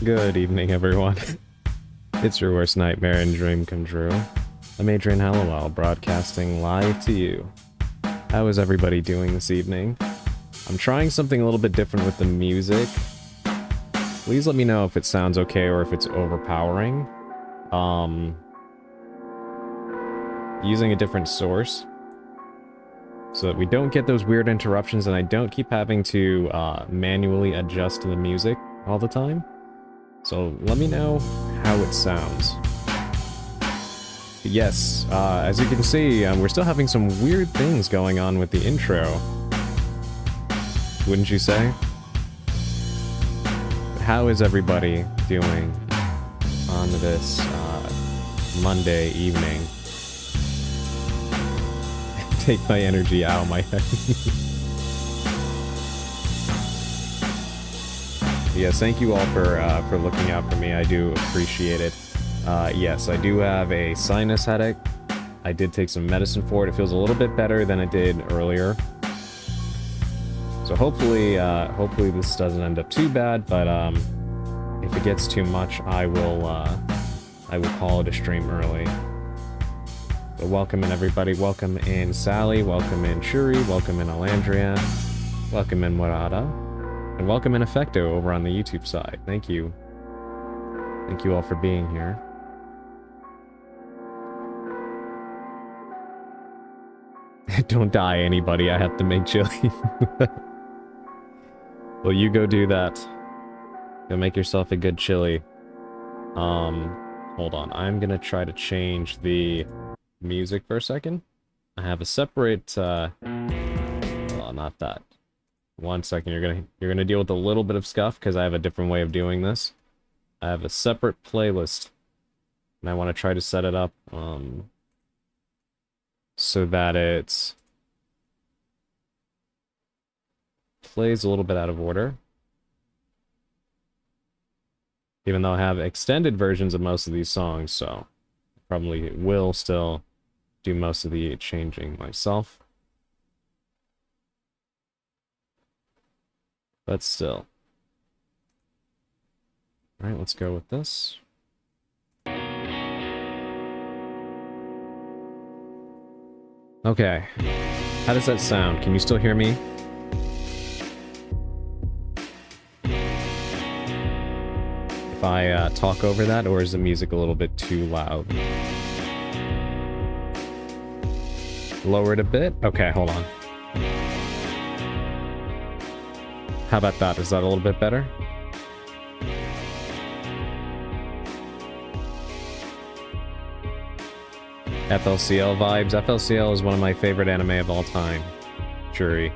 Good evening, everyone. It's your worst nightmare and dream come true. I'm Adrian Hallowell, broadcasting live to you. How is everybody doing this evening? I'm trying something a little bit different with the music. Please let me know if it sounds okay or if it's overpowering. Using a different source so that we don't get those weird interruptions and I don't keep having to manually adjust the music all the time. So let me know how it sounds. But yes, as you can see, we're still having some weird things going on with the intro. Wouldn't you say? But how is everybody doing on this Monday evening? Take my energy out of my head. Yes, thank you all for looking out for me. I do appreciate it. Yes, I do have a sinus headache. I did take some medicine for it. It feels a little bit better than it did earlier. So hopefully this doesn't end up too bad. But if it gets too much, I will call it a stream early. So welcome in everybody. Welcome in Sally. Welcome in Shuri. Welcome in Alandria. Welcome in Murata. And welcome in Effecto over on the YouTube side. Thank you. Thank you all for being here. Don't die, anybody. I have to make chili. Well, you go do that. Go make yourself a good chili. Hold on. I'm gonna try to change the music for a second. I have a separate, well, not that. 1 second, you're gonna deal with a little bit of scuff because I have a different way of doing this. I have a separate playlist, and I want to try to set it up so that it plays a little bit out of order. Even though I have extended versions of most of these songs, so I probably will still do most of the changing myself. But still. Alright, let's go with this. Okay. How does that sound? Can you still hear me? If I talk over that, or is the music a little bit too loud? Lower it a bit? Okay, hold on. How about that? Is that a little bit better? FLCL vibes. FLCL is one of my favorite anime of all time. Shuri.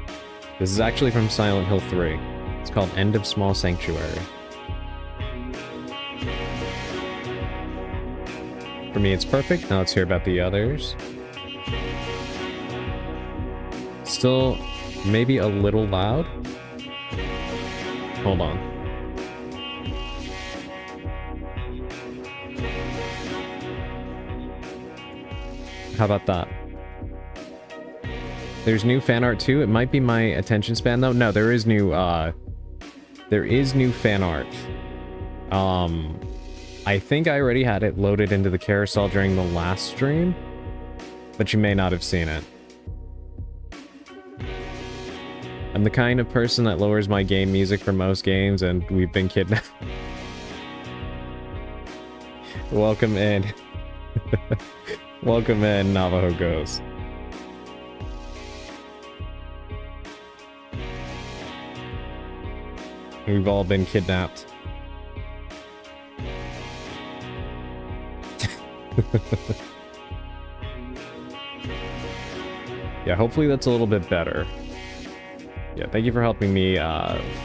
This is actually from Silent Hill 3. It's called End of Small Sanctuary. For me, it's perfect. Now let's hear about the others. Still, maybe a little loud. Hold on. How about that? There's new fan art too. It might be my attention span though. No, there is new fan art. I think I already had it loaded into the carousel during the last stream, but you may not have seen it. I'm the kind of person that lowers my game music for most games, and we've been kidnapped. Welcome in. Welcome in, Navajo Ghost. We've all been kidnapped. Yeah, hopefully that's a little bit better. Yeah, thank you for helping me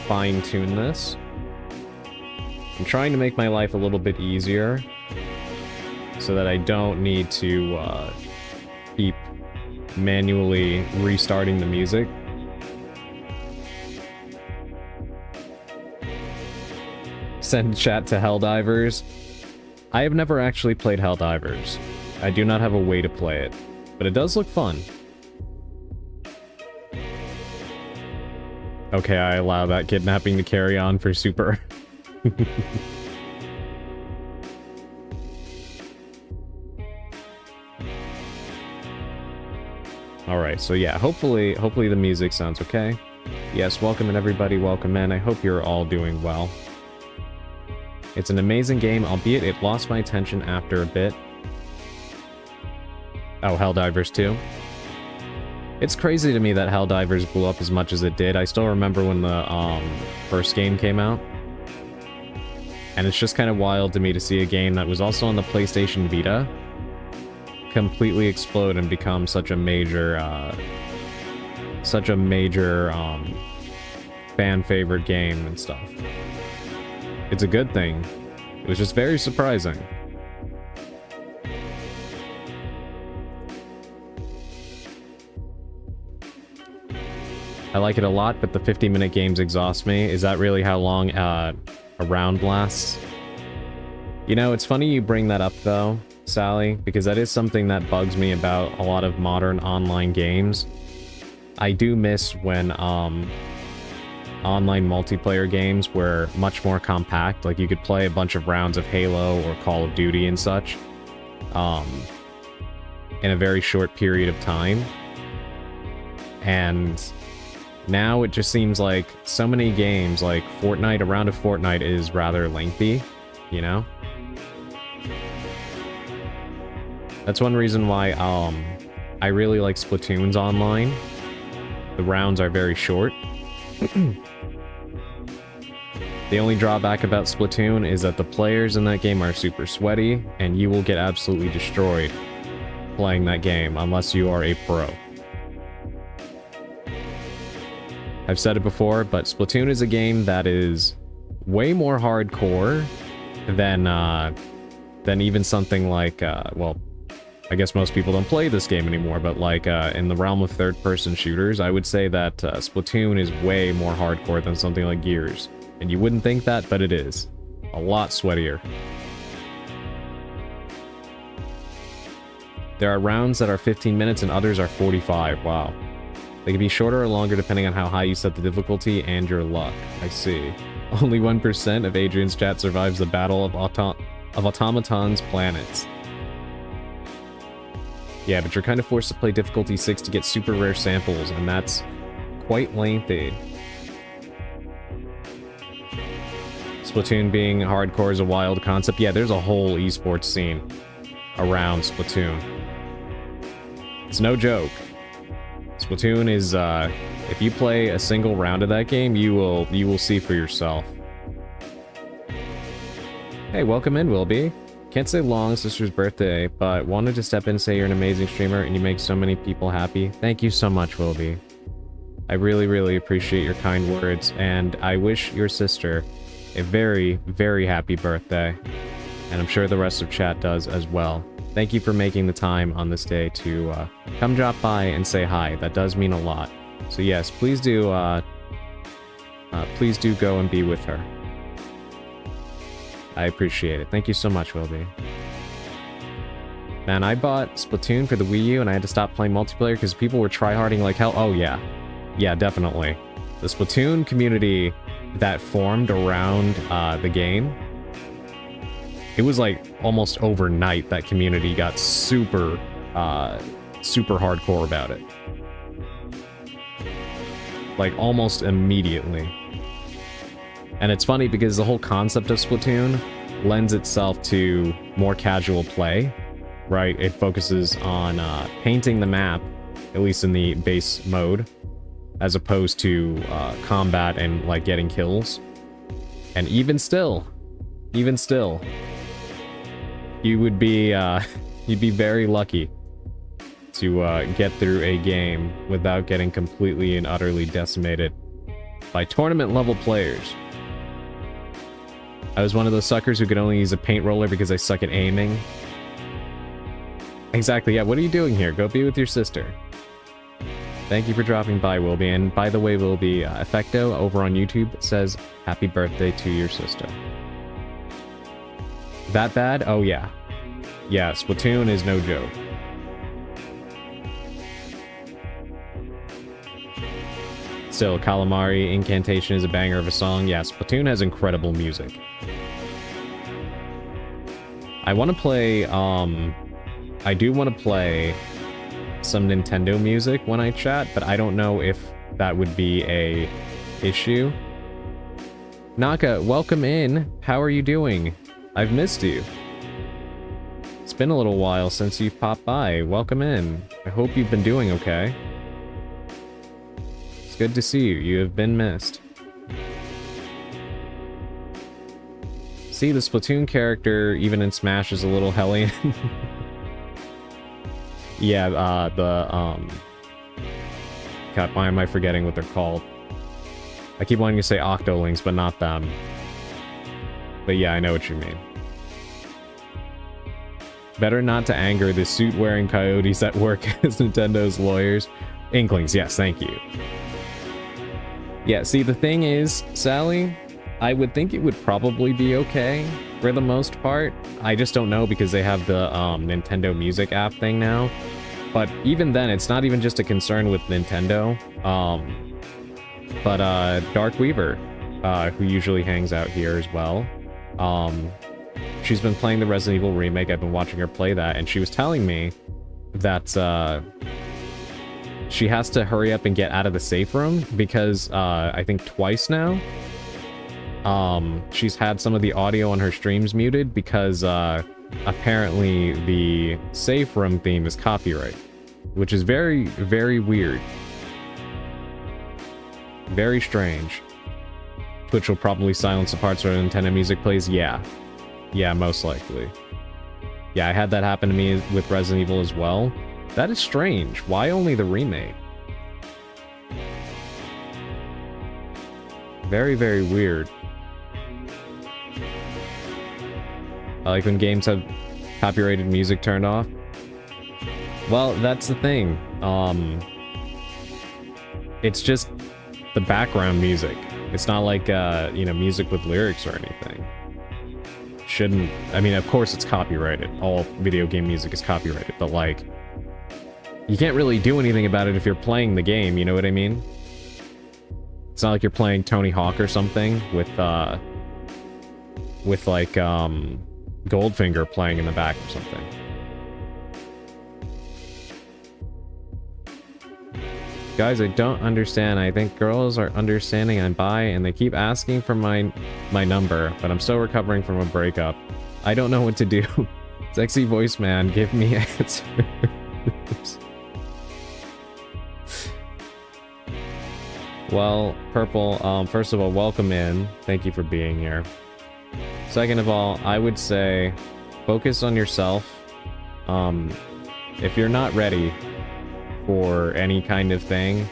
fine-tune this. I'm trying to make my life a little bit easier. so that I don't need to keep manually restarting the music. Send chat to Helldivers. I have never actually played Helldivers. I do not have a way to play it, but it does look fun. Okay, I allow that kidnapping to carry on for Super. Alright, so yeah, hopefully the music sounds okay. Yes, welcome in everybody, welcome in. I hope you're all doing well. It's an amazing game, albeit it lost my attention after a bit. Oh, Helldivers 2. It's crazy to me that Helldivers blew up as much as it did. I still remember when the first game came out. And it's just kind of wild to me to see a game that was also on the PlayStation Vita completely explode and become such a major fan favorite game and stuff. It's a good thing. It was just very surprising. I like it a lot, but the 50-minute games exhaust me. Is that really how long a round lasts? You know, it's funny you bring that up, though, Sally, because that is something that bugs me about a lot of modern online games. I do miss when online multiplayer games were much more compact. Like, you could play a bunch of rounds of Halo or Call of Duty and such in a very short period of time. And now it just seems like so many games, like Fortnite, a round of Fortnite is rather lengthy, you know? That's one reason why I really like Splatoon's online. The rounds are very short. The only drawback about Splatoon is that the players in that game are super sweaty, and you will get absolutely destroyed playing that game unless you are a pro. I've said it before, but Splatoon is a game that is way more hardcore than even something like, well, I guess most people don't play this game anymore, but like in the realm of third-person shooters, I would say that Splatoon is way more hardcore than something like Gears. And you wouldn't think that, but it is. A lot sweatier. There are rounds that are 15 minutes and others are 45. Wow. They can be shorter or longer depending on how high you set the difficulty and your luck. I see. Only 1% of Adrian's chat survives the Battle of Automaton's planets. Yeah, but you're kind of forced to play difficulty 6 to get super rare samples, and that's quite lengthy. Splatoon being hardcore is a wild concept. Yeah, there's a whole esports scene around Splatoon. It's no joke. Splatoon is, if you play a single round of that game, you will see for yourself. Hey, welcome in, Wilby. Can't say long, sister's birthday, but wanted to step in and say you're an amazing streamer and you make so many people happy. Thank you so much, Wilby. I really, really appreciate your kind words, and I wish your sister a very, very happy birthday. And I'm sure the rest of chat does as well. Thank you for making the time on this day to come drop by and say hi. That does mean a lot. So yes, please do go and be with her. I appreciate it. Thank you so much, Wilby. Man, I bought Splatoon for the Wii U and I had to stop playing multiplayer because people were tryharding like hell. Oh yeah. Yeah, definitely. The Splatoon community that formed around the game, it was like almost overnight that community got super hardcore about it. Like almost immediately. And it's funny because the whole concept of Splatoon lends itself to more casual play, right? It focuses on painting the map, at least in the base mode, as opposed to combat and like getting kills. And even still, you would be you'd be very lucky to get through a game without getting completely and utterly decimated by tournament level players. I was one of those suckers who could only use a paint roller because I suck at aiming. Exactly, yeah, what are you doing here? Go be with your sister. Thank you for dropping by, Wilby. And by the way, Wilby, Effecto over on YouTube says, happy birthday to your sister. That bad? Oh, yeah. Yeah, Splatoon is no joke. Still, Calamari Incantation is a banger of a song. Yeah, Splatoon has incredible music. I want to play, I do want to play some Nintendo music when I chat, but I don't know if that would be a issue. Naka, welcome in. How are you doing? I've missed you. It's been a little while since you've popped by. Welcome in. I hope you've been doing okay. It's good to see you. You have been missed. See, the Splatoon character, even in Smash, is a little hellion. Yeah, God, why am I forgetting what they're called? I keep wanting to say Octolinks, but not them. But yeah, I know what you mean. Better not to anger the suit-wearing coyotes that work as Nintendo's lawyers. Inklings, yes, thank you. Yeah, see, the thing is, Sally, I would think it would probably be okay for the most part. I just don't know because they have the Nintendo Music app thing now. But even then, it's not even just a concern with Nintendo. But Dark Weaver, who usually hangs out here as well, she's been playing the Resident Evil remake. I've been watching her play that, and she was telling me that she has to hurry up and get out of the safe room because I think twice now she's had some of the audio on her streams muted because apparently the safe room theme is copyright, which is very, very weird. Very strange. Twitch will probably silence the parts where Nintendo music plays. Yeah, most likely. Yeah, I had that happen to me with Resident Evil as well. That is strange. Why only the remake? Very, very weird. I like when games have copyrighted music turned off. Well, that's the thing. It's just the background music. It's not like, you know, music with lyrics or anything. Shouldn't... I mean, of course it's copyrighted. All video game music is copyrighted, but, like... You can't really do anything about it if you're playing the game, you know what I mean? It's not like you're playing Tony Hawk or something with, like, Goldfinger playing in the back or something. Guys, I don't understand. I think girls are understanding I'm bi, and they keep asking for my number, but I'm still recovering from a breakup. I don't know what to do. Sexy voice man, give me answers. Well, Purple, first of all, welcome in. Thank you for being here. Second of all, I would say focus on yourself. If you're not ready for any kind of thing,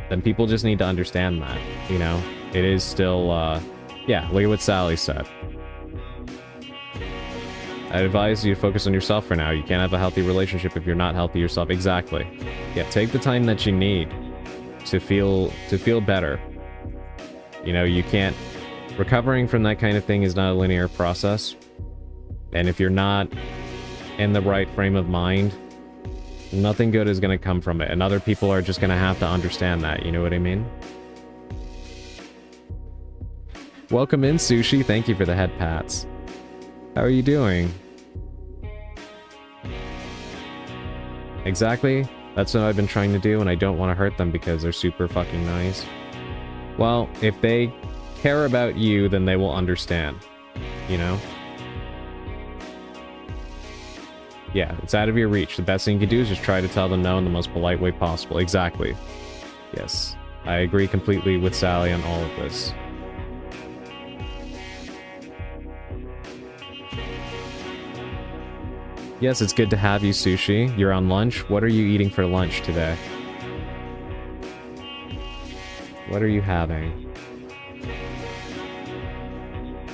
then people just need to understand that, you know? It is still, yeah, look at what Sally said. I'd advise you to focus on yourself for now. You can't have a healthy relationship if you're not healthy yourself. Exactly. Yeah, take the time that you need to feel better. You know, you can't... Recovering from that kind of thing is not a linear process. And if you're not in the right frame of mind, nothing good is going to come from it. And other people are just going to have to understand that, you know what I mean? Welcome in, Sushi. Thank you for the head pats. How are you doing? Exactly. That's what I've been trying to do, and I don't want to hurt them because they're super fucking nice. Well, if they care about you, then they will understand. You know? Yeah, it's out of your reach. The best thing you can do is just try to tell them no in the most polite way possible. Exactly. Yes. I agree completely with Sally on all of this. Yes, it's good to have you, Sushi. You're on lunch? What are you eating for lunch today? What are you having?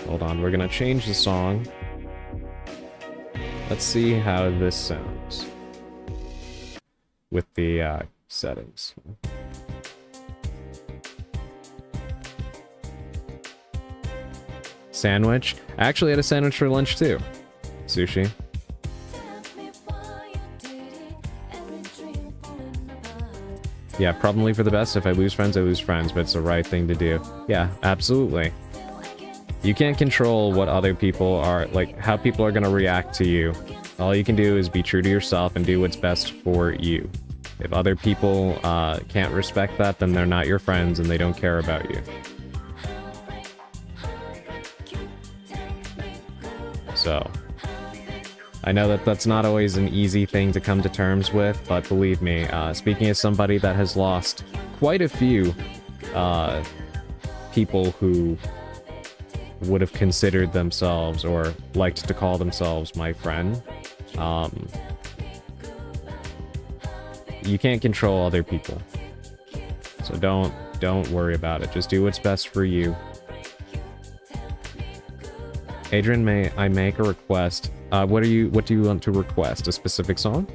Hold on, we're gonna change the song. Let's see how this sounds. with the settings. Sandwich. I actually had a sandwich for lunch too. Sushi. Yeah, probably for the best. If I lose friends, I lose friends, but it's the right thing to do. Yeah, absolutely. You can't control what other people are, like, how people are going to react to you. All you can do is be true to yourself and do what's best for you. If other people can't respect that, then they're not your friends and they don't care about you. So, I know that that's not always an easy thing to come to terms with, but believe me, speaking as somebody that has lost quite a few people who would have considered themselves or liked to call themselves my friend, you can't control other people. So don't worry about it. Just do what's best for you. Adrian, may I make a request? What do you want to request? A specific song?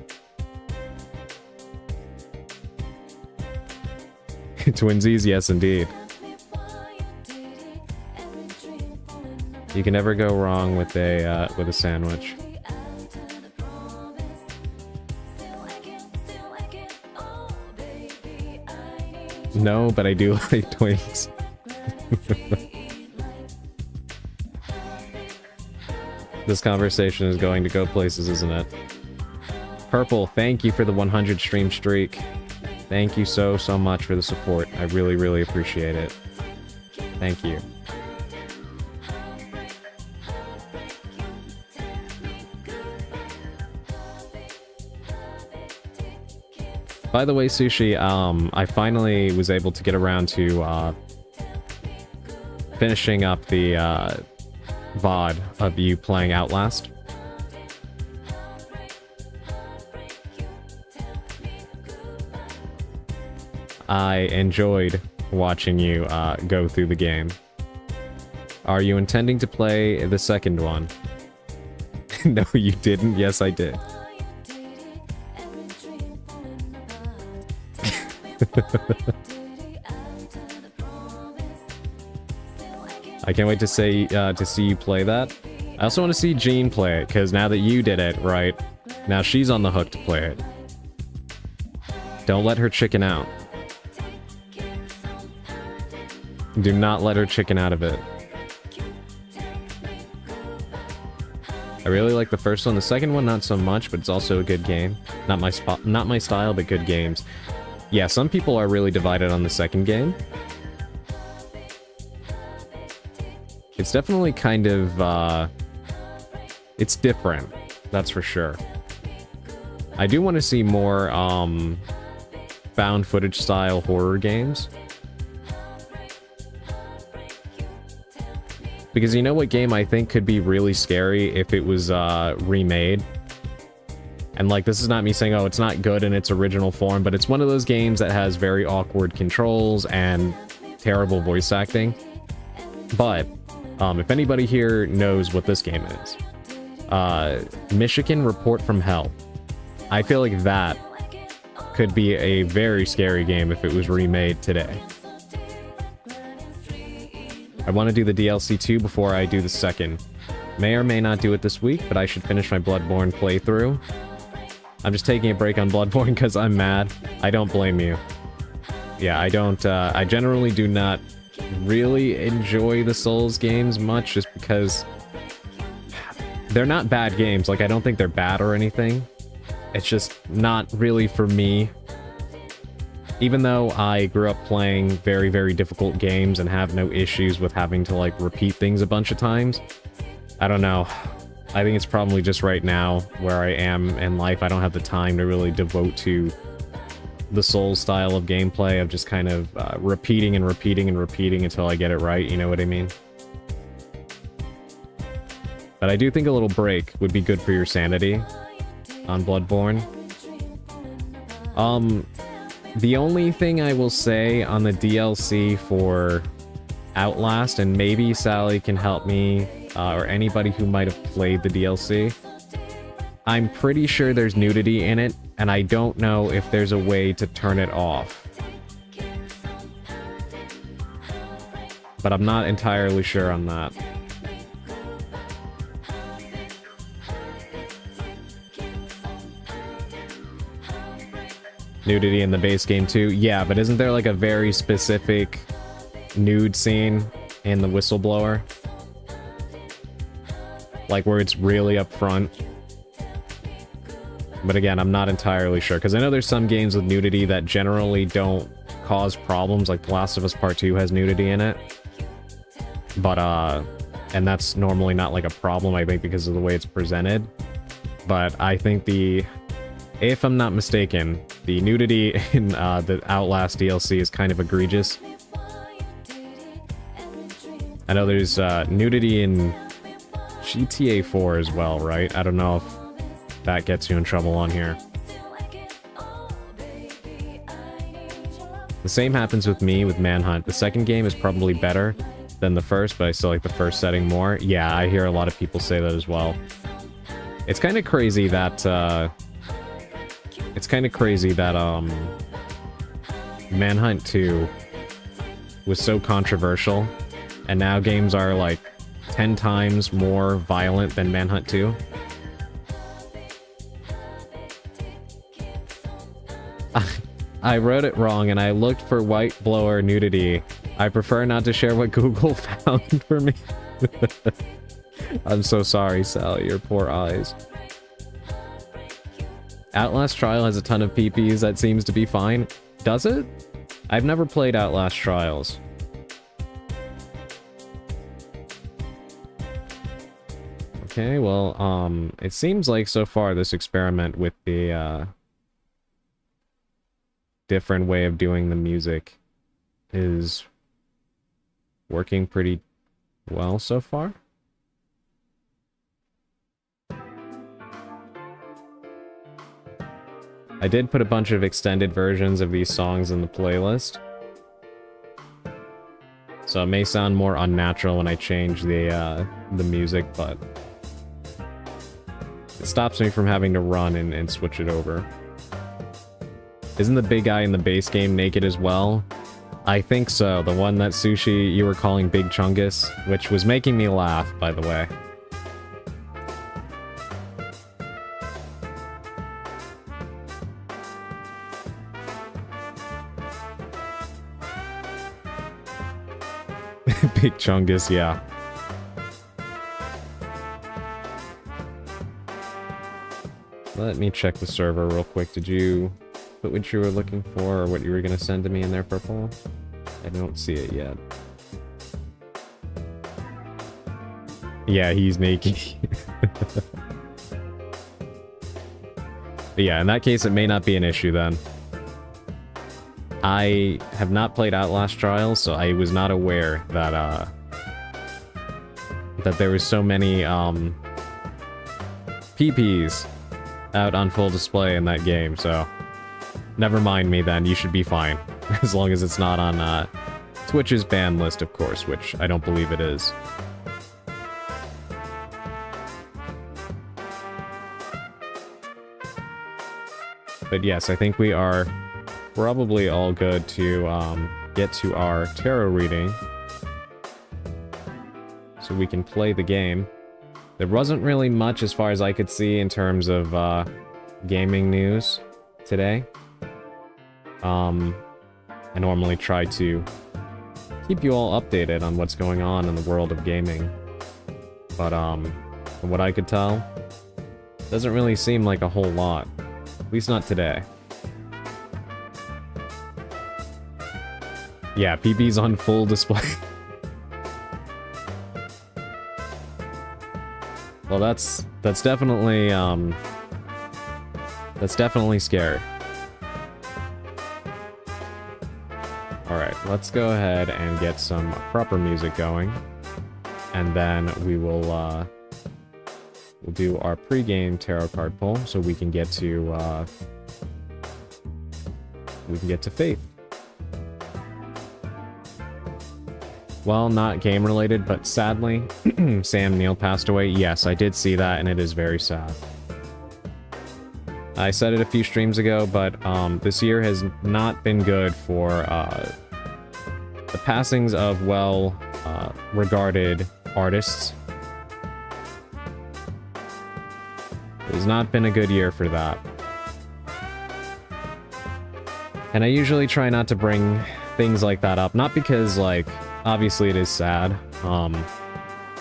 Twinsies, yes indeed. You can never go wrong with a sandwich. No, but I do like Twinks. This conversation is going to go places, isn't it? Purple, thank you for the 100 stream streak. Thank you so much for the support. I really, really appreciate it. Thank you. By the way, Sushi, I finally was able to get around to finishing up the VOD of you playing Outlast. I enjoyed watching you go through the game. Are you intending to play the second one? No, you didn't. Yes, I did. I can't wait to see you play that. I also want to see Jean play it, because now that you did it, right, now she's on the hook to play it. Don't let her chicken out. Do not let her chicken out of it. I really like the first one. The second one, not so much, but it's also a good game. Not my style, but good games. Yeah, some people are really divided on the second game. It's definitely kind of, it's different, that's for sure. I do want to see more, found footage style horror games. Because you know what game I think could be really scary if it was, remade? And like, this is not me saying, oh, it's not good in its original form, but it's one of those games that has very awkward controls and terrible voice acting. But, if anybody here knows what this game is, Michigan Report from Hell. I feel like that could be a very scary game if it was remade today. I want to do the DLC 2 before I do the second. May or may not do it this week, but I should finish my Bloodborne playthrough. I'm just taking a break on Bloodborne because I'm mad. I don't blame you. Yeah, I don't, I generally do not really enjoy the Souls games much, just because they're not bad games. Like, I don't think they're bad or anything. It's just not really for me. Even though I grew up playing very, very difficult games and have no issues with having to, like, repeat things a bunch of times, I don't know. I think it's probably just right now where I am in life. I don't have the time to really devote to the Souls style of gameplay of just kind of repeating and repeating and repeating until I get it right, you know what I mean? But I do think a little break would be good for your sanity on Bloodborne. The only thing I will say on the DLC for Outlast, and maybe Sally can help me, or anybody who might have played the DLC, I'm pretty sure there's nudity in it, and I don't know if there's a way to turn it off. But I'm not entirely sure on that. Nudity in the base game too? Yeah, but isn't there like a very specific nude scene in the Whistleblower? Like where it's really up front? But again, I'm not entirely sure, because I know there's some games with nudity that generally don't cause problems, like The Last of Us Part 2 has nudity in it. But, and that's normally not like a problem, I think, because of the way it's presented. But I think if I'm not mistaken, the nudity in the Outlast DLC is kind of egregious. I know there's nudity in GTA 4 as well, right? I don't know if that gets you in trouble on here. The same happens with me with Manhunt. The second game is probably better than the first, but I still like the first setting more. Yeah, I hear a lot of people say that as well. It's kind of crazy that Manhunt 2 was so controversial, and now games are like 10 times more violent than Manhunt 2. I wrote it wrong and I looked for white blower nudity. I prefer not to share what Google found for me. I'm so sorry, Sally, your poor eyes. Outlast Trial has a ton of PPs, that seems to be fine. Does it? I've never played Outlast Trials. Okay, well, it seems like so far this experiment with the, different way of doing the music is working pretty well so far. I did put a bunch of extended versions of these songs in the playlist, so it may sound more unnatural when I change the music, but it stops me from having to run and switch it over. Isn't the big guy in the base game naked as well? I think so. The one that Sushi you were calling Big Chungus, which was making me laugh, by the way. Big Chungus, yeah. Let me check the server real quick. Did you put what you were looking for, or what you were going to send to me in there, Purple? I don't see it yet. Yeah, he's naked. But yeah, in that case, it may not be an issue then. I have not played Outlast Trials, so I was not aware that, that there was so many, PPs out on full display in that game, so never mind me then, you should be fine. As long as it's not on, Twitch's ban list, of course, which I don't believe it is. But yes, I think we are probably all good to, get to our tarot reading, so we can play the game. There wasn't really much as far as I could see in terms of, gaming news today. I normally try to keep you all updated on what's going on in the world of gaming. But, from what I could tell, doesn't really seem like a whole lot. At least not today. Yeah, PB's on full display. Well, that's definitely, that's definitely scary. Alright, let's go ahead and get some proper music going. And then we will, we'll do our pre-game tarot card pull, so we can get to, Faith. Well, not game-related, but sadly, Sam Neill passed away. Yes, I did see that, and it is very sad. I said it a few streams ago, but this year has not been good for the passings of regarded artists. It has not been a good year for that. And I usually try not to bring things like that up, not because, like, obviously it is sad,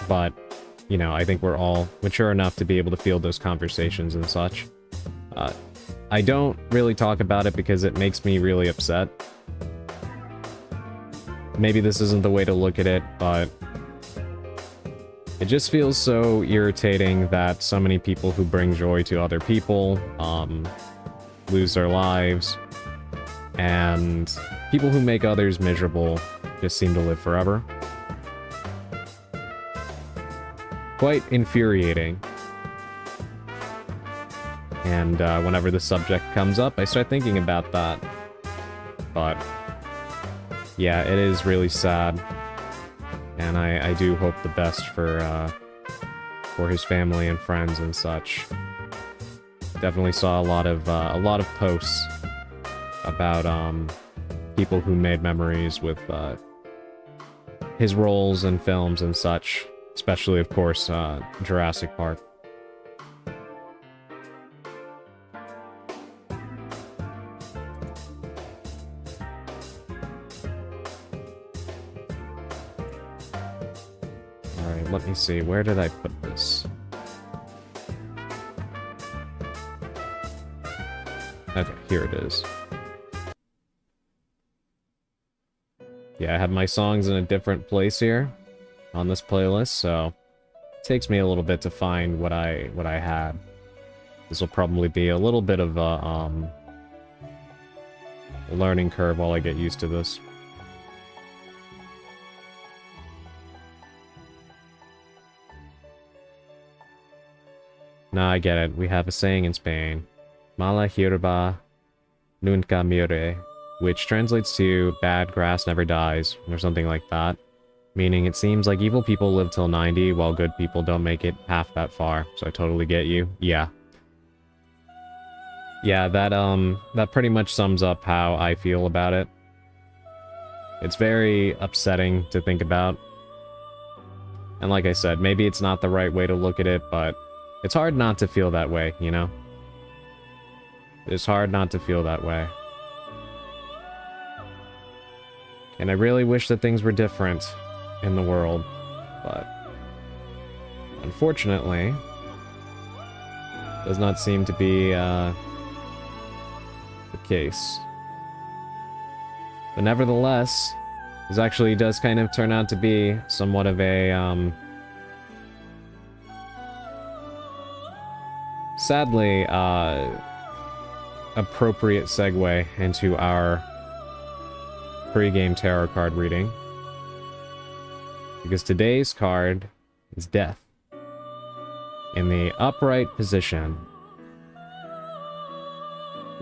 but, you know, I think we're all mature enough to be able to field those conversations and such. I don't really talk about it because it makes me really upset. Maybe this isn't the way to look at it, but it just feels so irritating that so many people who bring joy to other people lose their lives, and people who make others miserable just seem to live forever. Quite infuriating. And whenever the subject comes up, I start thinking about that. But yeah, it is really sad. And I do hope the best for his family and friends and such. Definitely saw a lot of posts about people who made memories with his roles in films and such, especially, of course, Jurassic Park. Alright, let me see, where did I put this? Okay, here it is. Yeah, I have my songs in a different place here on this playlist, so it takes me a little bit to find what I had. This will probably be a little bit of a learning curve while I get used to this. Nah, I get it. We have a saying in Spain, "Mala hierba nunca muere," which translates to "bad grass never dies," or something like that. Meaning it seems like evil people live till 90, while good people don't make it half that far. So I totally get you. Yeah. Yeah, that pretty much sums up how I feel about it. It's very upsetting to think about. And like I said, maybe it's not the right way to look at it, but it's hard not to feel that way, you know? It's hard not to feel that way. And I really wish that things were different in the world, but unfortunately, does not seem to be the case. But nevertheless, this actually does kind of turn out to be somewhat of a sadly appropriate segue into our pre-game tarot card reading, because today's card is Death in the upright position.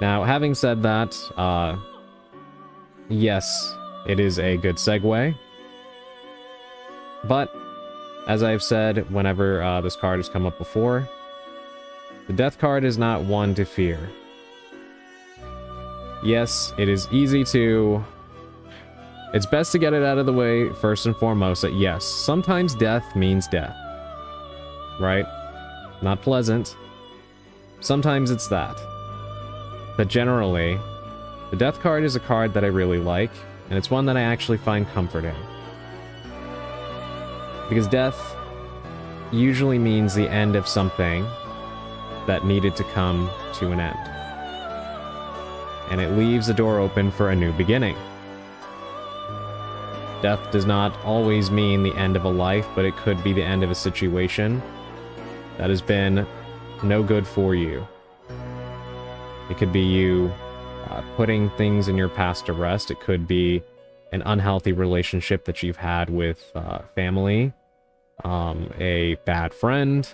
Now, having said that, yes, it is a good segue, but as I've said whenever this card has come up before, the Death card is not one to fear. Yes, it is easy to... It's best to get it out of the way first and foremost that yes, sometimes death means death. Right? Not pleasant. Sometimes it's that. But generally, the Death card is a card that I really like, and it's one that I actually find comforting. Because death usually means the end of something that needed to come to an end. And it leaves the door open for a new beginning. Death does not always mean the end of a life, but it could be the end of a situation that has been no good for you. It could be you putting things in your past to rest. It could be an unhealthy relationship that you've had with family, a bad friend,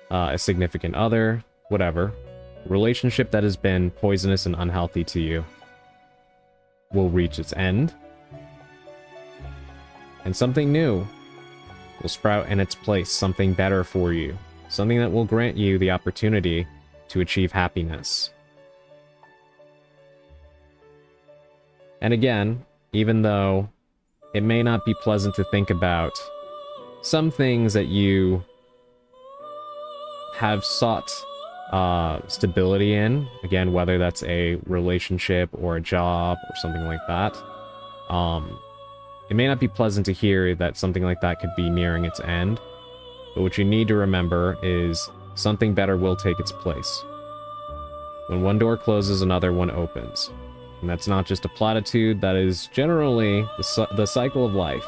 a significant other, whatever. A relationship that has been poisonous and unhealthy to you will reach its end, and something new will sprout in its place, something better for you, something that will grant you the opportunity to achieve happiness. And again, even though it may not be pleasant to think about, some things that you have sought stability in, again, whether that's a relationship or a job or something like that, it may not be pleasant to hear that something like that could be nearing its end, but what you need to remember is something better will take its place. When one door closes, another one opens. And that's not just a platitude, that is generally the cycle of life.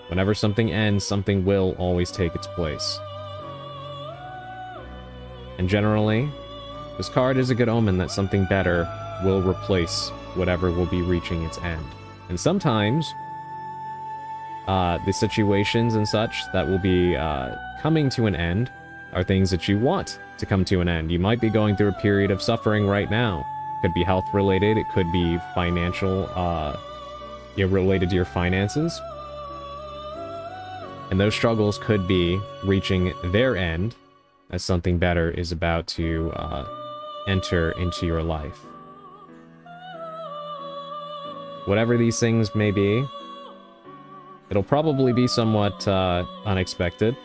Whenever something ends, something will always take its place. And generally, this card is a good omen that something better will replace whatever will be reaching its end. And sometimes, the situations and such that will be coming to an end are things that you want to come to an end. You might be going through a period of suffering right now. It could be health related, it could be financial, related to your finances. And those struggles could be reaching their end as something better is about to enter into your life. Whatever these things may be, it'll probably be somewhat unexpected.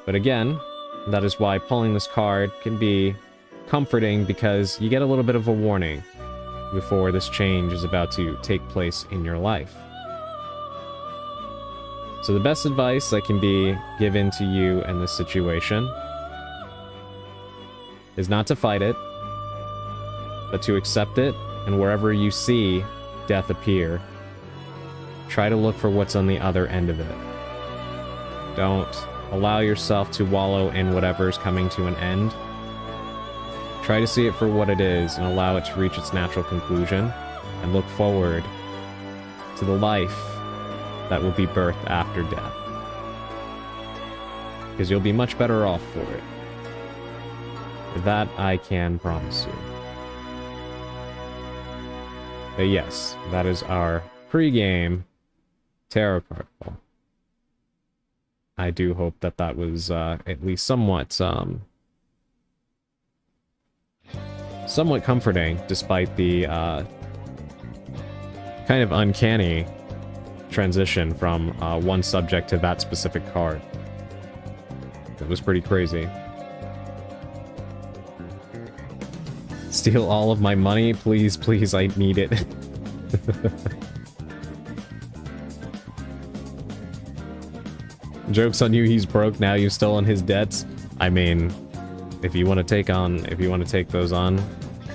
But again, that is why pulling this card can be comforting, because you get a little bit of a warning before this change is about to take place in your life. So the best advice that can be given to you in this situation is not to fight it, but to accept it, and wherever you see death appear, try to look for what's on the other end of it. Don't allow yourself to wallow in whatever's coming to an end. Try to see it for what it is and allow it to reach its natural conclusion, and look forward to the life that will be birthed after death. Because you'll be much better off for it. That I can promise you. But yes, that is our pre-game tarot card pull. I do hope that that was at least somewhat somewhat comforting, despite the kind of uncanny transition from one subject to that specific card. It was pretty crazy. Steal all of my money? Please, please, I need it. Joke's on you, he's broke now, you've stolen his debts. I mean, if you want to take those on,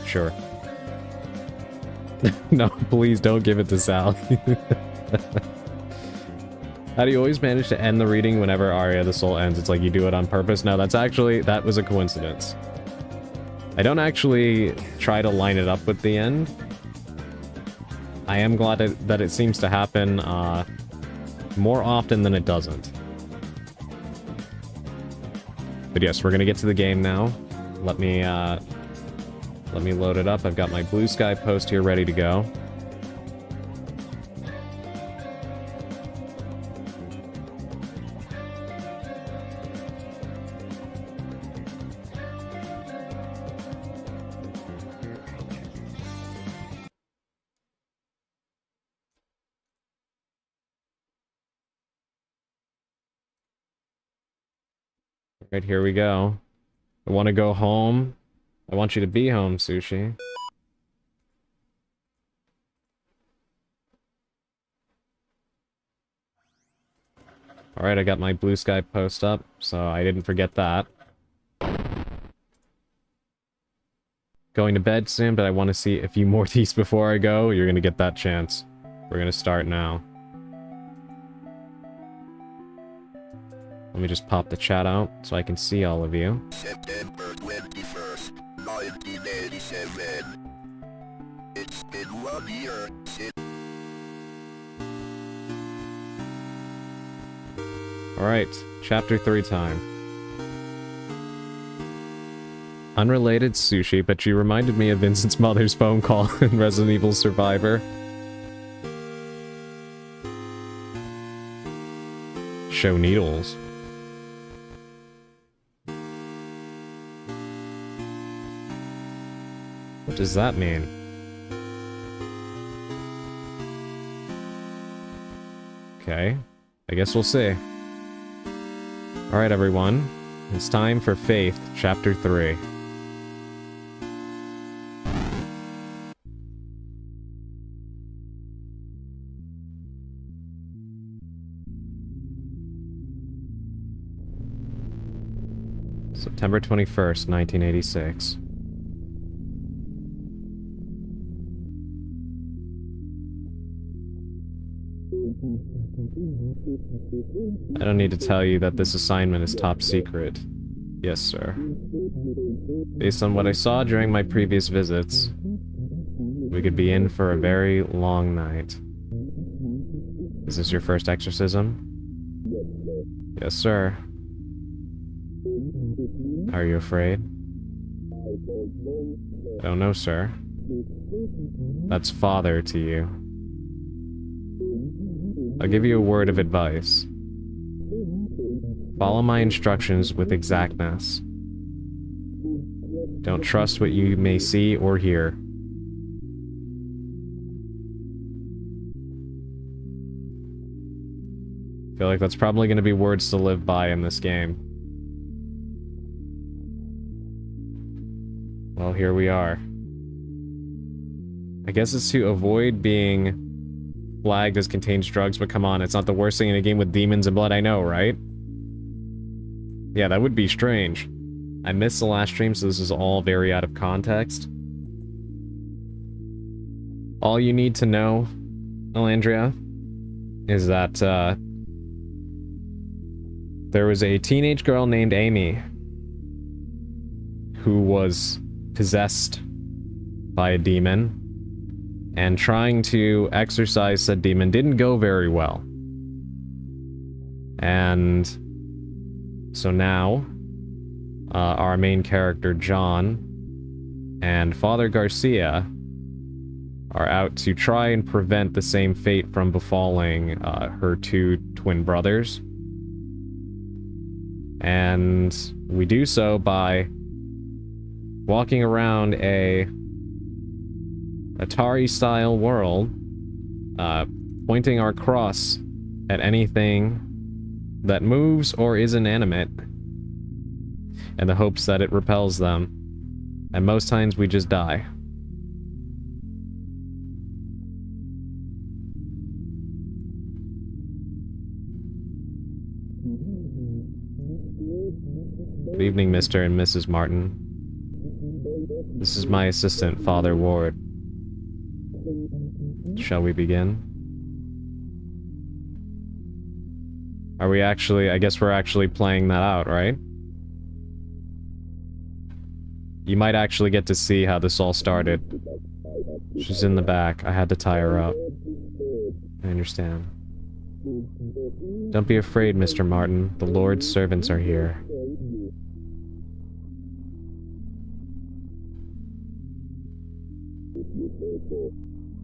sure. No, please don't give it to Sal. How do you always manage to end the reading whenever Aria the Soul ends? It's like you do it on purpose? No, that was a coincidence. I don't actually try to line it up with the end. I am glad that it seems to happen more often than it doesn't. But yes, we're gonna get to the game now. Let me load it up. I've got my Blue Sky post here ready to go. Right, here we go. I want to go home. I want you to be home, Sushi. Alright, I got my Blue Sky post up, so I didn't forget that. Going to bed soon, but I want to see a few more of these before I go. You're gonna get that chance. We're gonna start now. Let me just pop the chat out so I can see all of you. September 21st, 1987. It's been 1 year since... Alright, chapter 3 time. Unrelated, Sushi, but you reminded me of Vincent's mother's phone call in Resident Evil Survivor. Show needles. What does that mean? Okay. I guess we'll see. Alright, everyone. It's time for Faith, Chapter 3. September 21st, 1986. I don't need to tell you that this assignment is top secret. Yes, sir. Based on what I saw during my previous visits, we could be in for a very long night. Is this your first exorcism? Yes, sir. Are you afraid? Oh no, sir. That's father to you. I'll give you a word of advice. Follow my instructions with exactness. Don't trust what you may see or hear. I feel like that's probably going to be words to live by in this game. Well, here we are. I guess it's to avoid being flagged as contains drugs, but come on, it's not the worst thing in a game with demons and blood, I know, right? Yeah, that would be strange. I missed the last stream, so this is all very out of context. All you need to know, Elandria, is that, there was a teenage girl named Amy who was possessed by a demon, and trying to exorcise said demon didn't go very well. And so now, our main character, John, and Father Garcia are out to try and prevent the same fate from befalling her two twin brothers. And we do so by walking around a Atari-style world, pointing our cross at anything that moves or is inanimate, in the hopes that it repels them. And most times we just die. Good evening, Mr. and Mrs. Martin. This is my assistant, Father Ward. Shall we begin? Are we actually... I guess we're actually playing that out, right? You might actually get to see how this all started. She's in the back. I had to tie her up. I understand. Don't be afraid, Mr. Martin. The Lord's servants are here.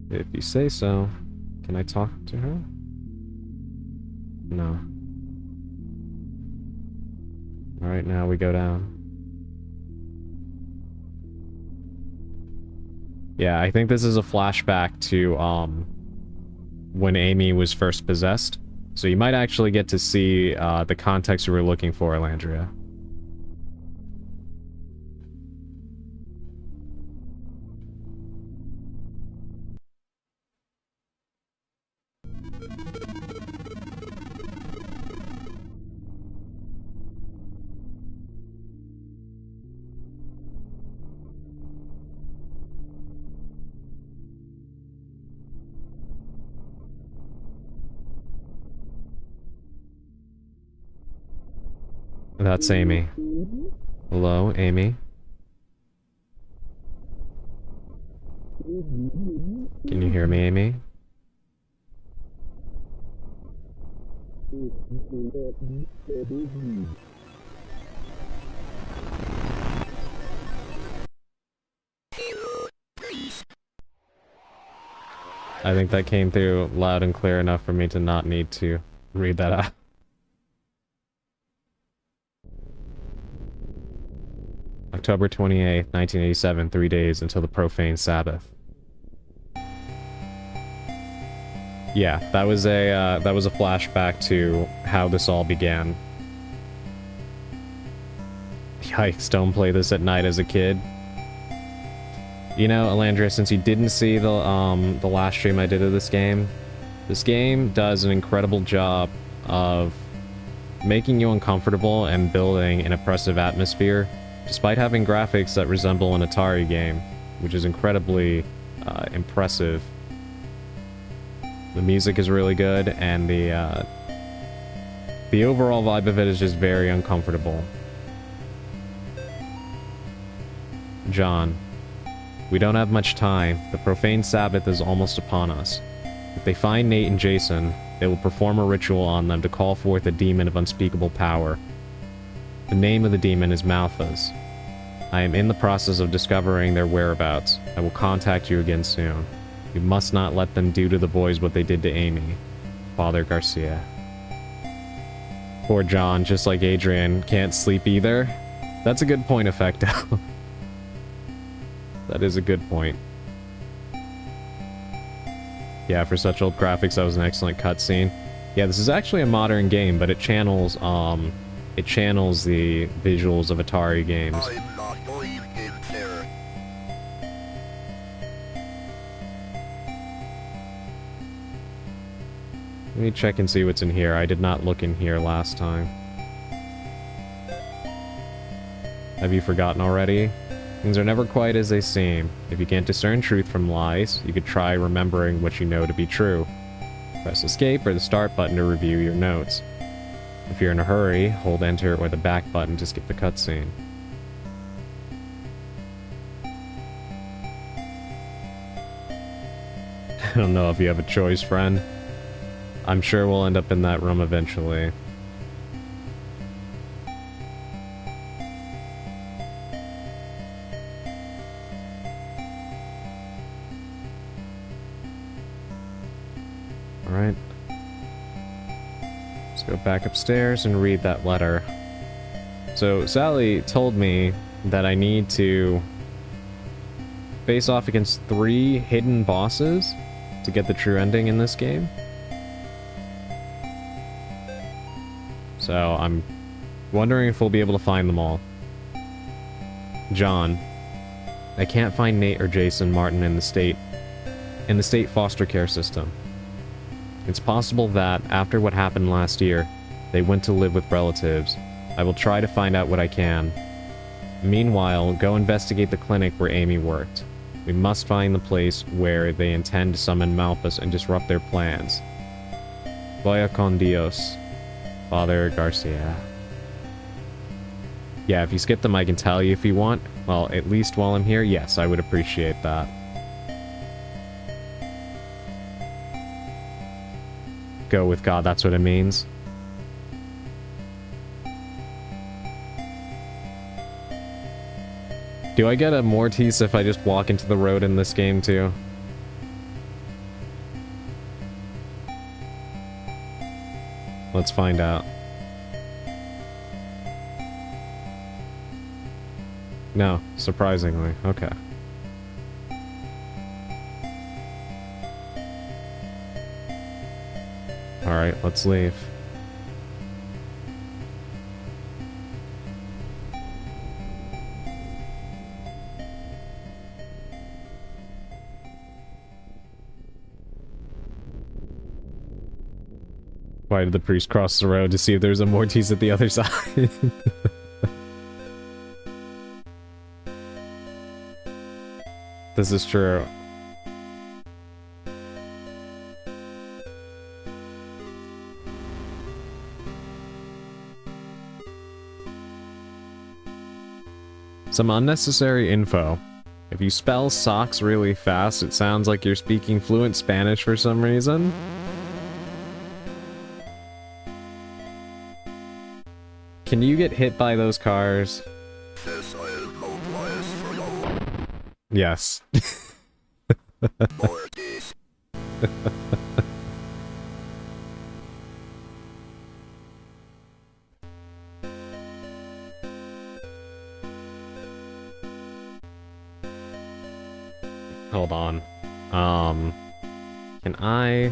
If you say so. Can I talk to her? No. Alright, now we go down. Yeah, I think this is a flashback to, when Amy was first possessed. So you might actually get to see, the context we were looking for, Elandria. That's Amy. Hello, Amy. Can you hear me, Amy? I think that came through loud and clear enough for me to not need to read that out. October 28th, 1987, 3 days until the profane Sabbath. Yeah, that was a flashback to how this all began. Yikes, don't play this at night as a kid. You know, Alandria, since you didn't see the last stream I did of this game does an incredible job of making you uncomfortable and building an oppressive atmosphere, despite having graphics that resemble an Atari game, which is incredibly impressive. The music is really good, and the overall vibe of it is just very uncomfortable. John, we don't have much time. The profane Sabbath is almost upon us. If they find Nate and Jason, they will perform a ritual on them to call forth a demon of unspeakable power. The name of the demon is Malphas. I am in the process of discovering their whereabouts. I will contact you again soon. We must not let them do to the boys what they did to Amy. Father Garcia. Poor John, just like Adrian, can't sleep either. That's a good point, Effecto. That is a good point. Yeah, for such old graphics, that was an excellent cutscene. Yeah, this is actually a modern game, but it channels the visuals of Atari games. I'm not going in there. Let me check and see what's in here. I did not look in here last time. Have you forgotten already? Things are never quite as they seem. If you can't discern truth from lies, you could try remembering what you know to be true. Press escape or the start button to review your notes. If you're in a hurry, hold enter or the back button to skip the cutscene. I don't know if you have a choice, friend. I'm sure we'll end up in that room eventually. Alright. Let's go back upstairs and read that letter. So, Sally told me that I need to face off against 3 hidden bosses to get the true ending in this game. So, I'm wondering if we'll be able to find them all. John. I can't find Nate or Jason Martin in the state foster care system. It's possible that, after what happened last year, they went to live with relatives. I will try to find out what I can. Meanwhile, go investigate the clinic where Amy worked. We must find the place where they intend to summon Malphas and disrupt their plans. Vaya con Dios. Father Garcia. Yeah, if you skip them, I can tell you if you want. Well, at least while I'm here, yes, I would appreciate that. Go with God, that's what it means. Do I get a Mortis if I just walk into the road in this game too? Let's find out. No, surprisingly. Okay. Alright, let's leave. Why did the priest cross the road to see if there's a Mortis at the other side? This is true. Some unnecessary info. If you spell socks really fast, it sounds like you're speaking fluent Spanish for some reason. Can you get hit by those cars? This is no place for you. Yes. Mortis. Hold on. Can I...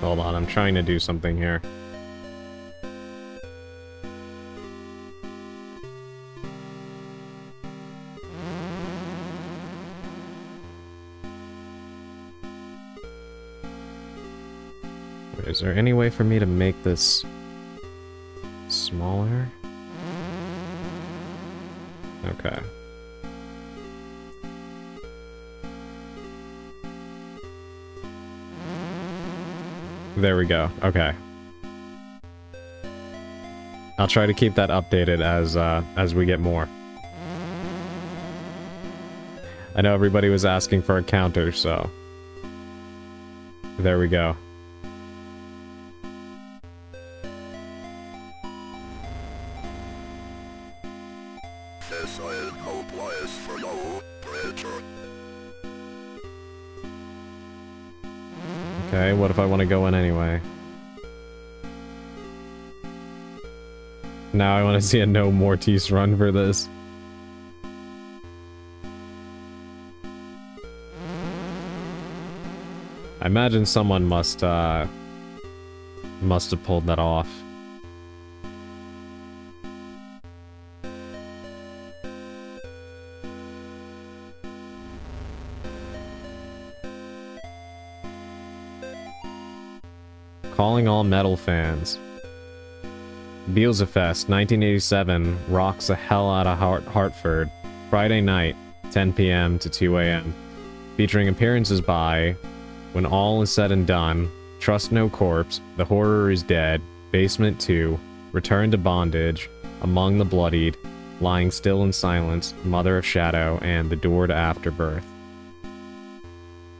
Hold on, I'm trying to do something here. Is there any way for me to make this smaller? Okay. There we go. Okay. I'll try to keep that updated as we get more. I know everybody was asking for a counter, so there we go. This is hopeless for you, Bridger. Okay, what if I want to go in anyway? Now I want to see a no Mortis run for this. I imagine someone must have pulled that off. Calling all metal fans. Beelzefest 1987 rocks the hell out of Hartford. Friday night, 10 p.m. to 2 a.m. Featuring appearances by When All Is Said and Done, Trust No Corpse, The Horror Is Dead, Basement 2, Return to Bondage, Among the Bloodied, Lying Still in Silence, Mother of Shadow, and The Door to Afterbirth.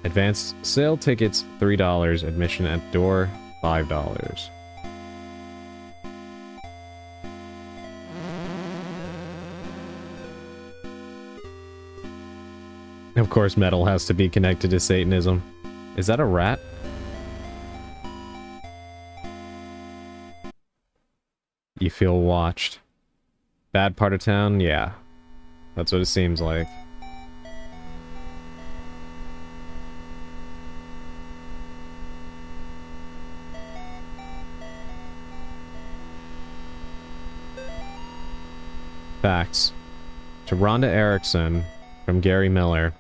Advanced sale tickets $3, admission at door $5. Of course, metal has to be connected to Satanism. Is that a rat? You feel watched. Bad part of town? Yeah. That's what it seems like. Facts. To Rhonda Erickson from Gary Miller.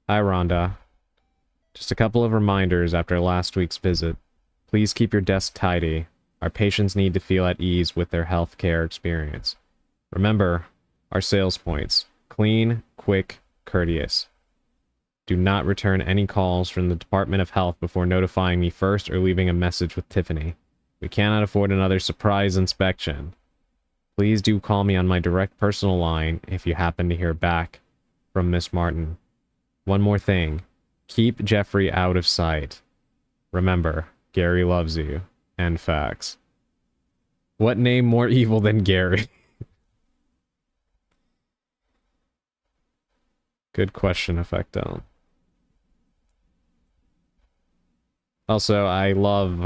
Hi, Rhonda. Just a couple of reminders after last week's visit. Please keep your desk tidy. Our patients need to feel at ease with their healthcare experience. Remember our sales points. Clean, quick, courteous. Do not return any calls from the Department of Health before notifying me first or leaving a message with Tiffany. We cannot afford another surprise inspection. Please do call me on my direct personal line if you happen to hear back from Miss Martin. One more thing. Keep Jeffrey out of sight. Remember, Gary loves you. And facts. What name more evil than Gary? Good question, Effecto. Also, I love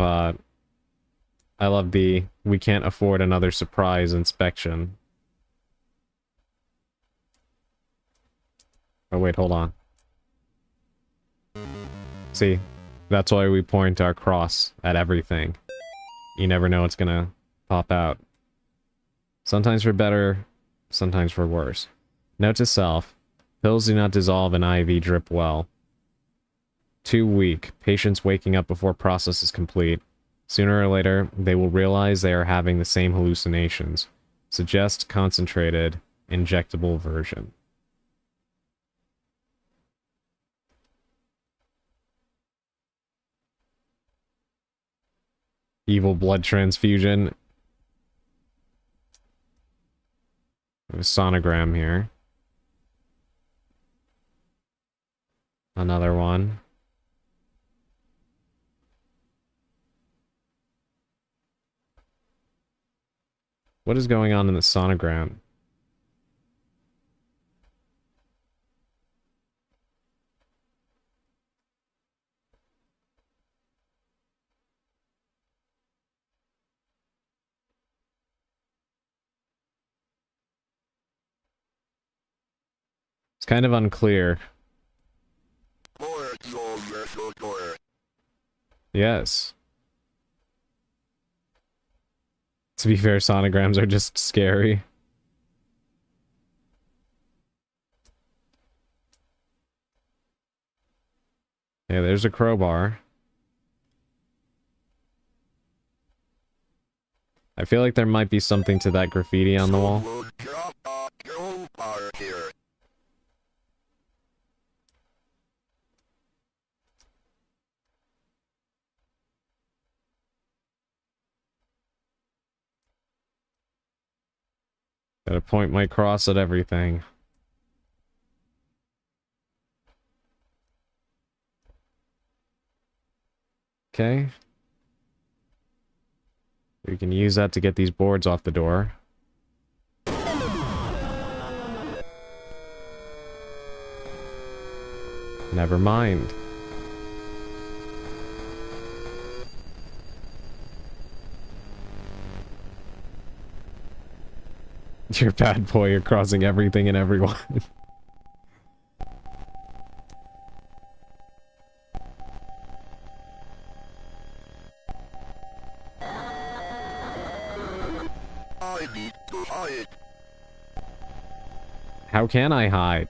the we can't afford another surprise inspection. Oh wait, hold on. See, that's why we point our cross at everything. You never know what's gonna pop out. Sometimes for better, sometimes for worse. Note to self, pills do not dissolve in IV drip well. Too weak, patients waking up before process is complete. Sooner or later, they will realize they are having the same hallucinations. Suggest concentrated, injectable version. Evil blood transfusion. A sonogram here. Another one. What is going on in the sonogram? It's kind of unclear. Yes. To be fair, sonograms are just scary. Yeah, there's a crowbar. I feel like there might be something to that graffiti on the wall. Gotta point my cross at everything. Okay. We can use that to get these boards off the door. Never mind. You're a bad boy, you're crossing everything and everyone. I need to hide. How can I hide?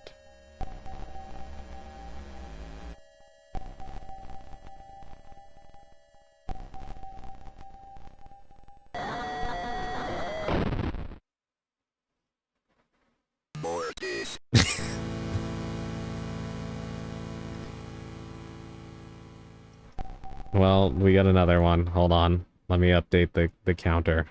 Mortis. Well, we got another one. Hold on. Let me update the counter.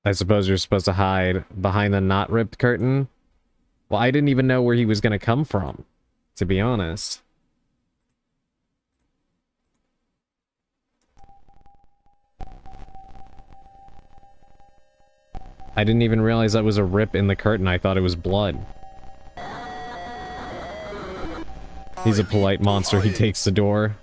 I suppose you're supposed to hide behind the not ripped curtain? Well, I didn't even know where he was gonna come from, to be honest. I didn't even realize that was a rip in the curtain. I thought it was blood. He's a polite monster. He takes the door.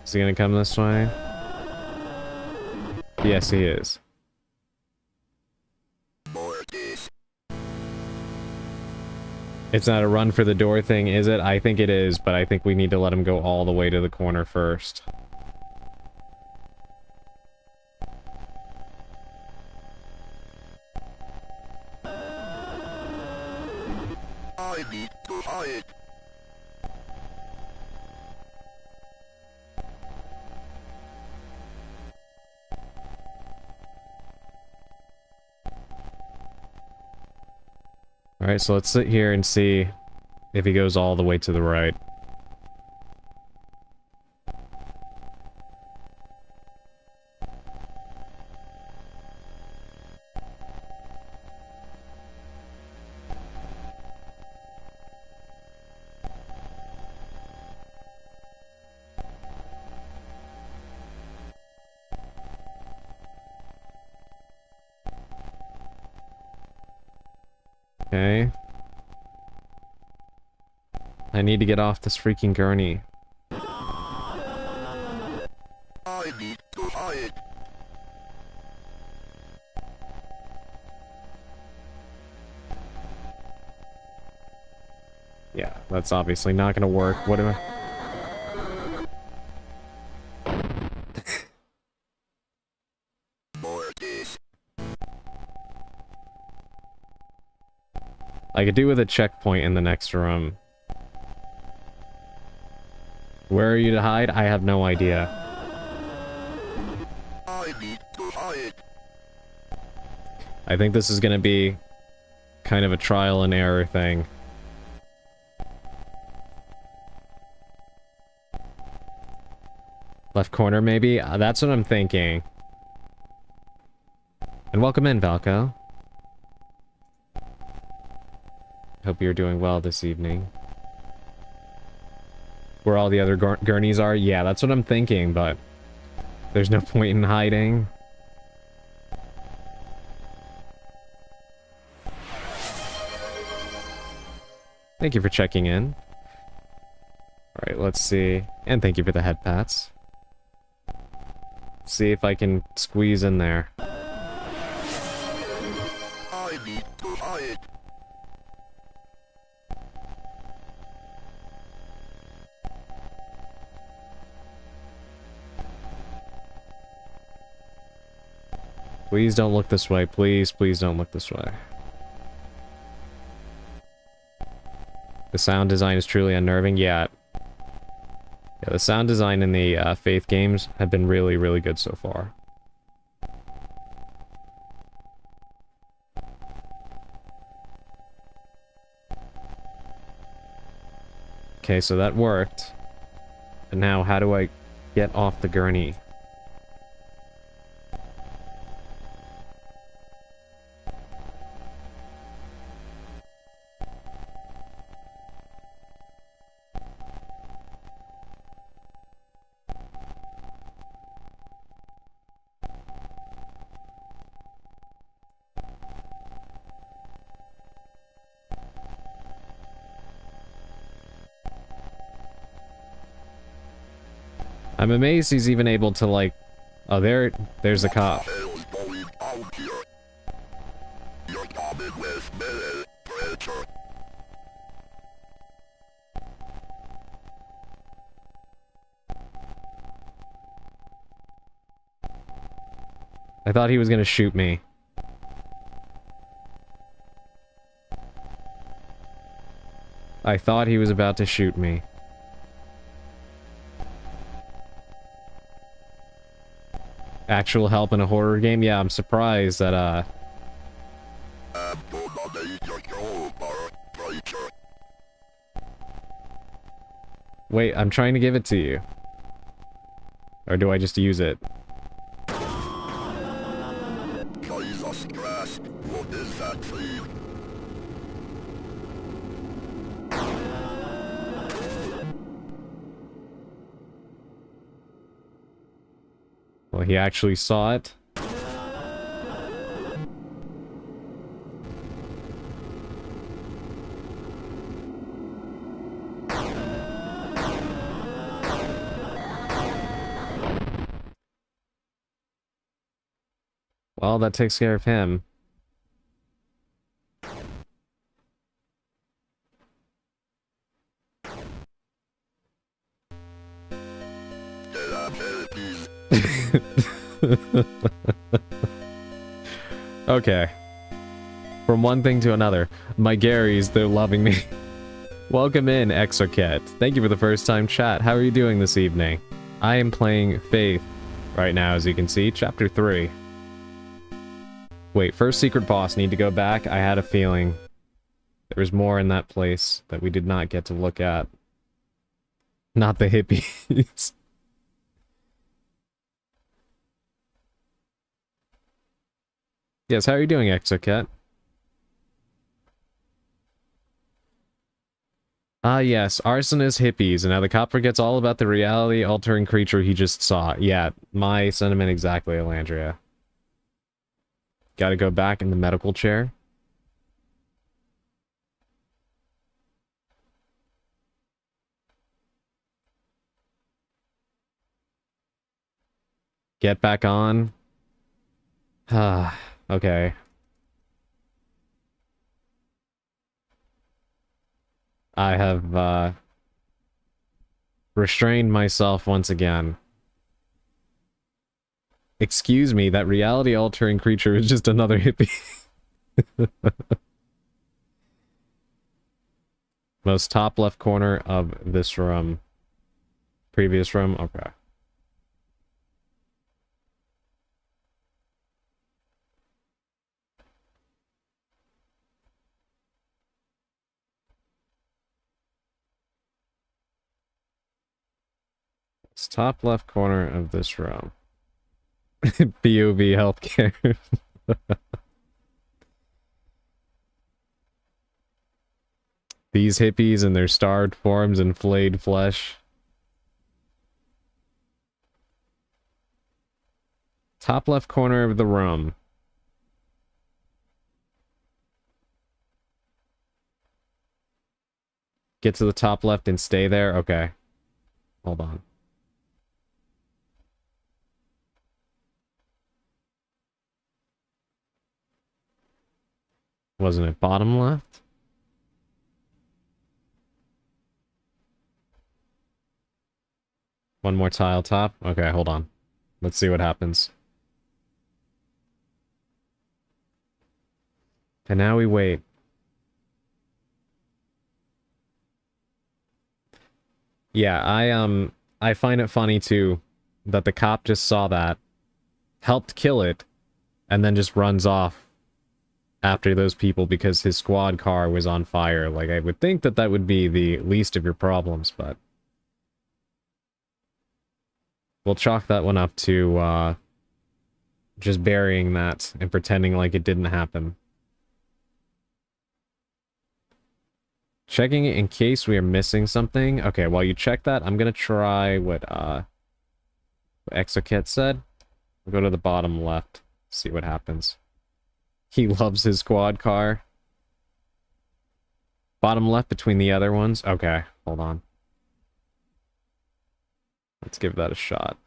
Is he gonna come this way? Yes, he is. Mortis. It's not a run for the door thing, is it? I think it is, but I think we need to let him go all the way to the corner first. I need to hide. Alright, so let's sit here and see if he goes all the way to the right. Okay. I need to get off this freaking gurney. I need to hide. Yeah, that's obviously not gonna work. What am I... Mortis. I could do with a checkpoint in the next room. Where are you to hide? I have no idea. I need to hide. I think this is gonna be kind of a trial and error thing. Left corner, maybe? That's what I'm thinking. And welcome in, Valko. Hope you're doing well this evening. Where all the other gurneys are? Yeah, that's what I'm thinking, but there's no point in hiding. Thank you for checking in. Alright, let's see. And thank you for the head pats. See if I can squeeze in there. I need to hide. Please don't look this way. Please, please don't look this way. The sound design is truly unnerving. Yeah, the sound design in the Faith games have been really, really good so far. Okay, so that worked. And now, how do I get off the gurney? I'm amazed he's even able to, like... Oh, there's the cop. Hell is going on here? You're coming with me, preacher. I thought he was gonna shoot me. I thought he was about to shoot me. Actual help in a horror game? Yeah, I'm surprised that, I'm gonna need your crowbar, preacher. Wait, I'm trying to give it to you. Or do I just use it? Jesus Christ, what is that thing? Well, he actually saw it. Well, that takes care of him. Okay. From one thing to another. My Garys, they're loving me. Welcome in, Exarchet. Thank you for the first time chat. How are you doing this evening? I am playing Faith right now, as you can see. Chapter 3. Wait, first secret boss. Need to go back. I had a feeling there was more in that place that we did not get to look at. Not the hippies. Yes, how are you doing, Exocat? Ah, yes, arsonist hippies, and now the cop forgets all about the reality-altering creature he just saw. Yeah, my sentiment exactly, Elandria. Gotta go back in the medical chair. Get back on. Ah. Okay. I have, restrained myself once again. Excuse me, that reality-altering creature is just another hippie. Most top left corner of this room. Previous room? Okay. It's top left corner of this room. BOV healthcare. These hippies and their starved forms and flayed flesh. Top left corner of the room. Get to the top left and stay there? Okay. Hold on. Wasn't it bottom left? One more tile top? Okay, hold on. Let's see what happens. And now we wait. Yeah, I find it funny too that the cop just saw that, helped kill it, and then just runs off after those people because his squad car was on fire. Like, I would think that that would be the least of your problems, but we'll chalk that one up to just burying that and pretending like it didn't happen. Checking it in case we are missing something. Okay, while you check that, I'm gonna try what Exokit said. We'll go to the bottom left, see what happens. He loves his squad car. Bottom left between the other ones. Okay, hold on. Let's give that a shot.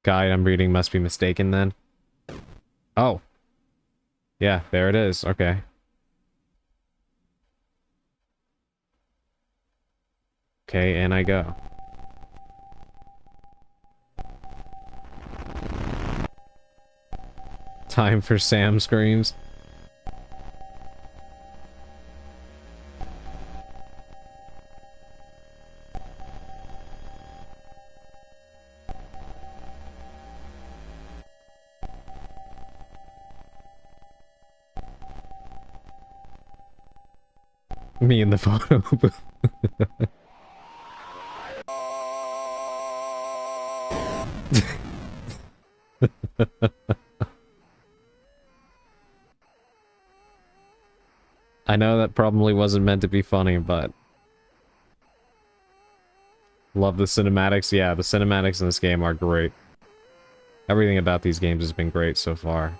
Guide I'm reading must be mistaken then. Oh. Yeah, there it is. Okay. Okay, and I go. Time for Sam screams. Me in the photo booth. I know that probably wasn't meant to be funny, but love the cinematics. Yeah, the cinematics in this game are great. Everything about these games has been great so far.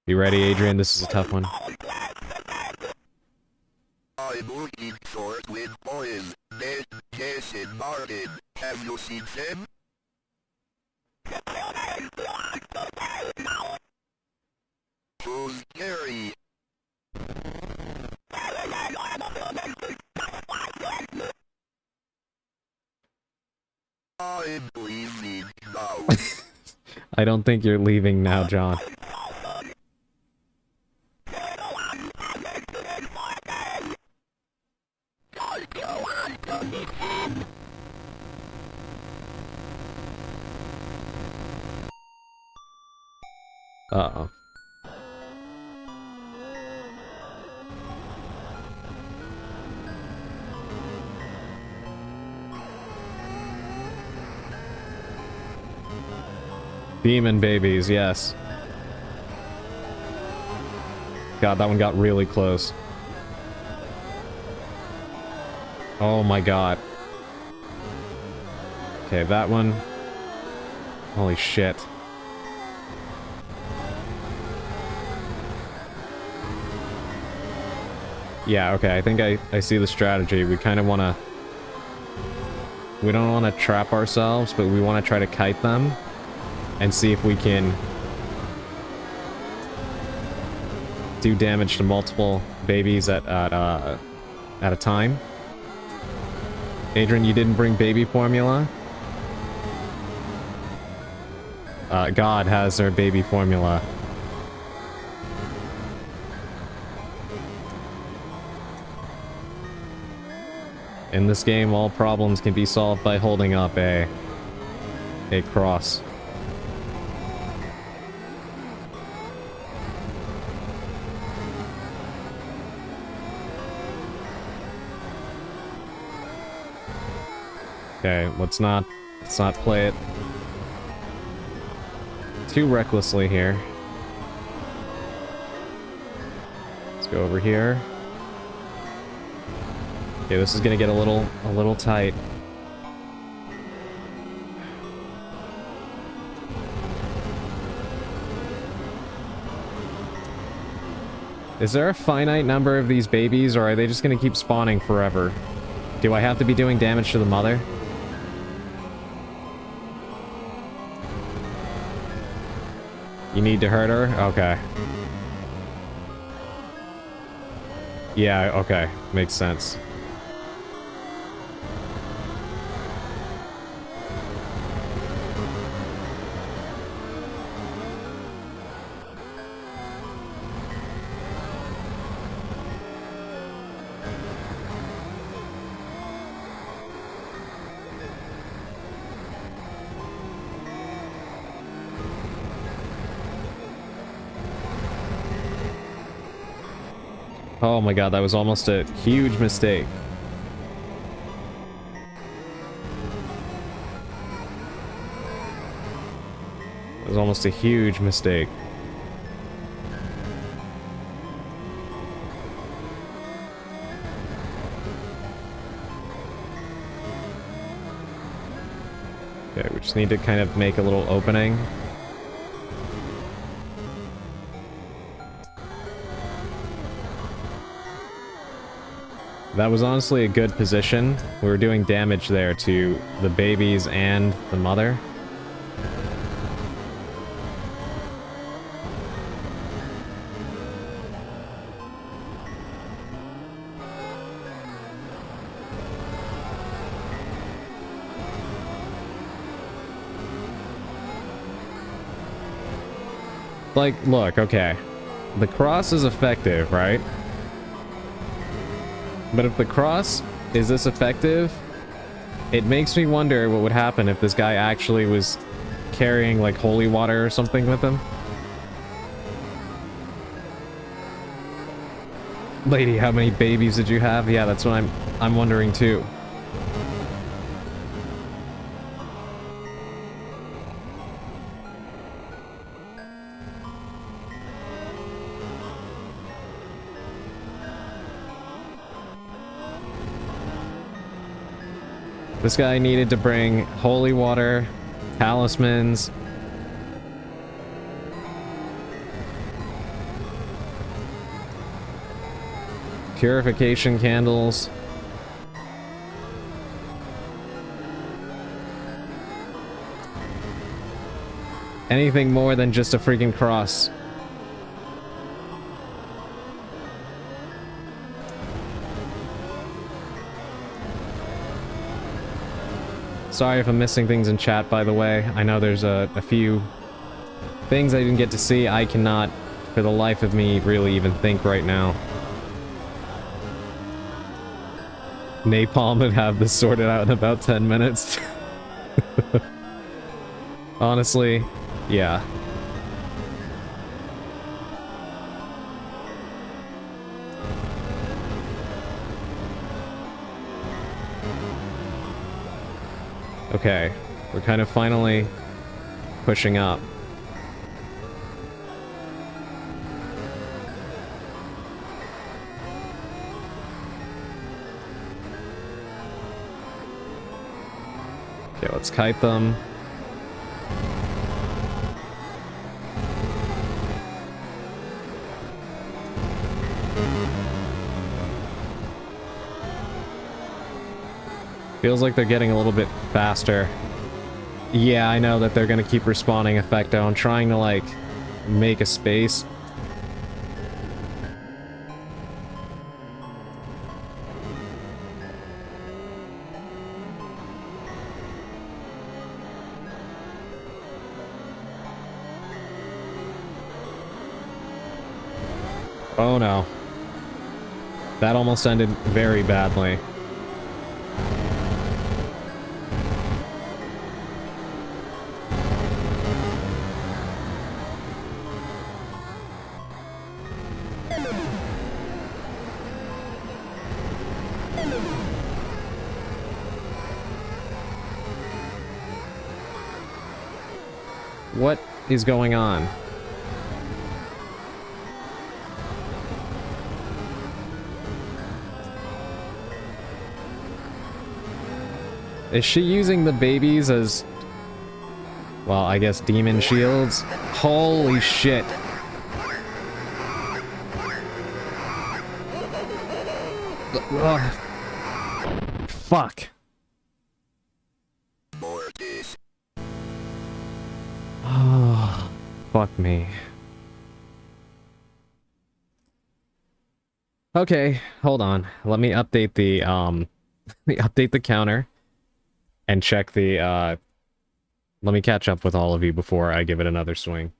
You ready, Adrian? This is a tough one. I'm looking for Twin Boys, Ned, Jason, Martin. Have you seen them? Who's Gary? I'm leaving now. I don't think you're leaving now, John. Uh-oh. Demon babies, yes. God, that one got really close. Oh my god. Okay, that one. Holy shit. Yeah, okay, I think I see the strategy. We kind of want to... We don't want to trap ourselves, but we want to try to kite them and see if we can do damage to multiple babies at a time. Adrian, you didn't bring baby formula? God has their baby formula. In this game, all problems can be solved by holding up a cross. Okay, let's not play it too recklessly here. Let's go over here. Okay, this is gonna get a little tight. Is there a finite number of these babies, or are they just gonna keep spawning forever? Do I have to be doing damage to the mother? You need to hurt her? Okay. Yeah, okay. Makes sense. Oh my god, that was almost a huge mistake. It was almost a huge mistake. Okay, we just need to kind of make a little opening. That was honestly a good position. We were doing damage there to the babies and the mother. Like, look, okay. The cross is effective, right? But if the cross is this effective, it makes me wonder what would happen if this guy actually was carrying, like, holy water or something with him. Lady, how many babies did you have? Yeah, that's what I'm wondering too. This guy needed to bring holy water, talismans, purification candles. Anything more than just a freaking cross. Sorry if I'm missing things in chat, by the way. I know there's a few things I didn't get to see. I cannot, for the life of me, really even think right now. Napalm would have this sorted out in about 10 minutes. Honestly, yeah. Okay, we're kind of finally pushing up. Okay, let's kite them. Feels like they're getting a little bit faster. Yeah, I know that they're gonna keep respawning Effecto. I'm trying to, like, make a space. Oh no. That almost ended very badly. What is going on? Is she using the babies as... well, I guess demon shields? Holy shit. Ugh. Fuck. Mortis. Oh, fuck me. Okay, hold on. Let me update the, let me update the counter and check the, let me catch up with all of you before I give it another swing.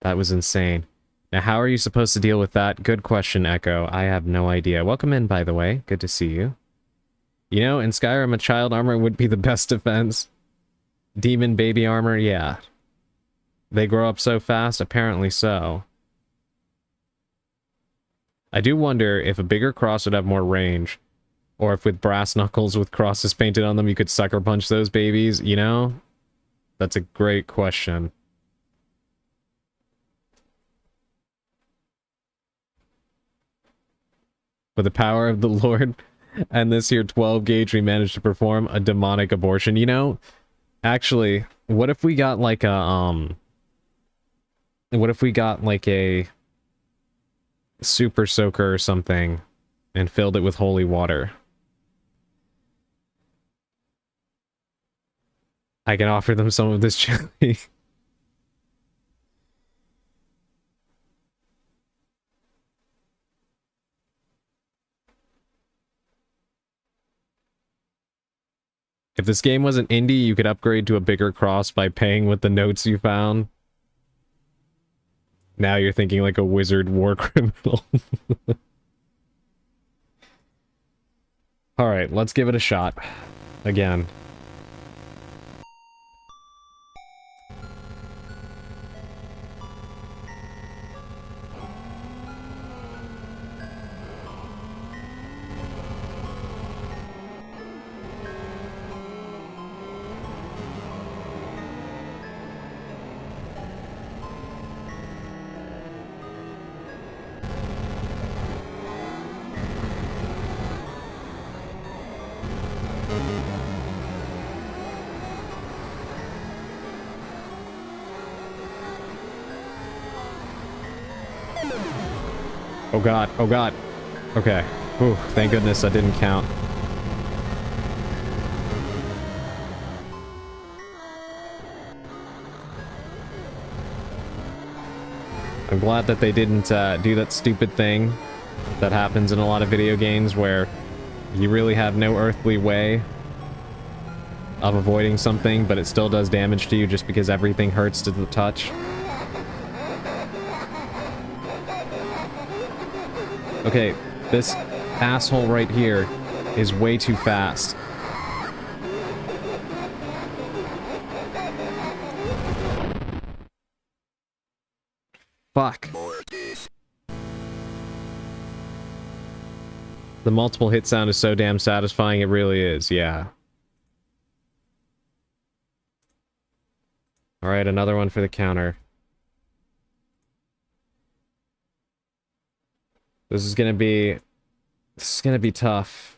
That was insane. Now, how are you supposed to deal with that? Good question, Echo. I have no idea. Welcome in, by the way. Good to see you. You know, in Skyrim, a child armor would be the best defense. Demon baby armor, yeah. They grow up so fast? Apparently so. I do wonder if a bigger cross would have more range. Or if with brass knuckles with crosses painted on them, you could sucker punch those babies, you know? That's a great question. With the power of the Lord and this here 12 gauge, we managed to perform a demonic abortion. You know, actually, what if we got like a, what if we got like a super soaker or something and filled it with holy water? I can offer them some of this chili. If this game wasn't indie, you could upgrade to a bigger cross by paying with the notes you found. Now you're thinking like a wizard war criminal. Alright, let's give it a shot. Again. Oh god, oh god. Okay. Ooh, thank goodness that didn't count. I'm glad that they didn't do that stupid thing that happens in a lot of video games where you really have no earthly way of avoiding something, but it still does damage to you just because everything hurts to the touch. Okay, this asshole right here is way too fast. Fuck. The multiple hit sound is so damn satisfying, it really is, yeah. Alright, another one for the counter. This is gonna be tough.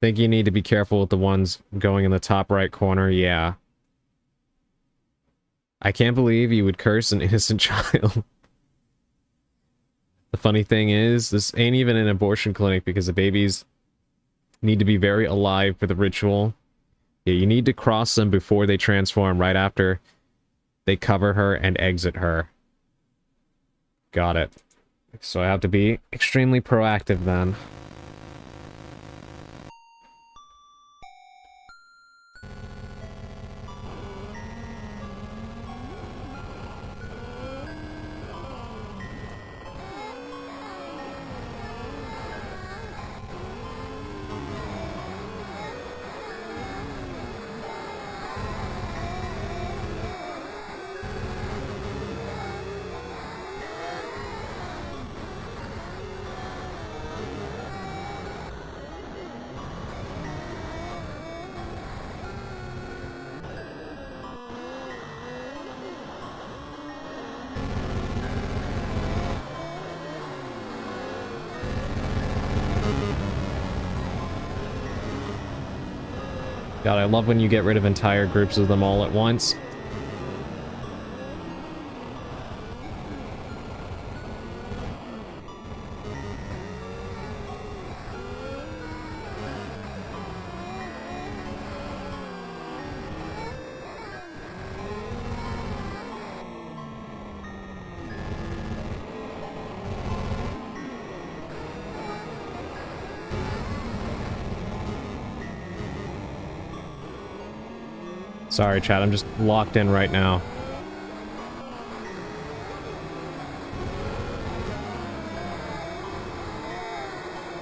Think you need to be careful with the ones going in the top right corner, yeah. I can't believe you would curse an innocent child. The funny thing is, this ain't even an abortion clinic because the babies need to be very alive for the ritual. Yeah, you need to cross them before they transform, right after they cover her and exit her. Got it. So I have to be extremely proactive then. God, I love when you get rid of entire groups of them all at once. Sorry, chat, I'm just locked in right now.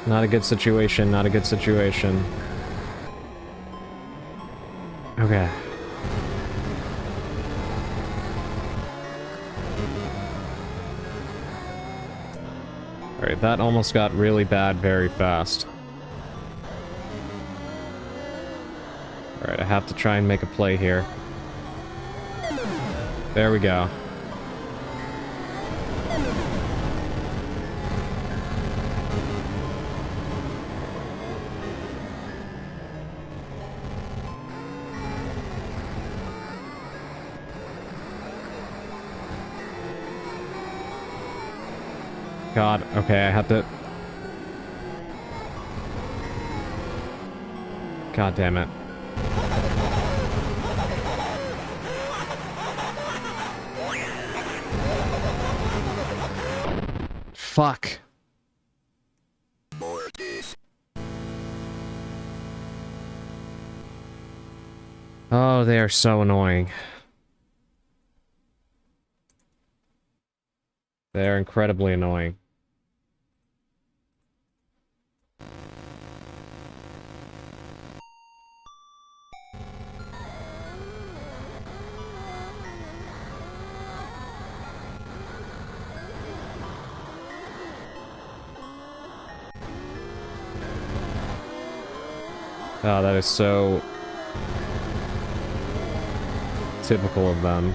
Not a good situation, not a good situation. Okay. Alright, that almost got really bad very fast. Alright, I have to try and make a play here. There we go. God, okay, I have to... God damn it. Fuck. Oh, they are so annoying. They are incredibly annoying. Oh, that is so typical of them.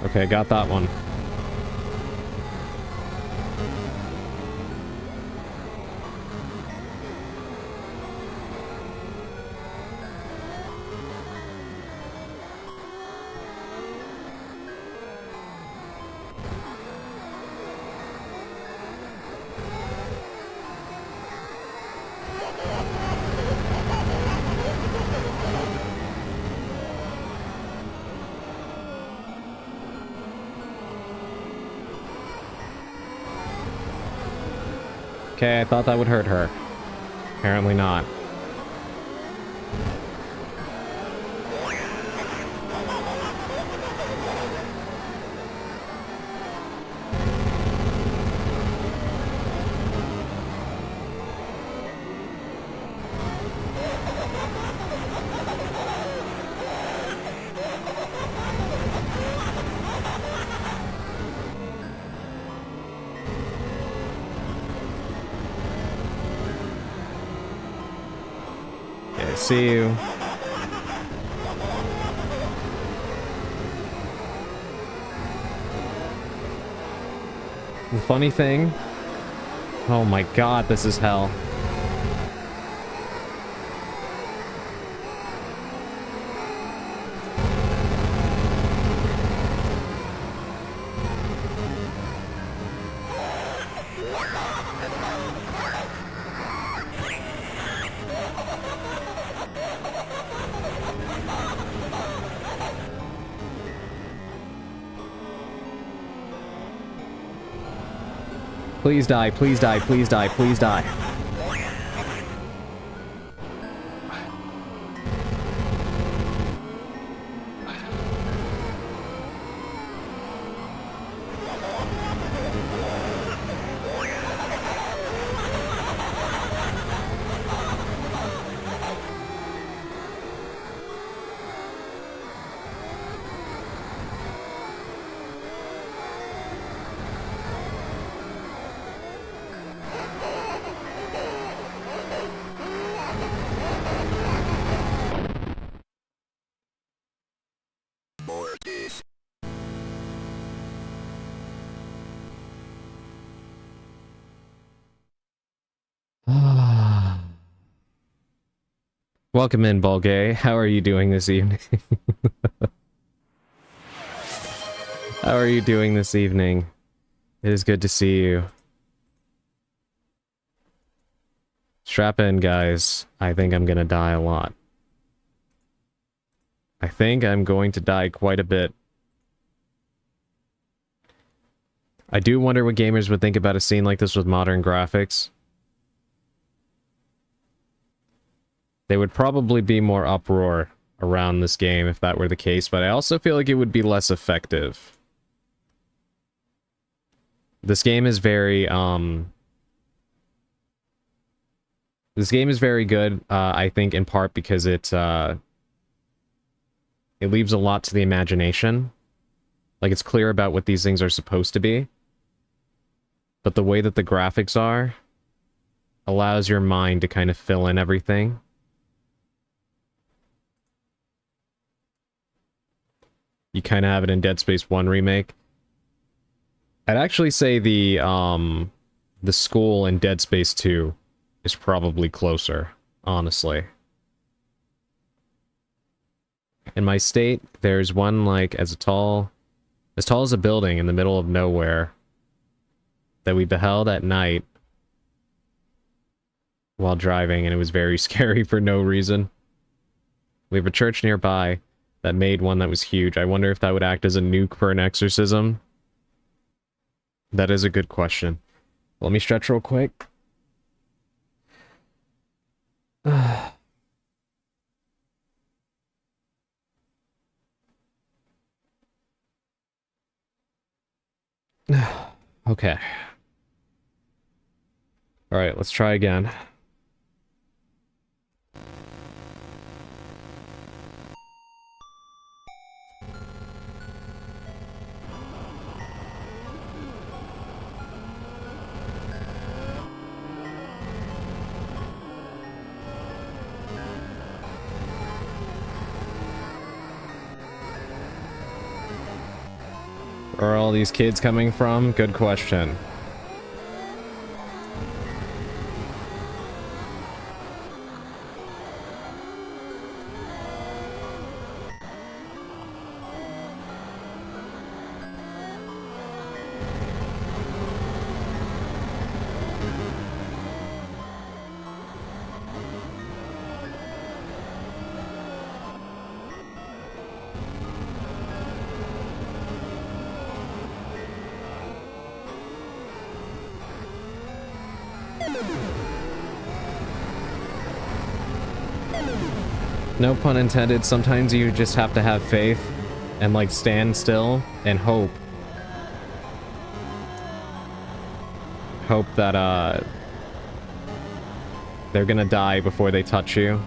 Okay, got that one. Okay, I thought that would hurt her. Apparently not. See you. The funny thing... Oh my god, this is hell. Please die, please die, please die, please die. Mortis. Welcome in, Bulgay. How are you doing this evening? How are you doing this evening? It is good to see you. Strap in, guys. I think I'm gonna die a lot. I think I'm going to die quite a bit. I do wonder what gamers would think about a scene like this with modern graphics. They would probably be more uproar around this game if that were the case, but I also feel like it would be less effective. This game is very, This game is very good, I think, in part because it leaves a lot to the imagination. Like, it's clear about what these things are supposed to be. But the way that the graphics are allows your mind to kind of fill in everything. You kind of have it in Dead Space 1 Remake. I'd actually say the school in Dead Space 2 is probably closer, honestly. In my state, there's one, like, as tall as a building in the middle of nowhere that we beheld at night while driving, and it was very scary for no reason. We have a church nearby that made one that was huge. I wonder if that would act as a nuke for an exorcism. That is a good question. Let me stretch real quick. Okay. Alright, let's try again. Where are all these kids coming from? Good question. No pun intended, sometimes you just have to have faith and, like, stand still and hope. Hope that, they're gonna die before they touch you.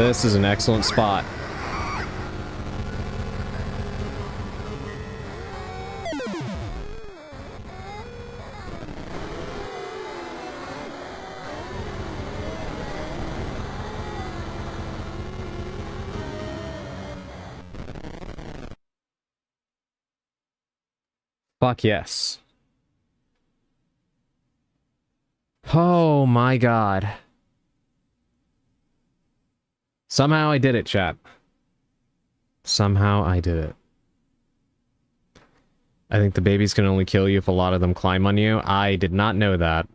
This is an excellent spot. Fuck yes. Oh my god. Somehow I did it, chat. Somehow I did it. I think the babies can only kill you if a lot of them climb on you. I did not know that.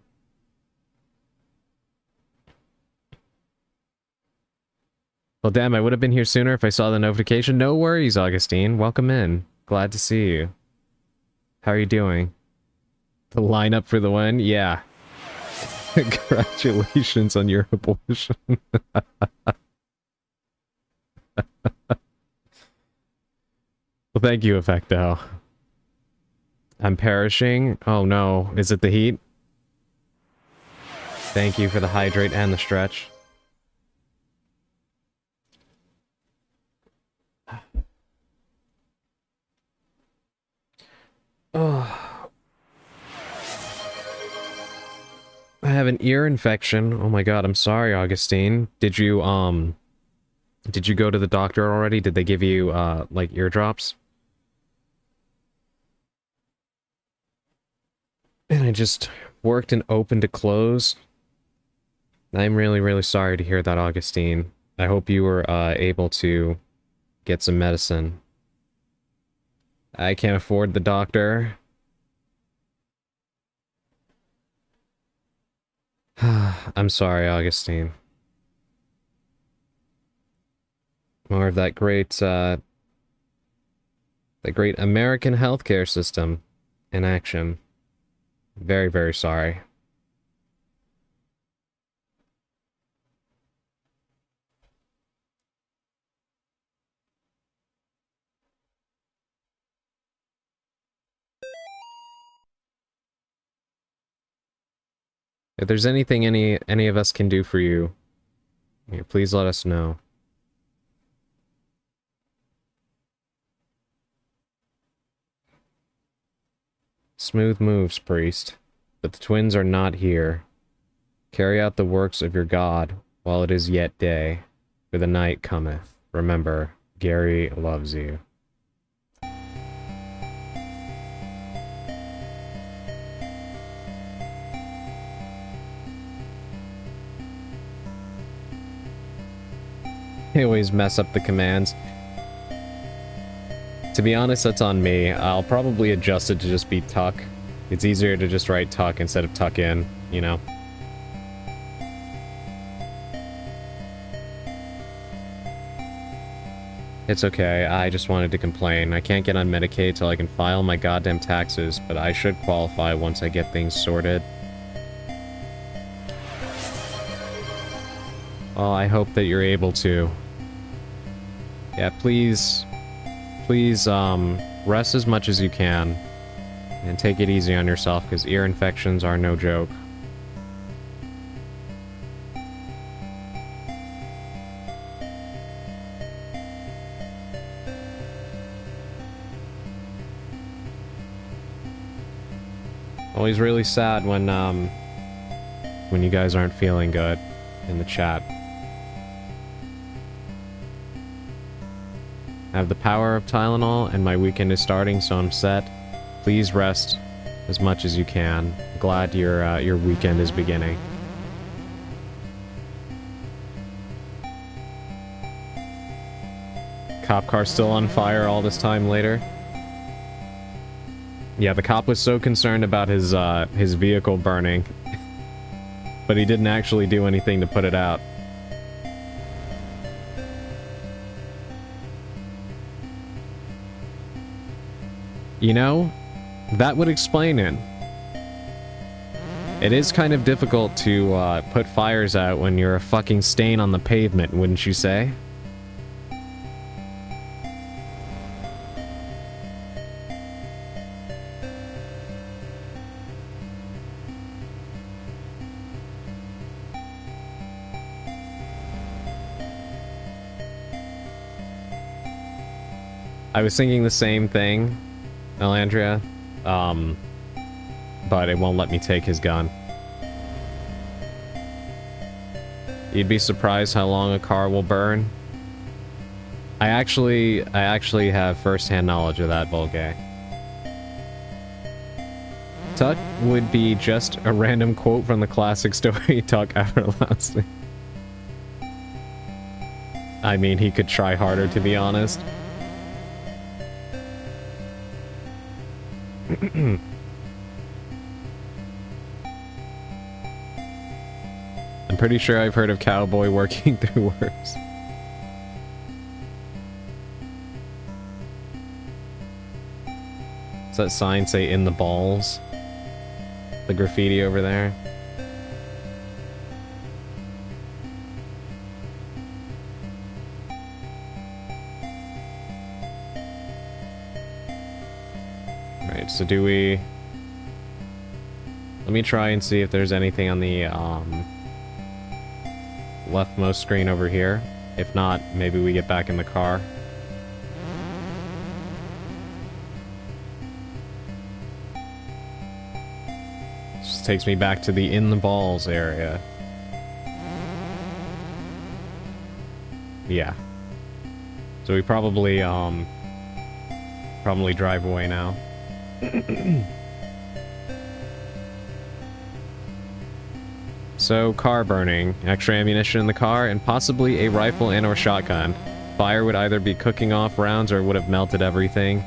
Well, damn, I would have been here sooner if I saw the notification. No worries, Augustine. Welcome in. Glad to see you. How are you doing? The lineup for the win? Yeah. Congratulations on your abortion. Well, thank you, Effecto. I'm perishing. Oh no, is it the heat? Thank you for the hydrate and the stretch. Oh. I have an ear infection. Oh my god, I'm sorry, Augustine. Did you go to the doctor already? Did they give you, like, eardrops? And I just worked and opened to close. I'm really, really sorry to hear that, Augustine. I hope you were, able to get some medicine. I can't afford the doctor. I'm sorry, Augustine. More of that great American healthcare system in action. Very, very sorry. If there's anything any of us can do for you, yeah, please let us know. Smooth moves, priest. But the twins are not here. Carry out the works of your God while it is yet day, for the night cometh. Remember, Gary loves you. I always mess up the commands. To be honest, that's on me. I'll probably adjust it to just be tuck. It's easier to just write tuck instead of tuck in, you know? It's okay, I just wanted to complain. I can't get on Medicaid till I can file my goddamn taxes, but I should qualify once I get things sorted. Oh, I hope that you're able to. Yeah, please, rest as much as you can. And take it easy on yourself, because ear infections are no joke. Always really sad when you guys aren't feeling good in the chat. I have the power of Tylenol, and my weekend is starting, so I'm set. Please rest as much as you can. Glad your weekend is beginning. Cop car still on fire all this time later. Yeah, the cop was so concerned about his vehicle burning, but he didn't actually do anything to put it out. You know, that would explain it. It is kind of difficult to put fires out when you're a fucking stain on the pavement, wouldn't you say? I was thinking the same thing, Elandria, but it won't let me take his gun. You'd be surprised how long a car will burn. I actually have first-hand knowledge of that, Volgay. Tuck would be just a random quote from the classic story, Tuck Everlasting. I mean, he could try harder, to be honest. I'm pretty sure I've heard of Cowboy working through worse. Does that sign say "in the balls"? The graffiti over there. Alright, so do we... Let me try and see if there's anything on the leftmost screen over here. If not, maybe we get back in the car. Just takes me back to the "in the balls" area. Yeah. So we probably drive away now. So, car burning, extra ammunition in the car, and possibly a rifle and or shotgun. Fire would either be cooking off rounds or would have melted everything.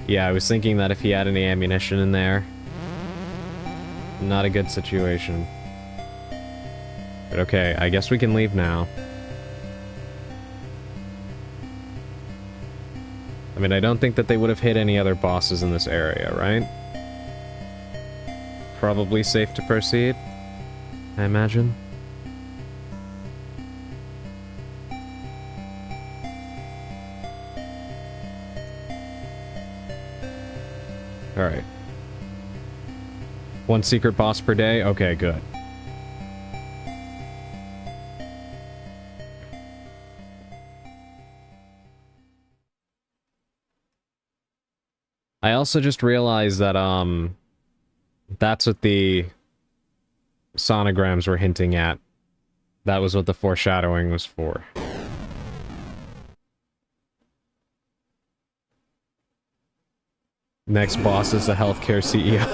Yeah, I was thinking that if he had any ammunition in there. Not a good situation. But okay, I guess we can leave now. I mean, I don't think that they would have hit any other bosses in this area, right? Probably safe to proceed, I imagine. Alright. One secret boss per day? Okay, good. I also just realized that, that's what the sonograms were hinting at. That was what the foreshadowing was for. Next boss is the healthcare CEO.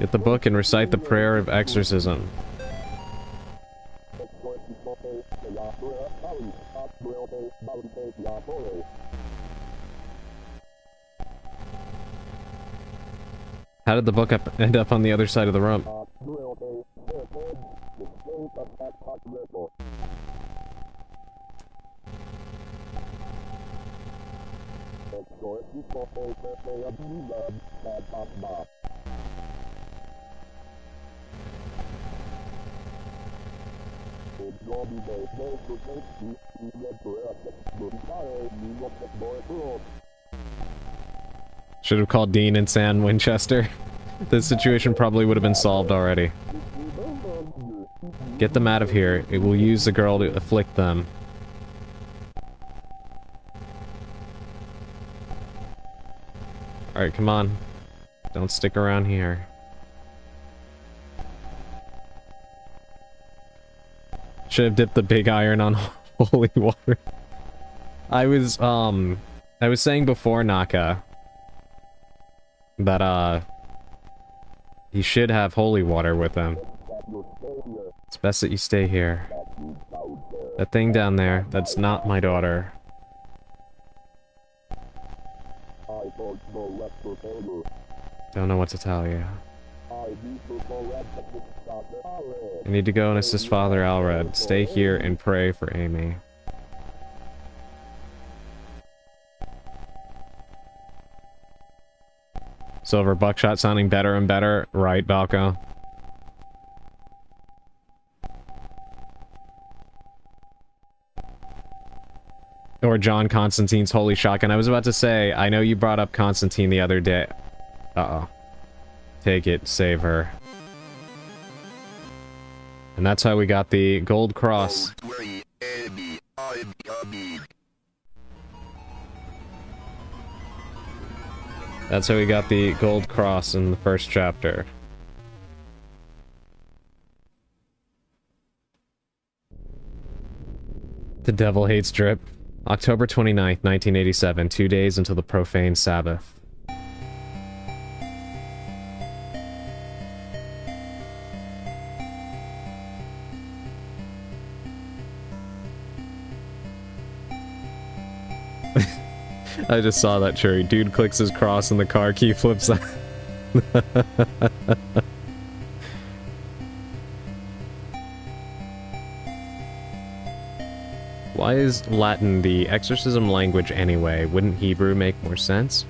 Get the book and recite the prayer of exorcism. How did the book end up on the other side of the room? Should have called Dean and Sam Winchester. This situation probably would have been solved already. Get them out of here. It will use the girl to afflict them. Alright, come on. Don't stick around here. Should have dipped the big iron on holy water. I was saying before, Naka, that, he should have holy water with him. It's best that you stay here. That thing down there, that's not my daughter. Don't know what to tell you. I need to go and assist Father Alred. Stay here and pray for Amy. Silver buckshot sounding better and better, right, Balco? Or John Constantine's holy shotgun. I was about to say, I know you brought up Constantine the other day. Uh-oh. Take it, save her. And that's how we got the gold cross. Don't worry, Amy, I'm coming. That's how we got the gold cross in the first chapter. The Devil Hates Drip. October 29th, 1987, 2 days until the profane Sabbath. I just saw that, Cherry. Dude clicks his cross and the car key flips out. Why is Latin the exorcism language anyway? Wouldn't Hebrew make more sense?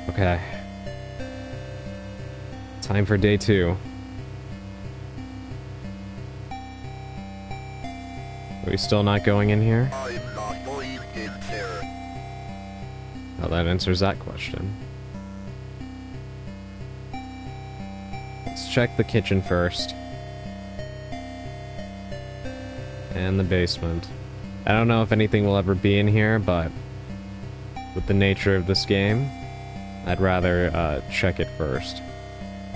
Okay. Time for day 2. Are we still not going in here? I'm not going in there. Well, that answers that question. Let's check the kitchen first. And the basement. I don't know if anything will ever be in here, but with the nature of this game, I'd rather check it first.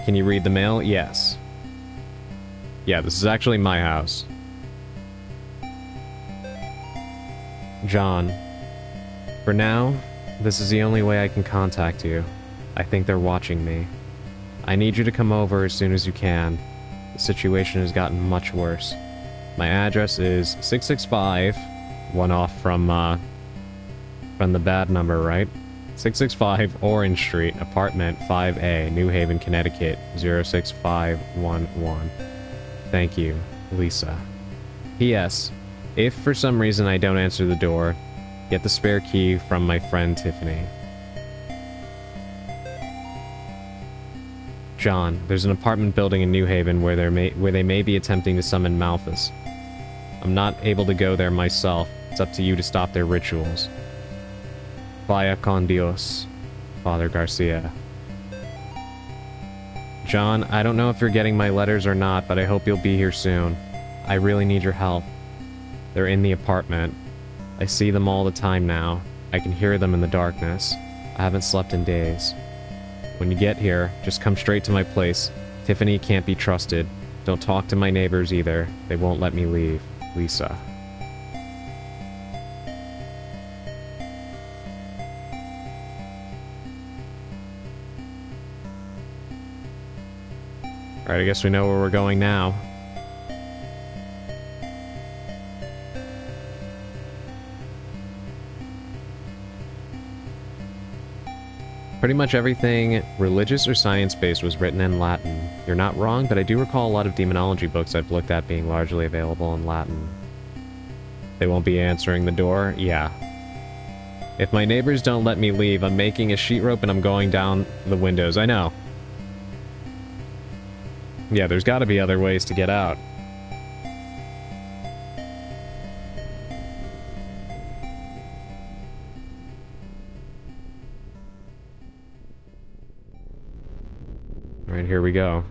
Can you read the mail? Yes. Yeah, this is actually my house. John, for now, this is the only way I can contact you. I think they're watching me. I need you to come over as soon as you can. The situation has gotten much worse. My address is 665, one off from the bad number, right? 665 Orange Street, apartment 5A, New Haven, Connecticut, 06511. Thank you, Lisa. P.S. If for some reason I don't answer the door, get the spare key from my friend Tiffany. John, there's an apartment building in New Haven where they may be attempting to summon Malthus. I'm not able to go there myself. It's up to you to stop their rituals. Vaya con Dios, Father Garcia. John, I don't know if you're getting my letters or not, but I hope you'll be here soon. I really need your help. They're in the apartment. I see them all the time now. I can hear them in the darkness. I haven't slept in days. When you get here, just come straight to my place. Tiffany can't be trusted. Don't talk to my neighbors either. They won't let me leave. Lisa. Alright, I guess we know where we're going now. Pretty much everything religious or science-based was written in Latin. You're not wrong, but I do recall a lot of demonology books I've looked at being largely available in Latin. They won't be answering the door? Yeah. If my neighbors don't let me leave, I'm making a sheet rope and I'm going down the windows. I know. Yeah, there's gotta be other ways to get out. Alright, here we go.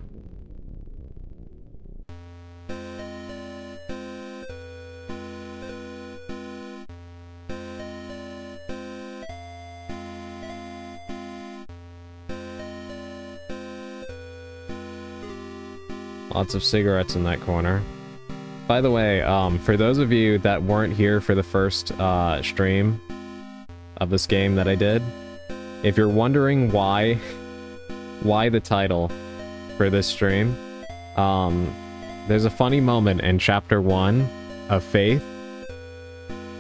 Lots of cigarettes in that corner. By the way, for those of you that weren't here for the first stream of this game that I did, if you're wondering why the title for this stream, there's a funny moment in chapter 1 of Faith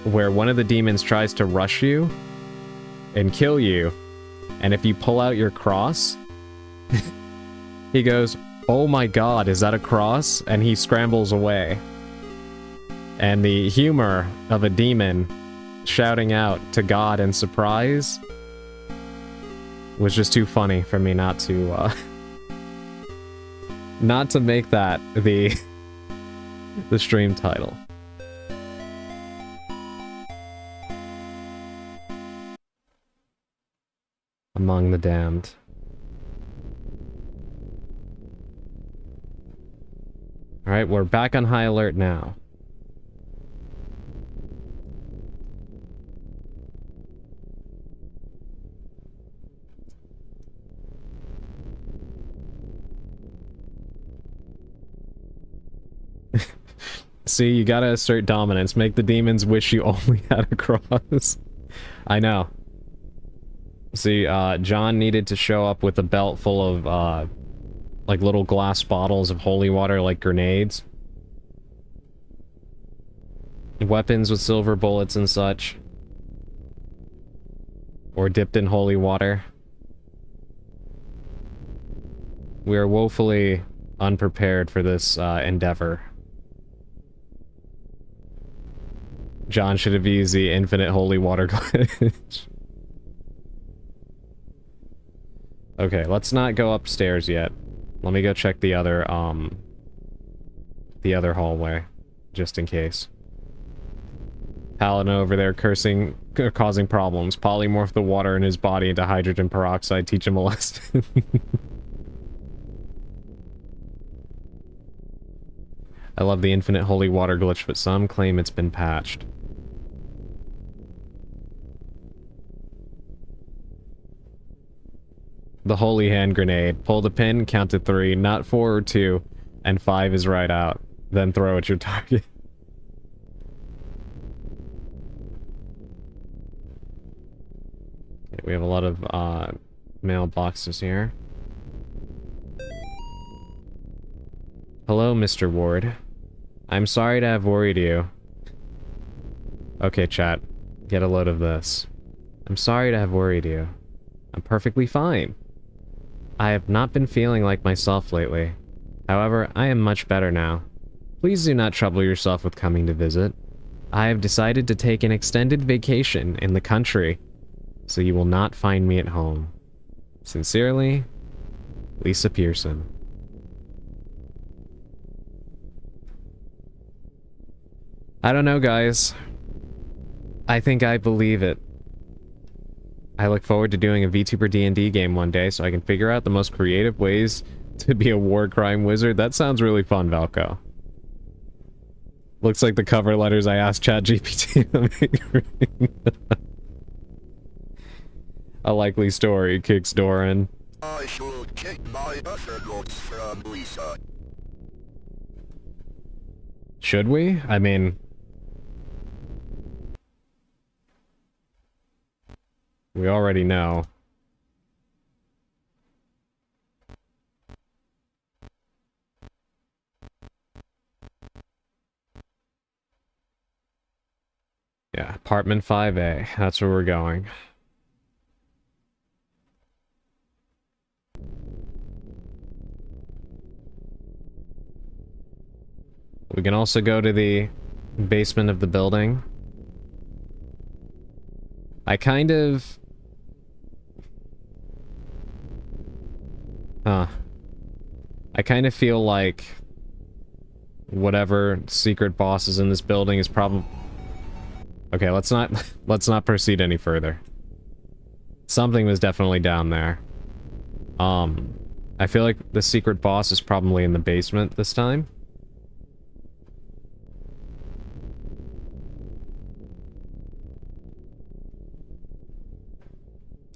where one of the demons tries to rush you and kill you, and if you pull out your cross, he goes, "Oh my god, is that a cross?" and he scrambles away. And the humor of a demon shouting out to God in surprise was just too funny for me not to not to make that the stream title. Among the damned. Alright, we're back on high alert now. See, you gotta assert dominance. Make the demons wish you only had a cross. I know. See, John needed to show up with a belt full of, like little glass bottles of holy water, like grenades. Weapons with silver bullets and such. Or dipped in holy water. We are woefully unprepared for this, endeavor. John should have used the infinite holy water glitch. Okay, let's not go upstairs yet. Let me go check the other hallway, just in case. Paladin over there cursing, causing problems. Polymorph the water in his body into hydrogen peroxide. Teach him a lesson. I love the infinite holy water glitch, but some claim it's been patched. The holy hand grenade. Pull the pin, count to 3, not 4 or 2, and 5 is right out. Then throw at your target. Okay, we have a lot of mailboxes here. Hello, Mr. Ward. I'm sorry to have worried you. Okay, chat. Get a load of this. I'm sorry to have worried you. I'm perfectly fine. I have not been feeling like myself lately. However, I am much better now. Please do not trouble yourself with coming to visit. I have decided to take an extended vacation in the country, so you will not find me at home. Sincerely, Lisa Pearson. I don't know, guys. I think I believe it. I look forward to doing a VTuber D&D game one day so I can figure out the most creative ways to be a war crime wizard. That sounds really fun, Valko. Looks like the cover letters I asked ChatGPT to make. A likely story kicks Doran. I should check my other notes from Lisa. Should we? I mean... we already know. Yeah, apartment 5A. That's where we're going. We can also go to the basement of the building. I kind of... I kind of feel like whatever secret boss is in this building is probably... Okay, let's not proceed any further. Something was definitely down there. I feel like the secret boss is probably in the basement this time.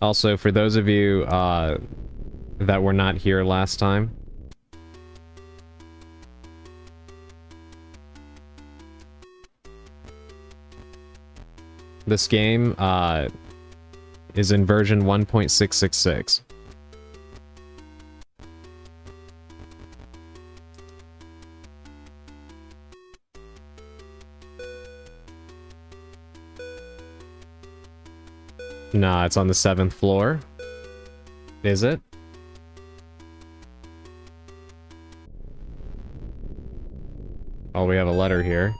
Also, for those of you, that were not here last time. This game, is in version 1.666. Nah, it's on the 7th floor. Is it? Oh, we have a letter here.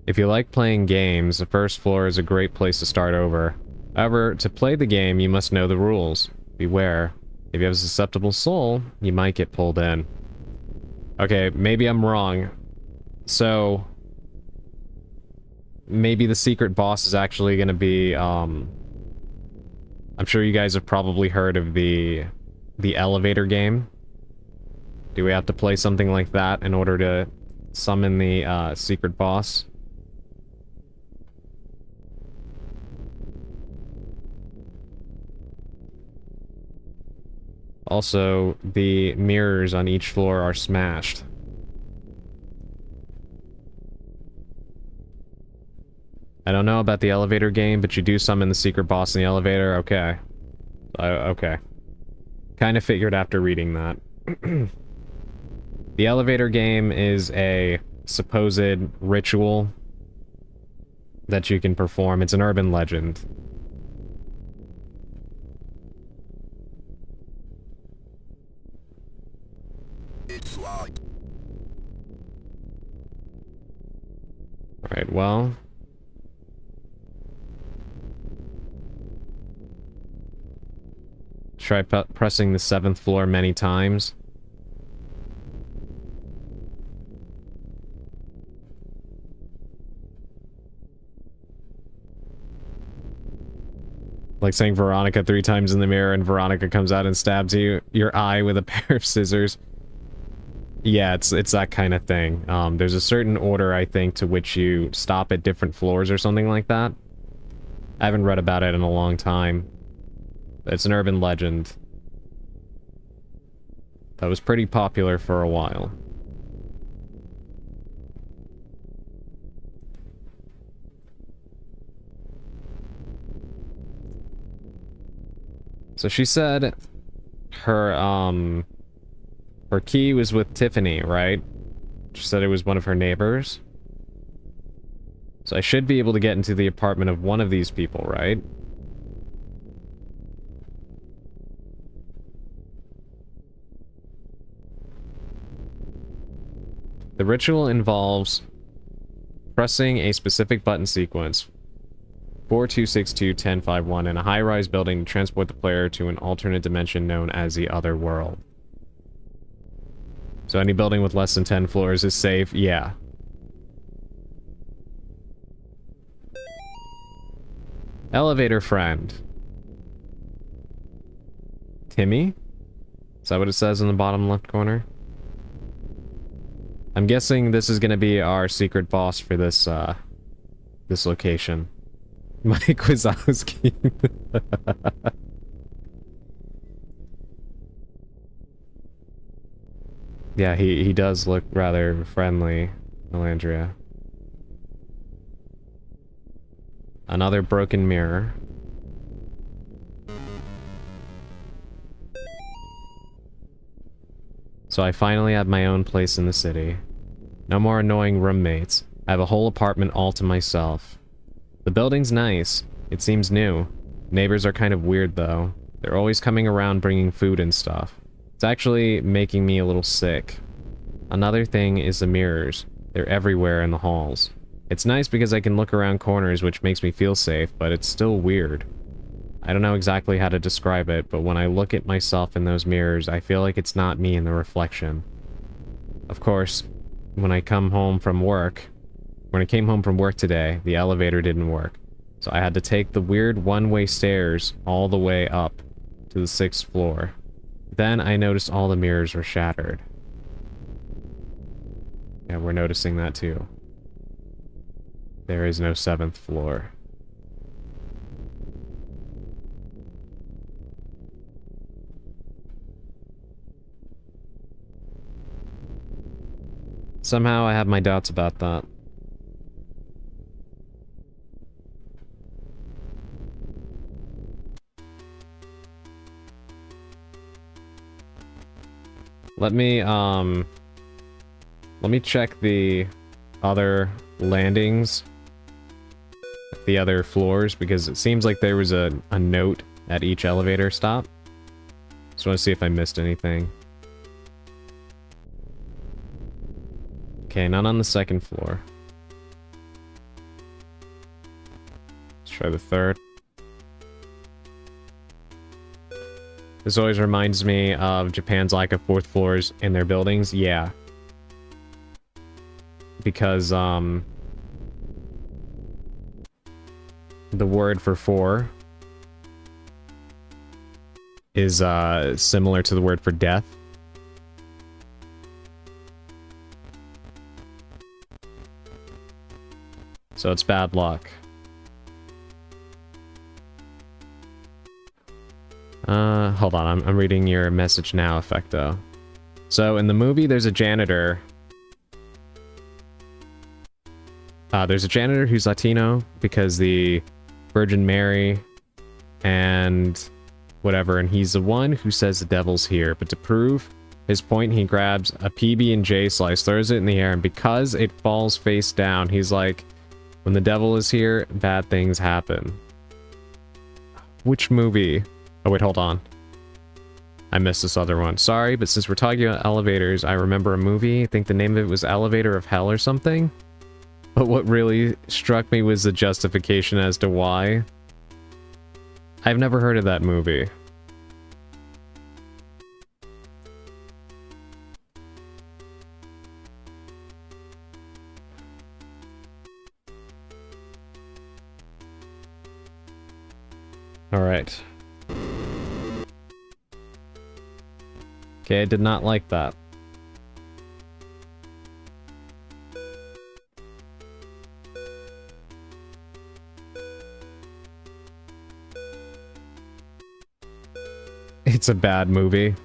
If you like playing games, the first floor is a great place to start over. However, to play the game, you must know the rules. Beware. If you have a susceptible soul, you might get pulled in. Okay, maybe I'm wrong. So... maybe the secret boss is actually gonna be, I'm sure you guys have probably heard of the elevator game. Do we have to play something like that in order to summon the secret boss? Also, the mirrors on each floor are smashed. I don't know about the elevator game, but you do summon the secret boss in the elevator. Okay. Okay. Kind of figured after reading that. The elevator game is a supposed ritual that you can perform. It's an urban legend. It's locked. Alright, well... Try pressing the 7th floor many times. Like saying Veronica 3 times in the mirror and Veronica comes out and stabs your eye with a pair of scissors. Yeah, it's that kind of thing. There's a certain order, I think, to which you stop at different floors or something like that. I haven't read about it in a long time. It's an urban legend that was pretty popular for a while. So she said her key was with Tiffany, right? She said it was one of her neighbors. So I should be able to get into the apartment of one of these people, right? The ritual involves pressing a specific button sequence, 4262-1051, in a high-rise building to transport the player to an alternate dimension known as the Other World. So any building with less than 10 floors is safe? Yeah. Elevator friend. Timmy? Is that what it says in the bottom left corner? I'm guessing this is gonna be our secret boss for this, this location. Mike Wazowski. Yeah, he does look rather friendly, Melandria. Another broken mirror. So I finally have my own place in the city. No more annoying roommates. I have a whole apartment all to myself. The building's nice. It seems new. Neighbors are kind of weird, though. They're always coming around bringing food and stuff. It's actually making me a little sick. Another thing is the mirrors. They're everywhere in the halls. It's nice because I can look around corners, which makes me feel safe, but it's still weird. I don't know exactly how to describe it, but when I look at myself in those mirrors, I feel like it's not me in the reflection. Of course, when I came home from work today, the elevator didn't work. So I had to take the weird one-way stairs all the way up to the 6th floor. Then I noticed all the mirrors were shattered. Yeah, we're noticing that too. There is no 7th floor. Somehow I have my doubts about that. Let me check the other landings, the other floors, because it seems like there was a note at each elevator stop. Just want to see if I missed anything. Okay, none on the 2nd floor. Let's try the 3rd. This always reminds me of Japan's lack of 4th floors in their buildings. Yeah. Because, the word for 4 is similar to the word for death. So it's bad luck. Hold on, I'm reading your message now, Effecto. So in the movie, there's a janitor. There's a janitor who's Latino because the Virgin Mary and whatever, and he's the one who says the devil's here. But to prove his point, he grabs a PB&J slice, throws it in the air, and because it falls face down, he's like, when the devil is here, bad things happen. Which movie? Oh wait, hold on. I missed this other one. Sorry, but since we're talking about elevators, I remember a movie. I think the name of it was Elevator of Hell or something. But what really struck me was the justification as to why. I've never heard of that movie. All right. Okay, I did not like that. It's a bad movie.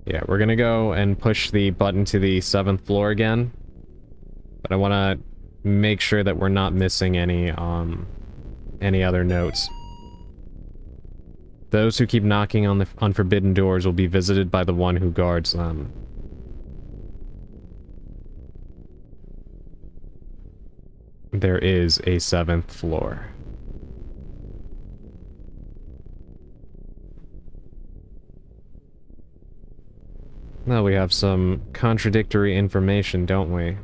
Yeah, we're gonna go and push the button to the 7th floor again. But I want to make sure that we're not missing any other notes. Those who keep knocking on the unforbidden doors will be visited by the one who guards them. There is a 7th floor. Now we have some contradictory information, don't we?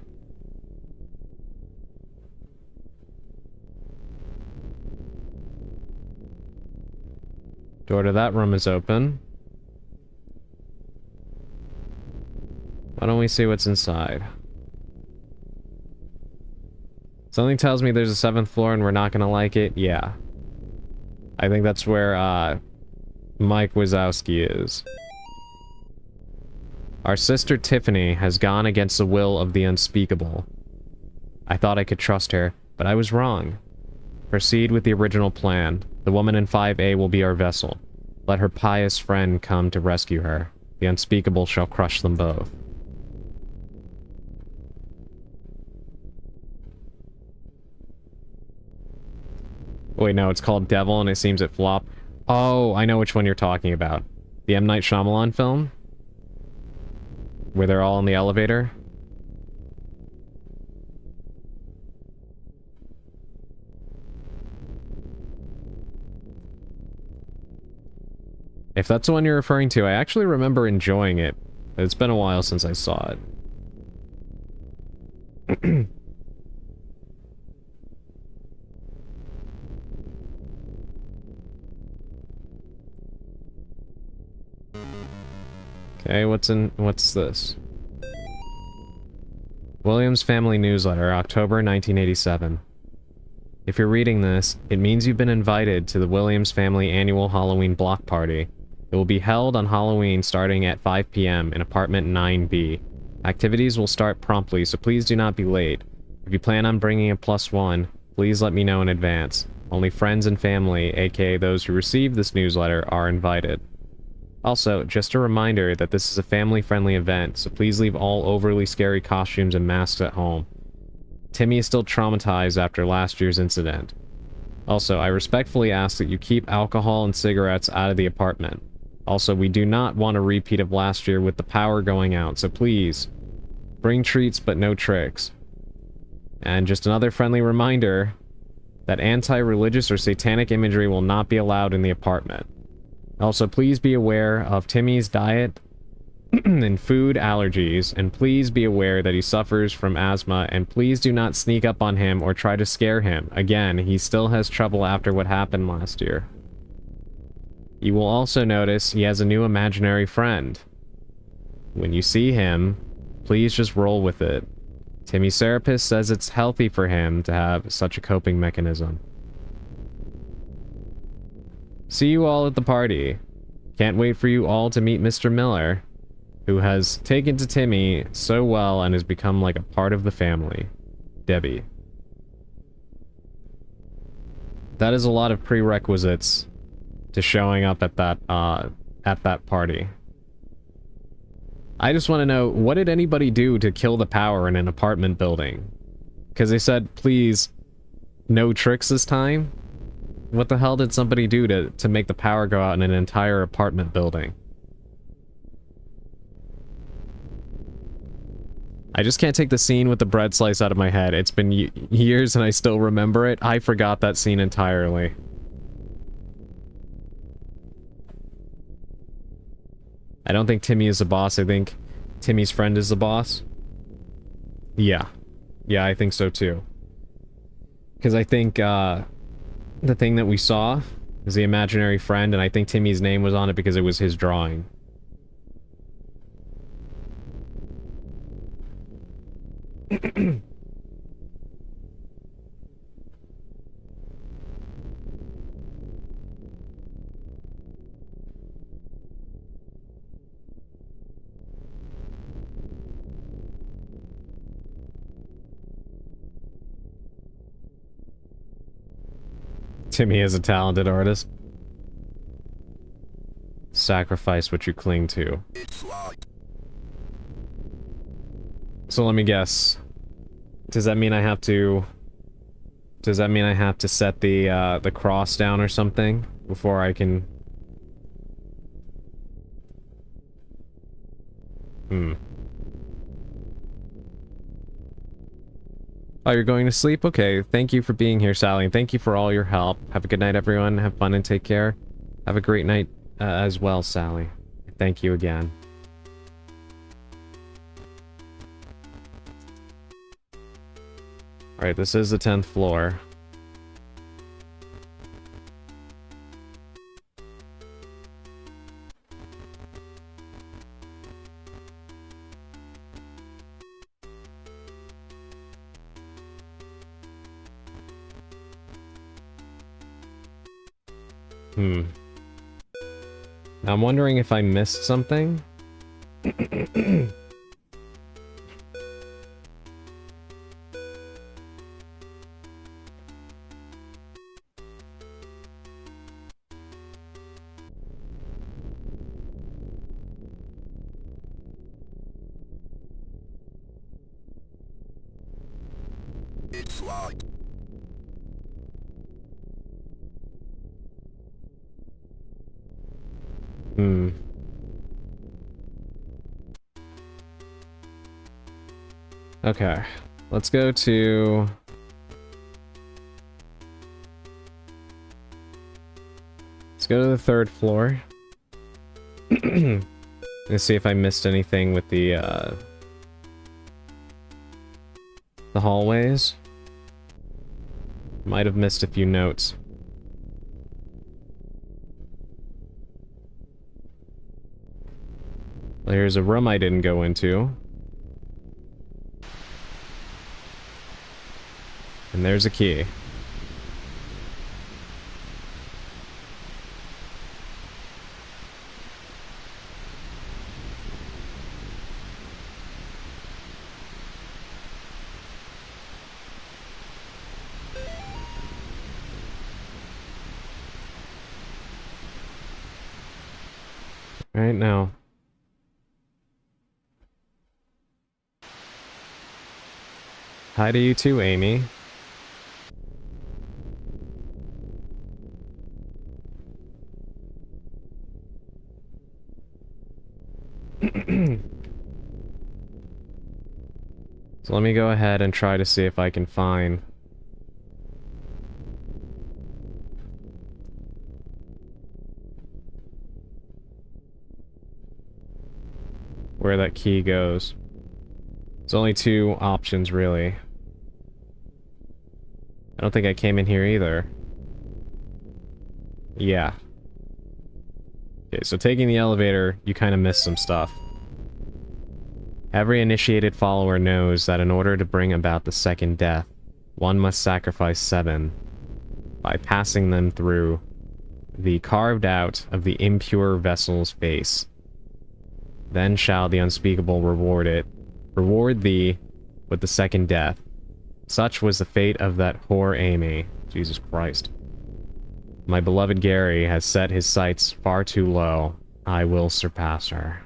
Door to that room is open. Why don't we see what's inside? Something tells me there's a 7th floor and we're not gonna like it. Yeah. I think that's where, Mike Wazowski is. Our sister Tiffany has gone against the will of the unspeakable. I thought I could trust her, but I was wrong. Proceed with the original plan. The woman in 5A will be our vessel. Let her pious friend come to rescue her. The unspeakable shall crush them both. Wait, no, it's called Devil and it seems it flopped. Oh, I know which one you're talking about. The M. Night Shyamalan film? Where they're all in the elevator? If that's the one you're referring to, I actually remember enjoying it. It's been a while since I saw it. Okay, what's this? Williams Family Newsletter, October 1987. If you're reading this, it means you've been invited to the Williams Family Annual Halloween Block Party. It will be held on Halloween starting at 5 p.m. in apartment 9B. Activities will start promptly, so please do not be late. If you plan on bringing a +1, please let me know in advance. Only friends and family, aka those who receive this newsletter, are invited. Also, just a reminder that this is a family-friendly event, so please leave all overly scary costumes and masks at home. Timmy is still traumatized after last year's incident. Also, I respectfully ask that you keep alcohol and cigarettes out of the apartment. Also, we do not want a repeat of last year with the power going out, so please, bring treats but no tricks. And just another friendly reminder that anti-religious or satanic imagery will not be allowed in the apartment. Also, please be aware of Timmy's diet and food allergies, and please be aware that he suffers from asthma, and please do not sneak up on him or try to scare him. Again, he still has trouble after what happened last year. You will also notice he has a new imaginary friend. When you see him, Please just roll with it. Timmy's therapist says it's healthy for him to have such a coping mechanism. See you all at the party. Can't wait for you all to meet Mr. Miller, who has taken to Timmy so well and has become like a part of the family. Debbie. That is a lot of prerequisites to showing up at that party. I just want to know, what did anybody do to kill the power in an apartment building? Because they said, please, no tricks this time? What the hell did somebody do to make the power go out in an entire apartment building? I just can't take the scene with the bread slice out of my head. It's been years and I still remember it. I forgot that scene entirely. I don't think Timmy is the boss. I think Timmy's friend is the boss. Yeah. Yeah, I think so too. Because I think, the thing that we saw is the imaginary friend, and I think Timmy's name was on it because it was his drawing. Timmy is a talented artist. Sacrifice what you cling to. It's locked. So let me guess. Does that mean I have to... Does that mean I have to set the cross down or something before I can... Oh, you're going to sleep? Okay, thank you for being here, Sally, and thank you for all your help. Have a good night, everyone. Have fun and take care. Have a great night as well, Sally. Thank you again. Alright, this is the 10th floor. Now I'm wondering if I missed something. It's locked. Okay, let's go to... Let's go to the 3rd floor. Let's see if I missed anything with the hallways. Might have missed a few notes. Well, here's a room I didn't go into. And there's a key. Right now. Hi to you too, Amy. So let me go ahead and try to see if I can find where that key goes. There's only 2 options, really. I don't think I came in here either. Yeah. Okay, so taking the elevator, you kind of missed some stuff. Every initiated follower knows that in order to bring about the second death, one must sacrifice 7 by passing them through the carved out of the impure vessel's face. Then shall the unspeakable reward thee with the second death. Such was the fate of that whore Amy. Jesus Christ. My beloved Gary has set his sights far too low. I will surpass her.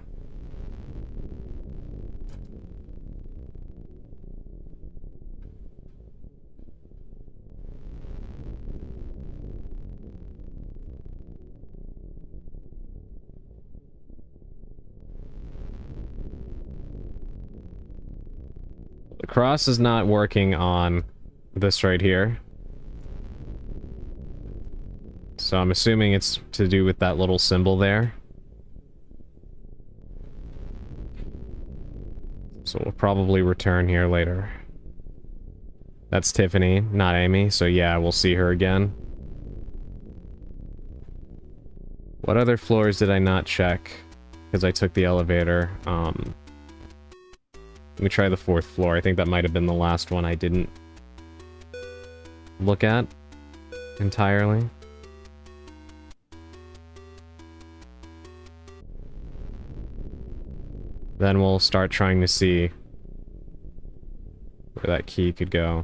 The cross is not working on this right here. So I'm assuming it's to do with that little symbol there. So we'll probably return here later. That's Tiffany, not Amy, so yeah, we'll see her again. What other floors did I not check? Because I took the elevator. Let me try the 4th floor. I think that might have been the last one I didn't look at entirely. Then we'll start trying to see where that key could go.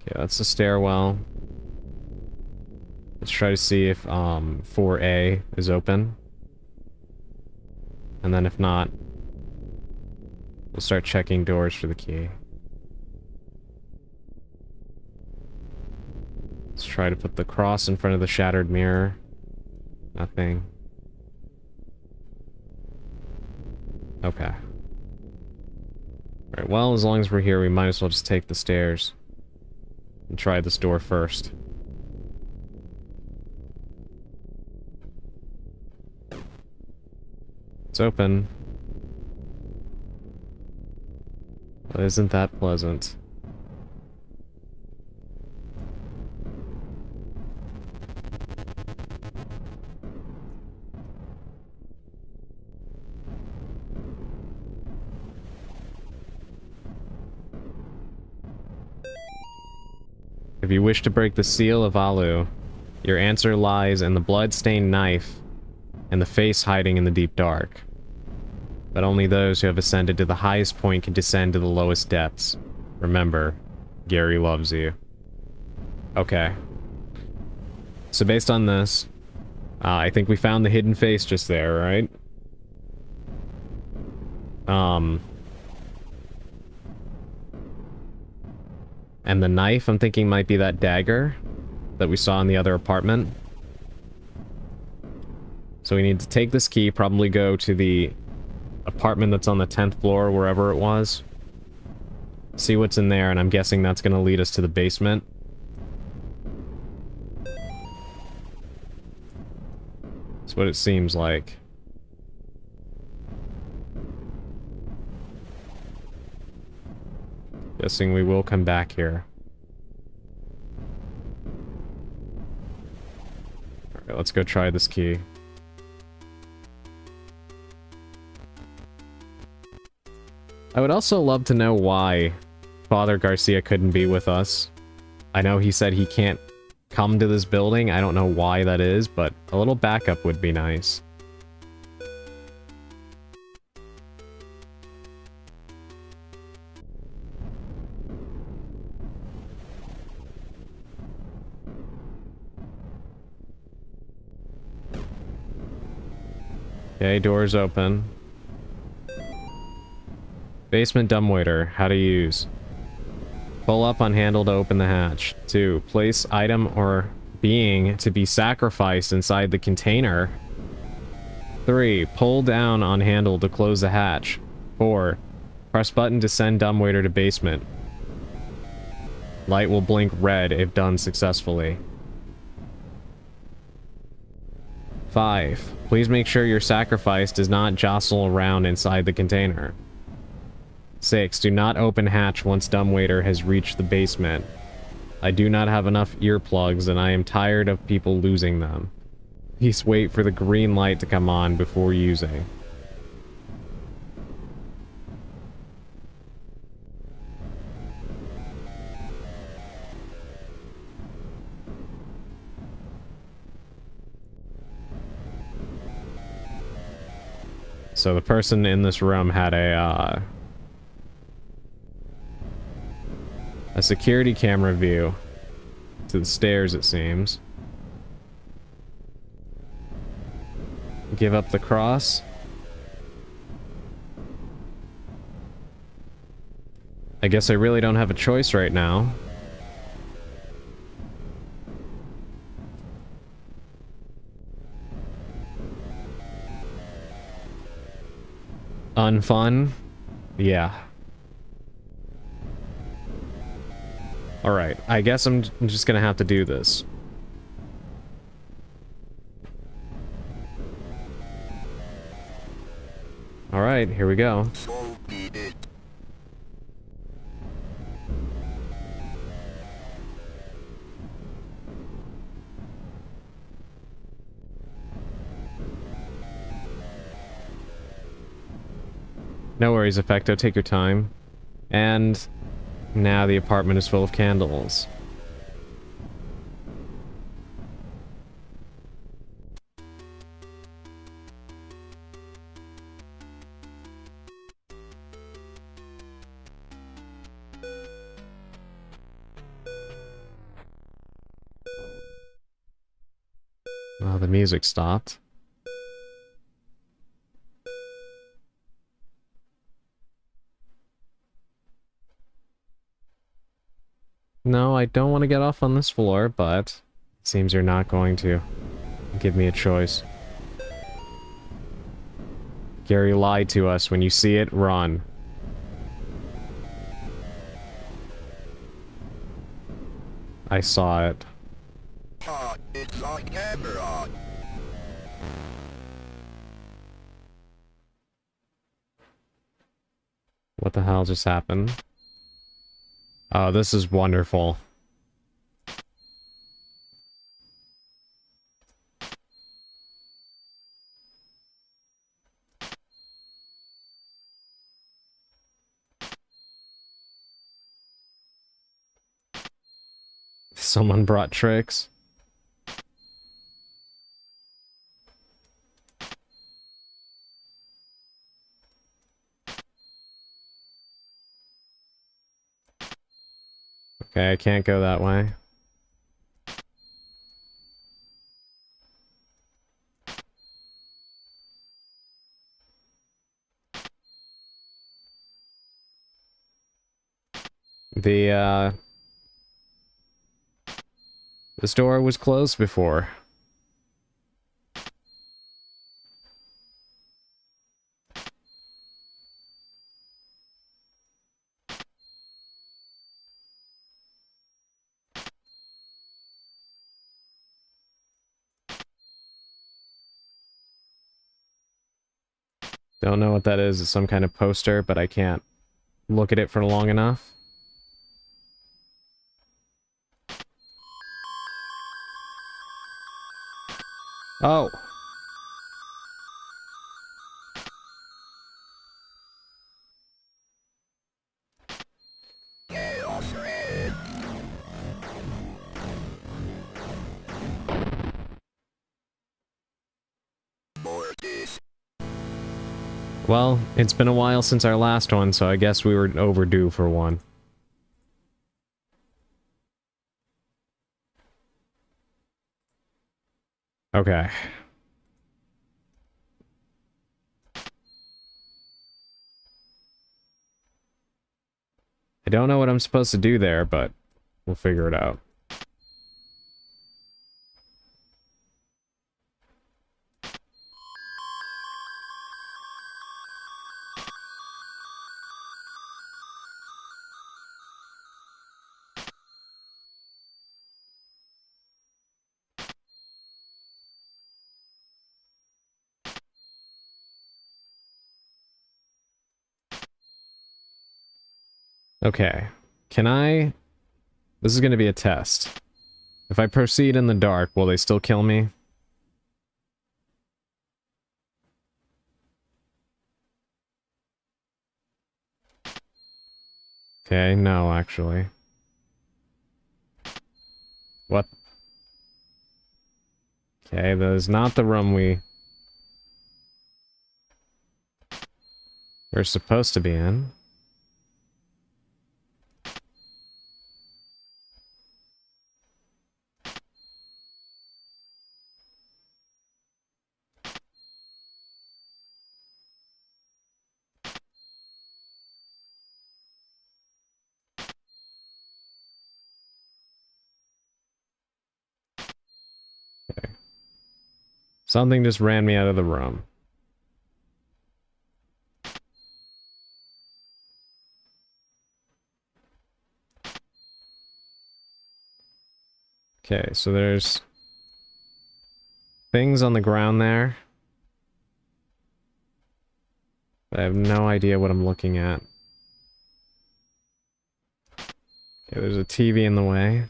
Okay, that's the stairwell. Let's try to see if 4A is open. And then if not, we'll start checking doors for the key. Let's try to put the cross in front of the shattered mirror. Nothing. Okay. Alright, well, as long as we're here, we might as well just take the stairs and try this door first. It's open. But isn't that pleasant? If you wish to break the seal of Alu, your answer lies in the blood-stained knife and the face hiding in the deep dark. But only those who have ascended to the highest point can descend to the lowest depths. Remember, Gary loves you. Okay. So based on this, I think we found the hidden face just there, right? And the knife, I'm thinking, might be that dagger that we saw in the other apartment. So we need to take this key, probably go to the apartment that's on the 10th floor, wherever it was. See what's in there, and I'm guessing that's going to lead us to the basement. That's what it seems like. Guessing we will come back here. Alright, let's go try this key. I would also love to know why Father Garcia couldn't be with us. I know he said he can't come to this building. I don't know why that is, but a little backup would be nice. Okay, doors open. Basement dumbwaiter, how to use. Pull up on handle to open the hatch. 2. Place item or being to be sacrificed inside the container. 3. Pull down on handle to close the hatch. 4. Press button to send dumbwaiter to basement. Light will blink red if done successfully. 5. Please make sure your sacrifice does not jostle around inside the container. 6. Do not open hatch once dumbwaiter has reached the basement. I do not have enough earplugs, and I am tired of people losing them. Please wait for the green light to come on before using. So the person in this room had a security camera view to the stairs, it seems. Give up the cross. I guess I really don't have a choice right now. Unfun? Yeah. Alright, I guess I'm just gonna have to do this. Alright, here we go. So be it. No worries, Effecto, take your time. And now the apartment is full of candles. Well, the music stopped. No, I don't want to get off on this floor, but it seems you're not going to give me a choice. Gary lied to us. When you see it, run. I saw it. Ah, it's on camera. What the hell just happened? Oh, this is wonderful. Someone brought tricks. Okay, I can't go that way. This door was closed before. Don't know what that is. It's some kind of poster, but I can't look at it for long enough. Oh. Chaos Red. Mortis. Well, it's been a while since our last one, so I guess we were overdue for one. Okay. I don't know what I'm supposed to do there, but we'll figure it out. Okay. Can I This is going to be a test. If I proceed in the dark, will they still kill me? Okay, no, actually. What? Okay, that is not the room we're supposed to be in. Something just ran me out of the room. Okay, so there's things on the ground there. I have no idea what I'm looking at. Okay, there's a TV in the way.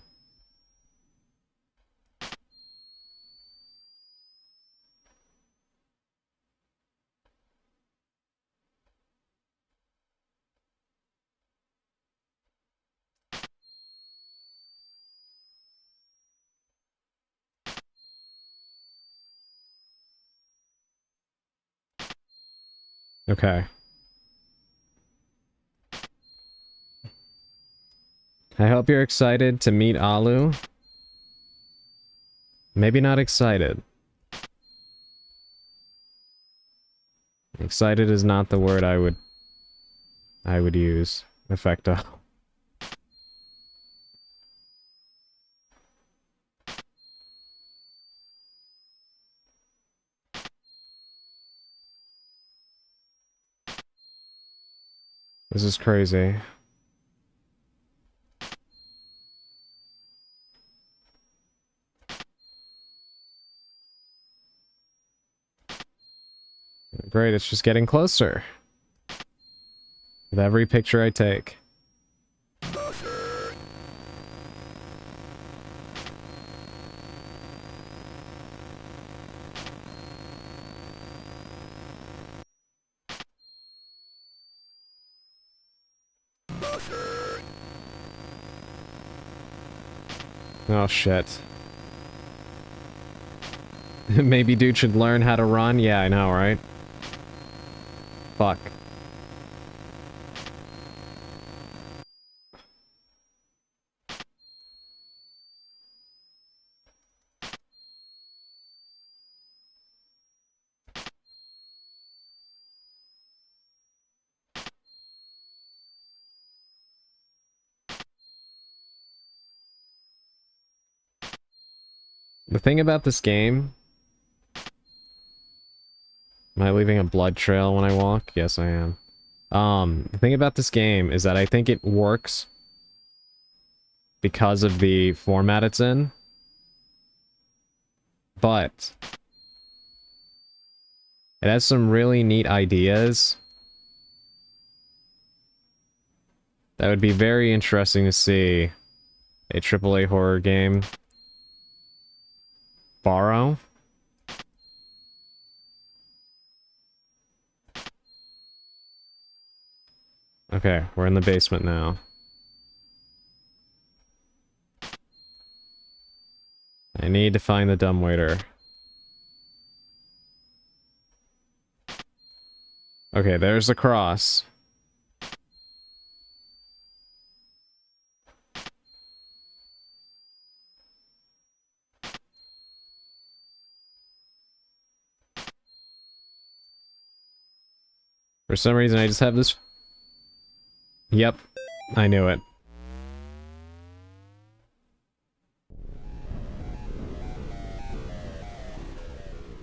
Okay. I hope you're excited to meet Alu. Maybe not excited. Excited is not the word I would use. Effecto. This is crazy. Great, it's just getting closer. With every picture I take. Oh shit. Maybe dude should learn how to run? Yeah, I know, right? Fuck. The thing about this game... Am I leaving a blood trail when I walk? Yes, I am. The thing about this game is that I think it works because of the format it's in. But it has some really neat ideas that would be very interesting to see a AAA horror game borrow. Okay, we're in the basement now. I need to find the dumbwaiter. Okay, there's the cross. For some reason, I just have this... Yep, I knew it.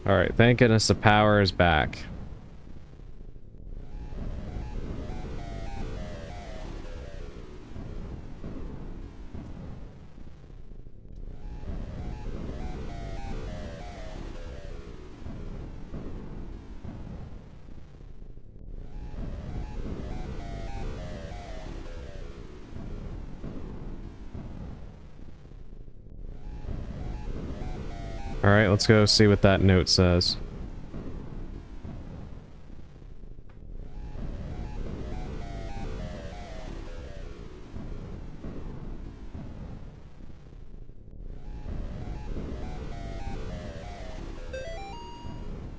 Alright, thank goodness the power is back. Alright, let's go see what that note says.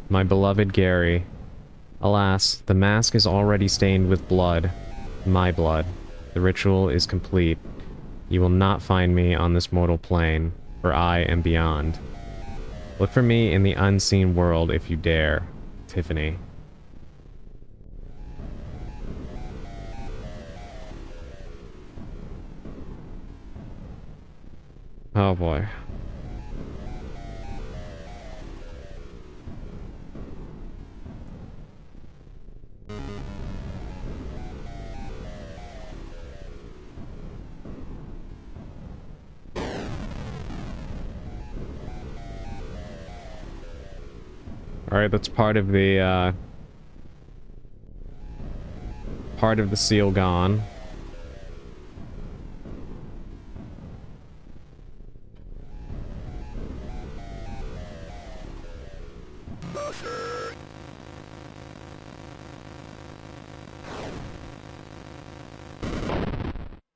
My beloved Gary. Alas, the mask is already stained with blood. My blood. The ritual is complete. You will not find me on this mortal plane, for I am beyond. Look for me in the unseen world if you dare, Tiffany. Oh boy. Alright, that's part of the seal gone.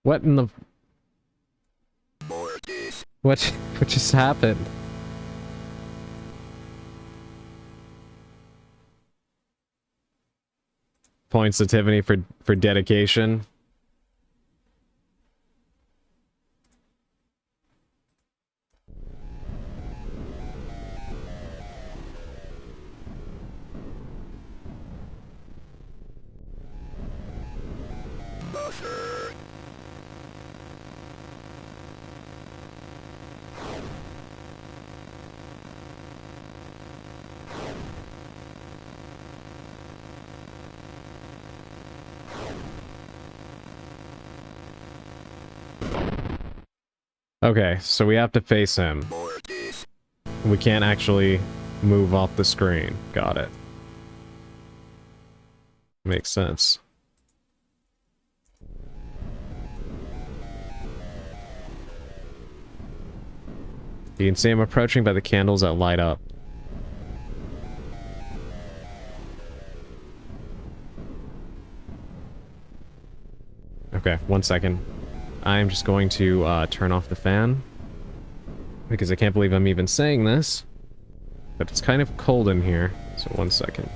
What in the... What just happened? Points to Tiffany for dedication. Okay, so we have to face him. We can't actually move off the screen. Got it. Makes sense. You can see him approaching by the candles that light up. Okay, 1 second. I'm just going to turn off the fan. Because I can't believe I'm even saying this. But it's kind of cold in here. So 1 second.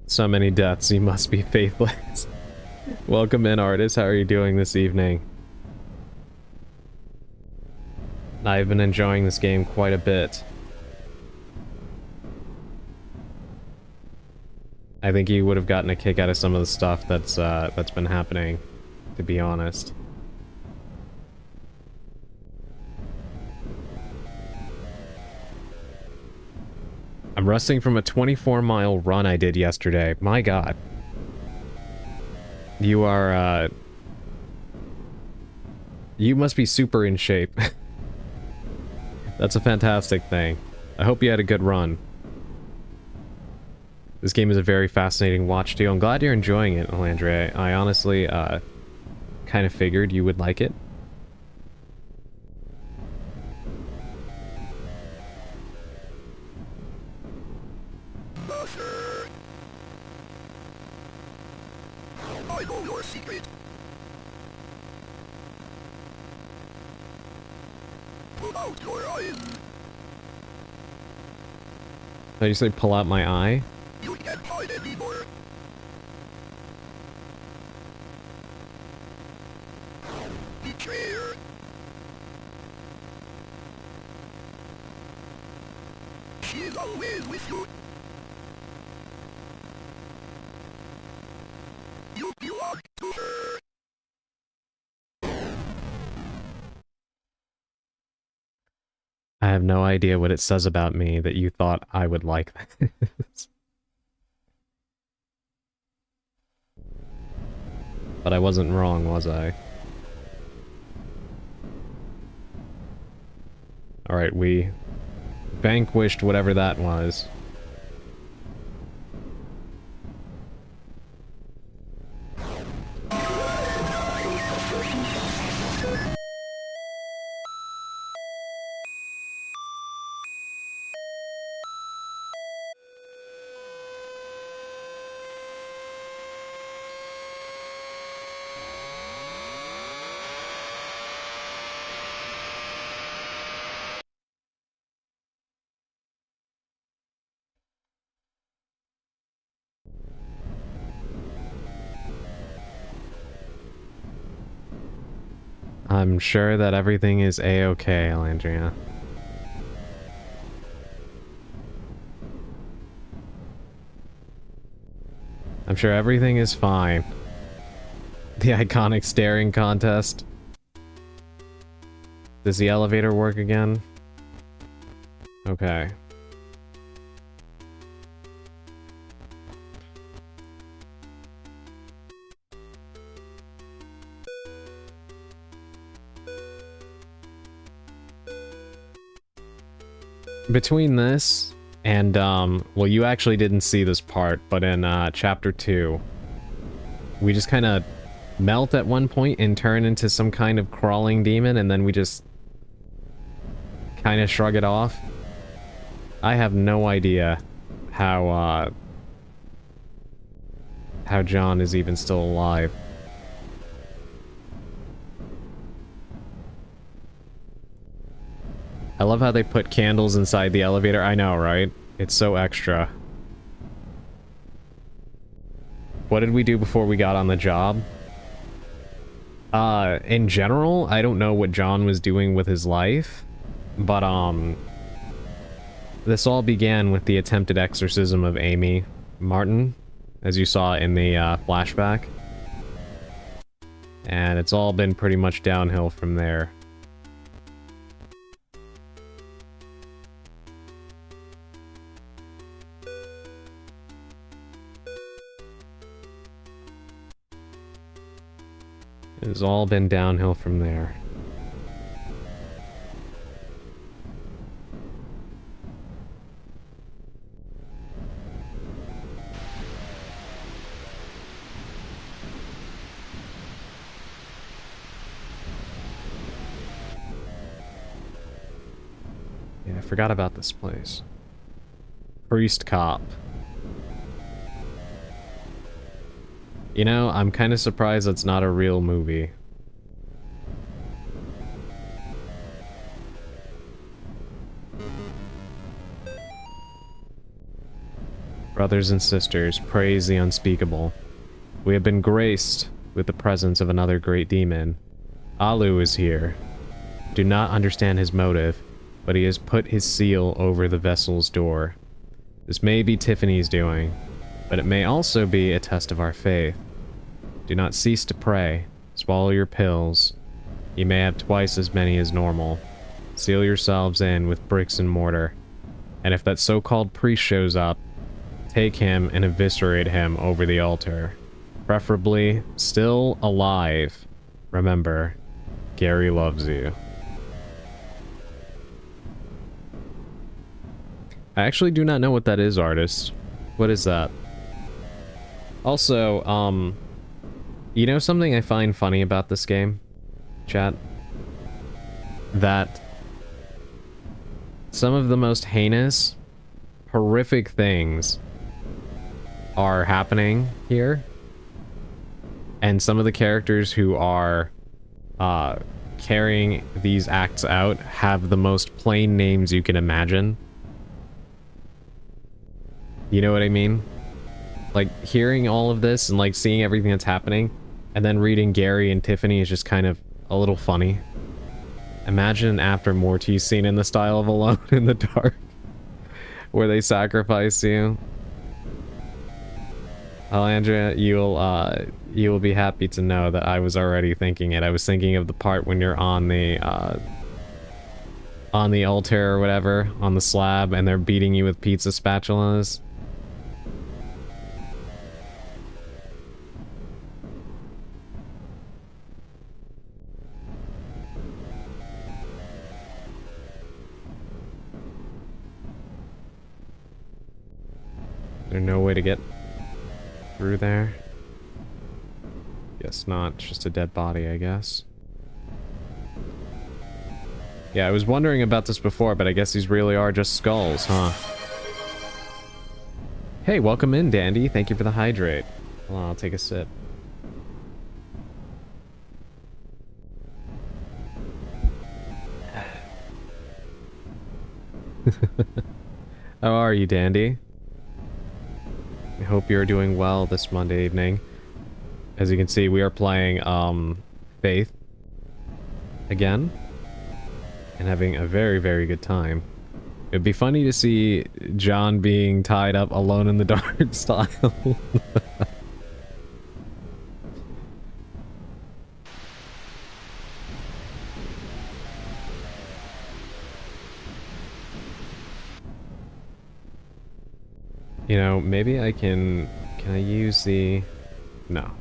So many deaths, you must be faithless. Welcome in, artist. How are you doing this evening? I've been enjoying this game quite a bit. I think you would have gotten a kick out of some of the stuff that's been happening, to be honest. I'm resting from a 24-mile run I did yesterday. My god. You are, you must be super in shape. That's a fantastic thing. I hope you had a good run. This game is a very fascinating watch, too. I'm glad you're enjoying it, Alandre. I honestly, kind of figured you would like it. I know your secret. Pull out your eyes. Did you say pull out my eye? You can't hide anymore. Betrayer. She is always with you. hope you want to her. I have no idea what it says about me that you thought I would like this. But I wasn't wrong, was I? Alright, we vanquished whatever that was. I'm sure that everything is a-okay, Elandria. I'm sure everything is fine. The iconic staring contest. Does the elevator work again? Okay. Between this and, well, you actually didn't see this part, but in, Chapter 2, we just kind of melt at one point and turn into some kind of crawling demon, and then we just kind of shrug it off. I have no idea how John is even still alive. I love how they put candles inside the elevator. I know, right? It's so extra. What did we do before we got on the job? In general, I don't know what John was doing with his life, but, this all began with the attempted exorcism of Amy Martin, as you saw in the, flashback. And it's all been pretty much downhill from there. It's all been downhill from there. Yeah, I forgot about this place. Priest Cop. You know, I'm kind of surprised it's not a real movie. Brothers and sisters, praise the unspeakable. We have been graced with the presence of another great demon. Alu is here. Do not understand his motive, but he has put his seal over the vessel's door. This may be Tiffany's doing, but it may also be a test of our faith. Do not cease to pray. Swallow your pills. You may have twice as many as normal. Seal yourselves in with bricks and mortar. And if that so-called priest shows up, take him and eviscerate him over the altar. Preferably still alive. Remember, Gary loves you. I actually do not know what that is, artist. What is that? Also, you know something I find funny about this game, chat? That some of the most heinous, horrific things are happening here. And some of the characters who are carrying these acts out have the most plain names you can imagine. You know what I mean? Like, hearing all of this and, like, seeing everything that's happening, and then reading Gary and Tiffany is just kind of a little funny. Imagine an after Morty scene in the style of Alone in the Dark, where they sacrifice you. Andrea, you'll be happy to know that I was already thinking it. I was thinking of the part when you're on the altar or whatever, on the slab, and they're beating you with pizza spatulas. Is there no way to get through there? Guess not. It's just a dead body, I guess. Yeah, I was wondering about this before, but I guess these really are just skulls, huh? Hey, welcome in, Dandy. Thank you for the hydrate. Hold on, I'll take a sip. How are you, Dandy? I hope you're doing well this Monday evening. As you can see, we are playing, Faith again. And having a very, very good time. It'd be funny to see John being tied up alone in the dark style. You know, maybe I can I use the... No.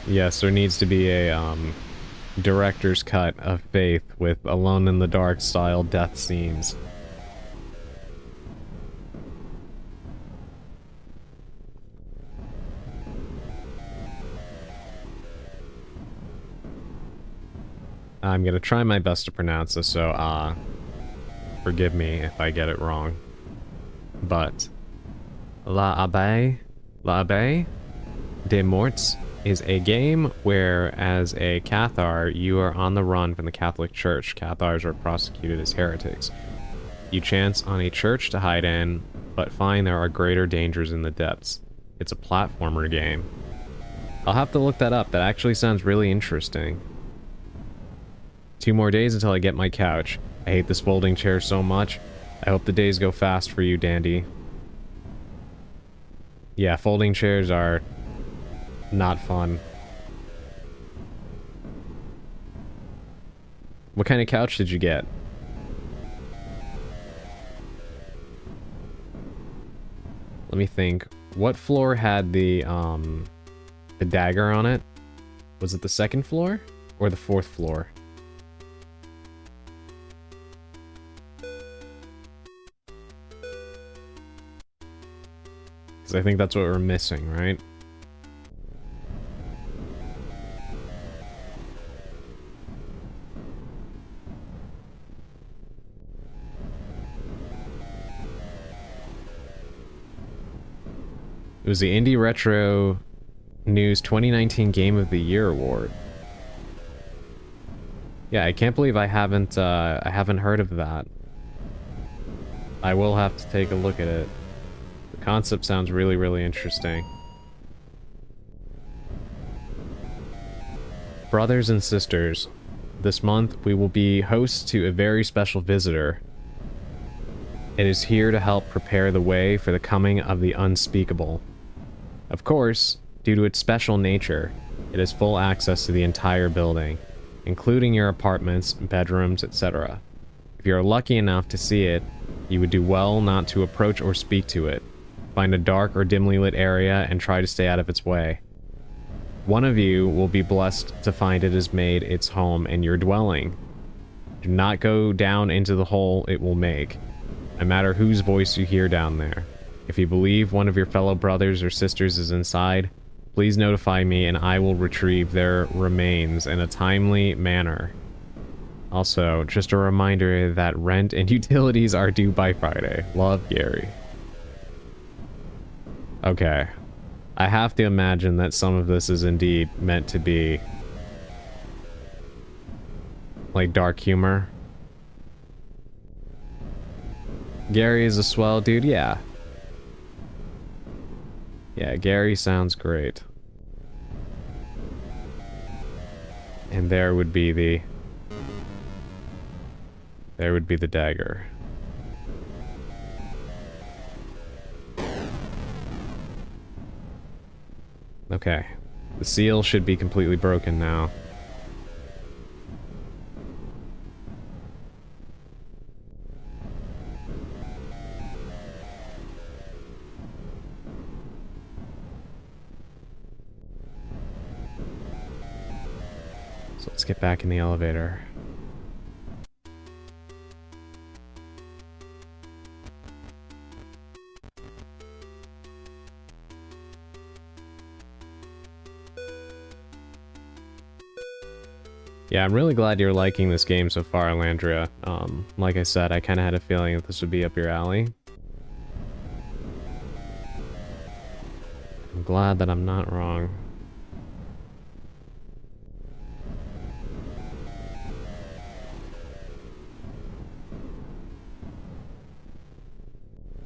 Yes, there needs to be a, director's cut of Faith with Alone in the Dark style death scenes. I'm gonna try my best to pronounce this, so, forgive me if I get it wrong. But... La Abbaye des Morts is a game where, as a Cathar, you are on the run from the Catholic Church. Cathars are prosecuted as heretics. You chance on a church to hide in, but find there are greater dangers in the depths. It's a platformer game. I'll have to look that up. That actually sounds really interesting. 2 more days until I get my couch. I hate this folding chair so much. I hope the days go fast for you, Dandy. Yeah, folding chairs are not fun. What kind of couch did you get? Let me think. What floor had the dagger on it? Was it the 2nd floor or the 4th floor? Because I think that's what we're missing, right? It was the Indie Retro News 2019 Game of the Year award. Yeah, I can't believe I haven't heard of that. I will have to take a look at it. The concept sounds really, really interesting. Brothers and sisters, this month we will be hosts to a very special visitor. It is here to help prepare the way for the coming of the unspeakable. Of course, due to its special nature, it has full access to the entire building, including your apartments, bedrooms, etc. If you are lucky enough to see it, you would do well not to approach or speak to it. Find a dark or dimly lit area and try to stay out of its way. One of you will be blessed to find it has made its home in your dwelling. Do not go down into the hole it will make, no matter whose voice you hear down there. If you believe one of your fellow brothers or sisters is inside, please notify me and I will retrieve their remains in a timely manner. Also, just a reminder that rent and utilities are due by Friday. Love, Gary. Okay. I have to imagine that some of this is indeed meant to be like dark humor. Gary is a swell dude, yeah. Yeah, Gary sounds great. And there would be the dagger. Okay. The seal should be completely broken now. So let's get back in the elevator. Yeah, I'm really glad you're liking this game so far, Landria. Like I said, I kind of had a feeling that this would be up your alley. I'm glad that I'm not wrong.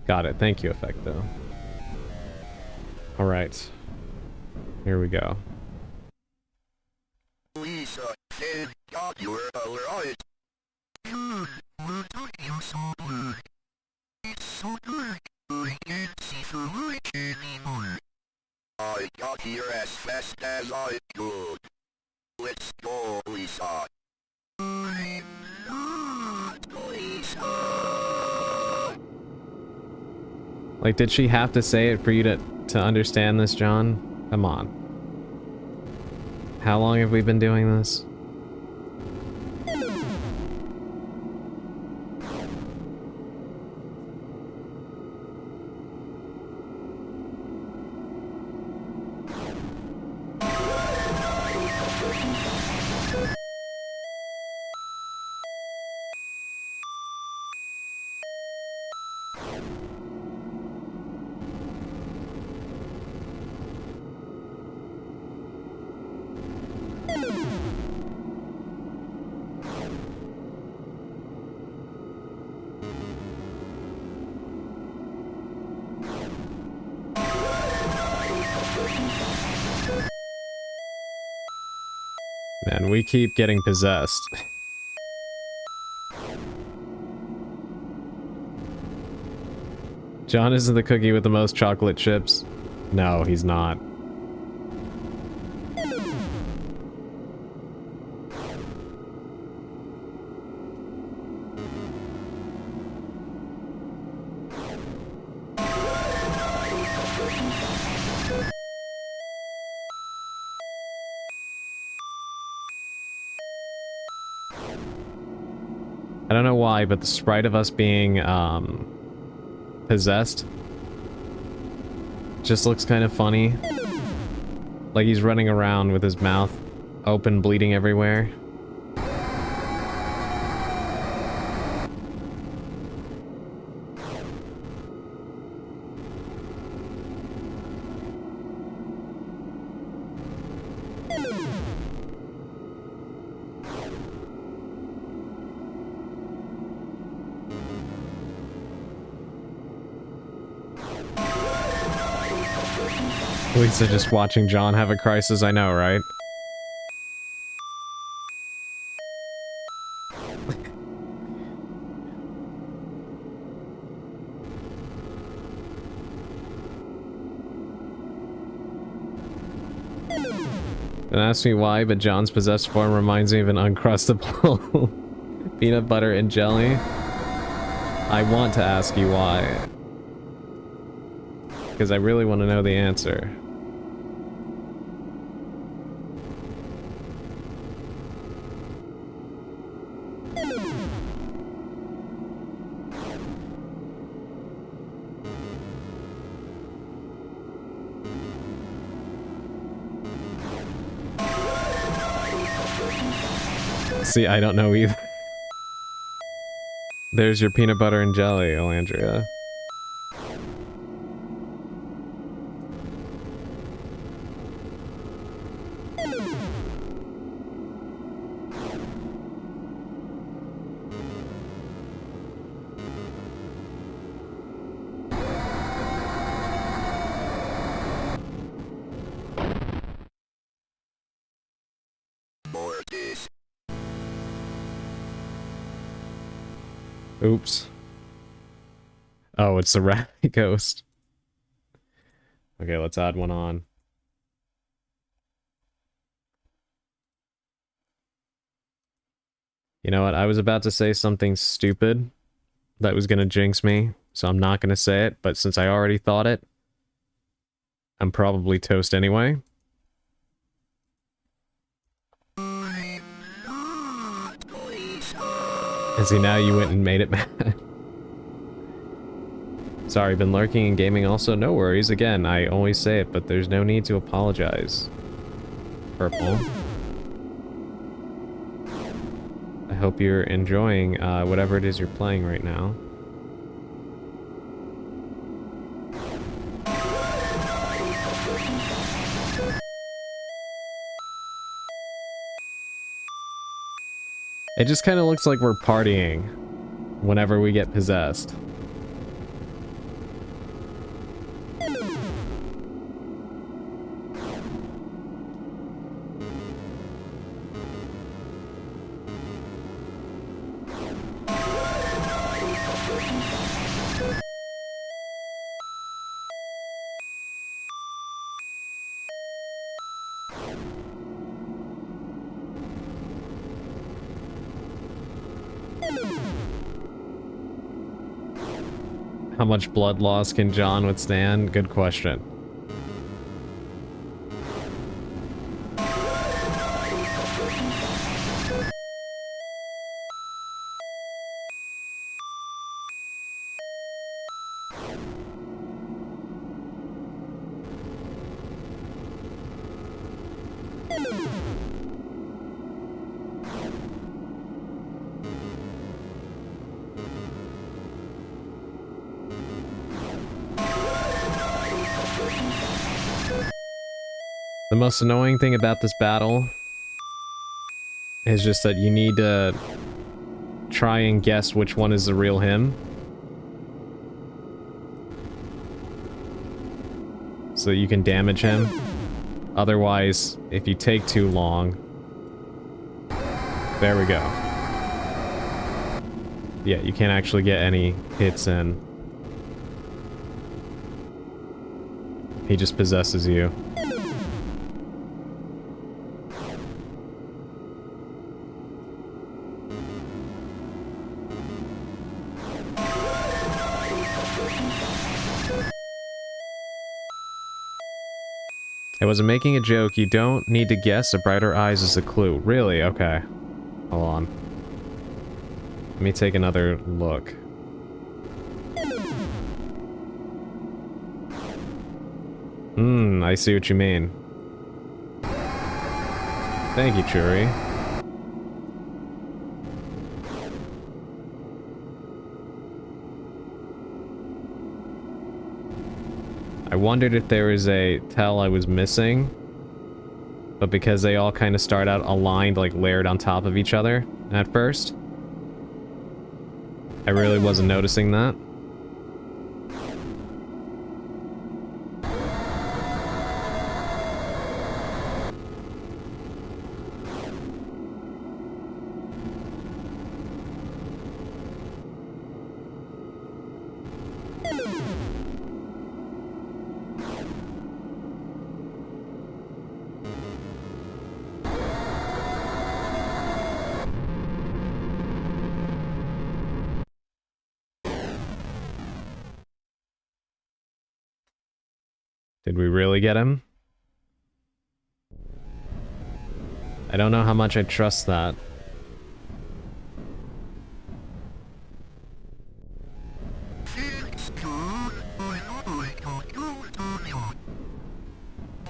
Got it. Thank you, Effecto. Alright. Here we go. Lisa, thank God you're alright. Good, what are you so good? It's so dark, I can't see for light anymore. I got here as fast as I could. Let's go, Lisa. I'm not Lisa. Like, did she have to say it for you to understand this, John? Come on. How long have we been doing this? Man, we keep getting possessed. John isn't the cookie with the most chocolate chips. No, he's not. I don't know why, but the sprite of us being, possessed just looks kind of funny. Like he's running around with his mouth open, bleeding everywhere. Lisa just watching John have a crisis, I know, right? Don't ask me why, but John's possessed form reminds me of an Uncrustable peanut butter and jelly. I want to ask you why. Because I really want to know the answer. See, I don't know either. There's your peanut butter and jelly, Elandria. Oops. Oh, it's the rat ghost. Okay, let's add one on. You know what? I was about to say something stupid that was gonna jinx me, so I'm not gonna say it, but since I already thought it, I'm probably toast anyway. I'm not Lisa. And see, now you went and made it mad. Sorry, been lurking and gaming also. No worries. Again, I always say it, but there's no need to apologize. Purple. I hope you're enjoying whatever it is you're playing right now. It just kind of looks like we're partying whenever we get possessed. How much blood loss can John withstand? Good question. The most annoying thing about this battle is just that you need to try and guess which one is the real him. So you can damage him. Otherwise, if you take too long... There we go. Yeah, you can't actually get any hits in. He just possesses you. I wasn't making a joke. You don't need to guess. A brighter eyes is a clue. Really? Okay. Hold on. Let me take another look. I see what you mean. Thank you, Churi. I wondered if there was a tell I was missing, but because they all kind of start out aligned, like layered on top of each other at first, I really wasn't noticing that. Did we really get him? I don't know how much I trust that.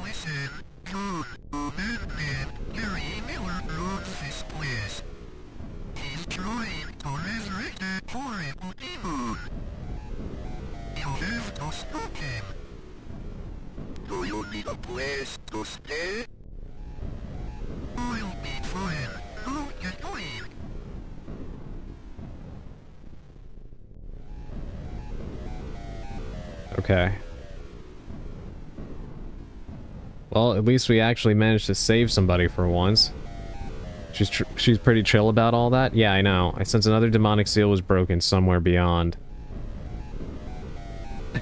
Listen, John, a madman, Gary Miller runs this place. He's trying to resurrect that horrible demon. You have to stop him. Do you need a place to stay? I'll be fine. How you doing? Okay. Well, at least we actually managed to save somebody for once. She's pretty chill about all that? Yeah, I know. I sense another demonic seal was broken somewhere beyond.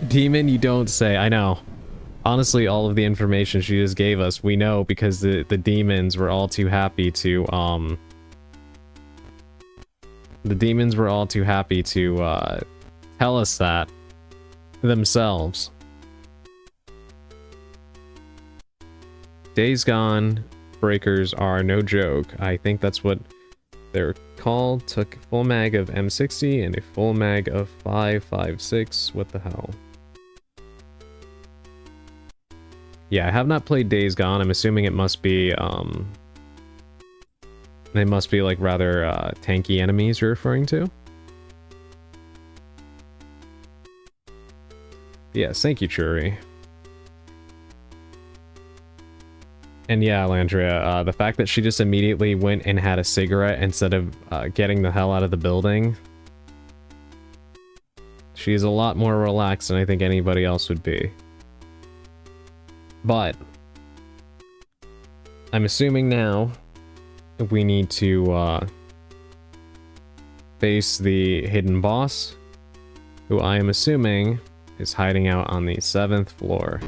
Demon, you don't say. I know. Honestly, all of the information she just gave us, we know because the demons were all too happy to, The demons were all too happy to tell us that themselves. Days Gone breakers are no joke. I think that's what they're called. Took a full mag of M60 and a full mag of 5.56. What the hell? Yeah, I have not played Days Gone. I'm assuming it must be, they must be like rather tanky enemies you're referring to. Yes, thank you, Churi. And yeah, Landria, the fact that she just immediately went and had a cigarette instead of getting the hell out of the building. She's a lot more relaxed than I think anybody else would be. But I'm assuming now we need to face the hidden boss, who I am assuming is hiding out on the 7th floor.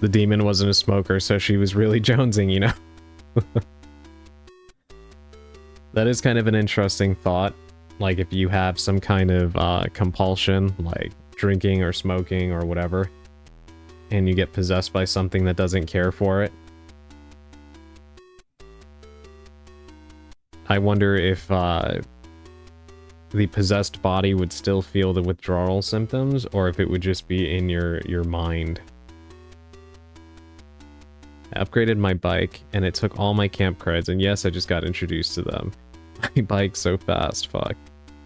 The demon wasn't a smoker, so she was really jonesing, you know? That is kind of an interesting thought. Like, if you have some kind of compulsion, like drinking or smoking or whatever, and you get possessed by something that doesn't care for it. I wonder if the possessed body would still feel the withdrawal symptoms, or if it would just be in your mind. I upgraded my bike, and it took all my camp creds, and yes, I just got introduced to them. My bike's so fast, fuck.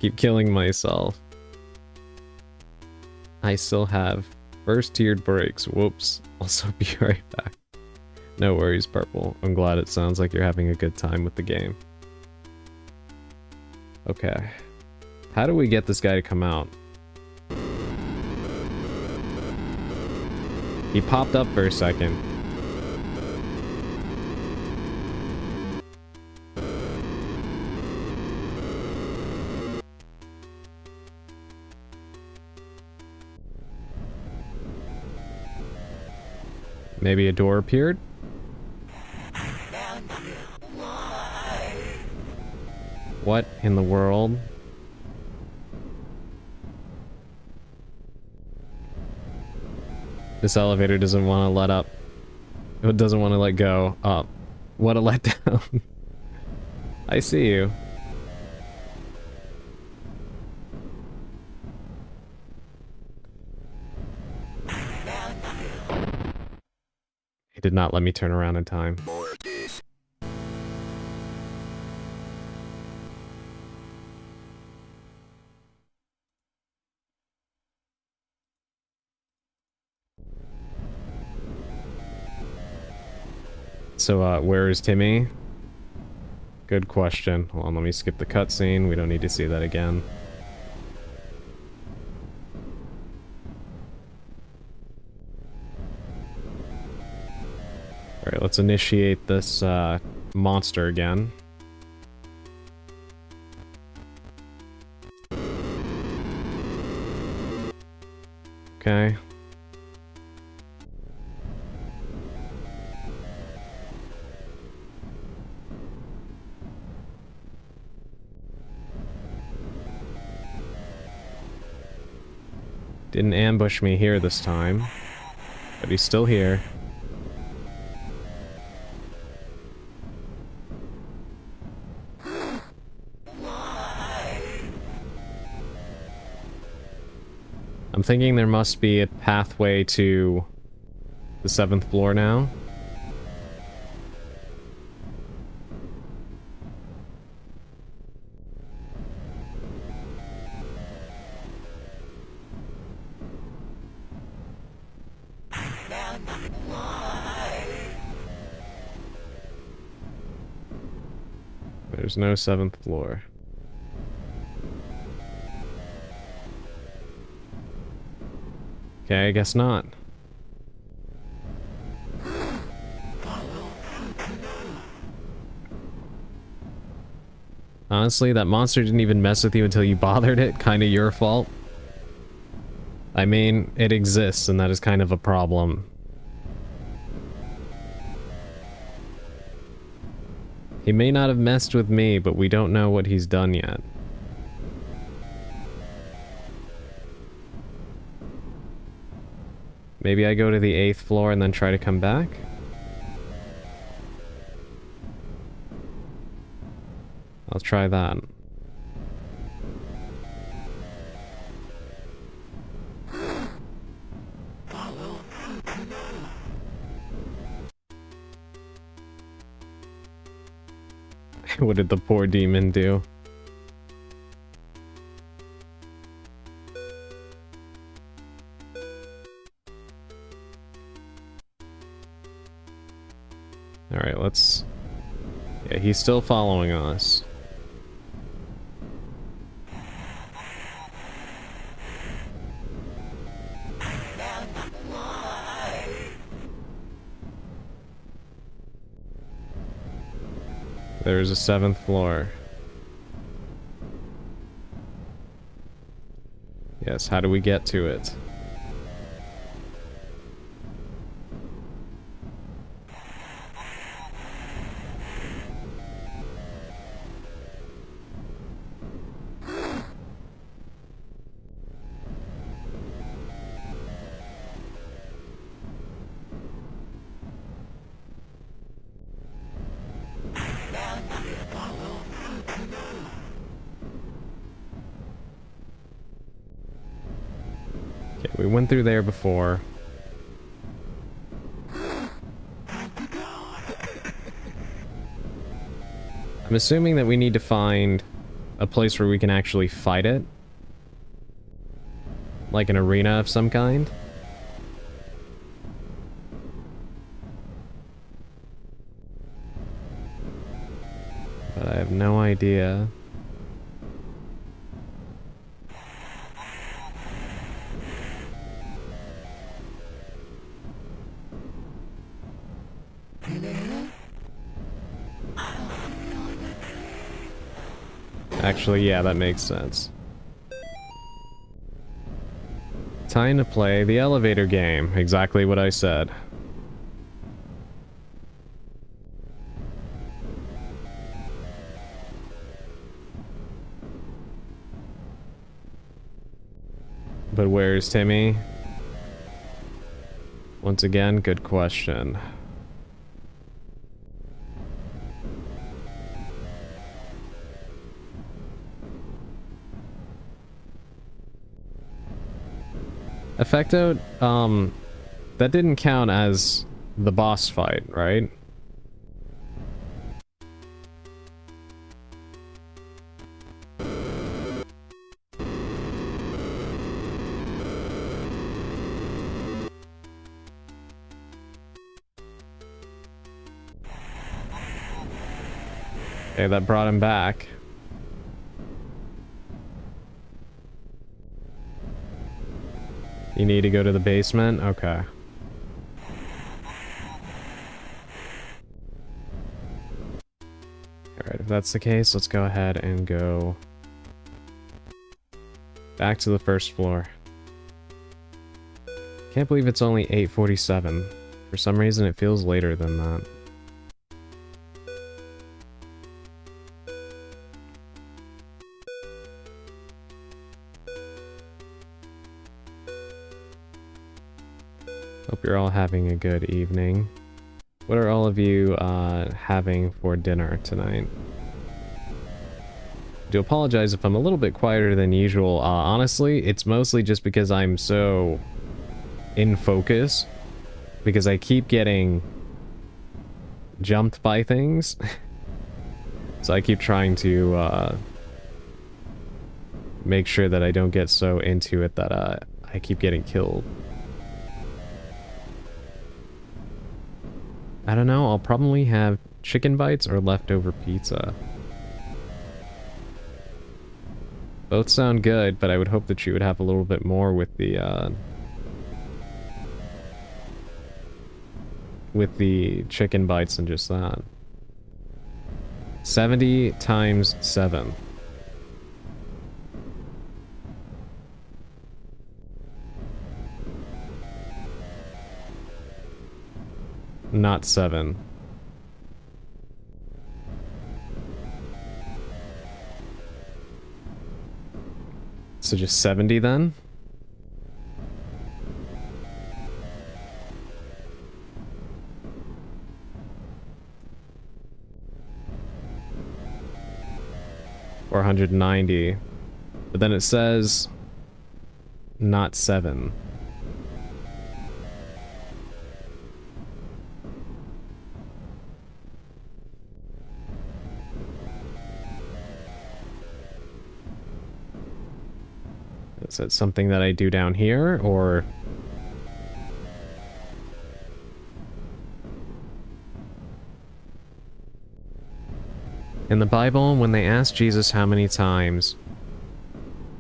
Keep killing myself. I still have first tiered brakes, whoops. Also be right back. No worries, Purple. I'm glad it sounds like you're having a good time with the game. Okay. How do we get this guy to come out? He popped up for a second. Maybe a door appeared? What in the world? This elevator doesn't want to let up. It doesn't want to let go. Up. What a letdown. I see you. He did not let me turn around in time. So, where is Timmy? Good question. Hold on, let me skip the cutscene. We don't need to see that again. Alright, let's initiate this monster again. Okay. Didn't ambush me here this time, but he's still here. I'm thinking there must be a pathway to the 7th floor now. There's no 7th floor. Okay, I guess not. Honestly, that monster didn't even mess with you until you bothered it. Kinda your fault. I mean, it exists, and that is kind of a problem. He may not have messed with me, but we don't know what he's done yet. Maybe I go to the 8th floor and then try to come back? I'll try that. What did the poor demon do? Alright, let's... Yeah, he's still following us. There's a 7th floor. Yes, how do we get to it? Okay, we went through there before. I'm assuming that we need to find a place where we can actually fight it. Like an arena of some kind. But I have no idea. Actually, yeah, that makes sense. Time to play the elevator game. Exactly what I said. But where's Timmy? Once again, good question. Effecto, that didn't count as the boss fight, right? Okay, that brought him back. You need to go to the basement? Okay. Alright, if that's the case, let's go ahead and go back to the 1st floor. Can't believe it's only 8:47. For some reason, it feels later than that. Hope you're all having a good evening. What are all of you having for dinner tonight? I do apologize if I'm a little bit quieter than usual. Honestly, it's mostly just because I'm so in focus. Because I keep getting jumped by things. So I keep trying to make sure that I don't get so into it that I keep getting killed. I don't know, I'll probably have chicken bites or leftover pizza. Both sound good, but I would hope that you would have a little bit more with the with the chicken bites and just that. 70 times 7. Not 7. So just 70 then? Or 190. But then it says not 7. Is that something that I do down here, or... In the Bible, when they ask Jesus how many times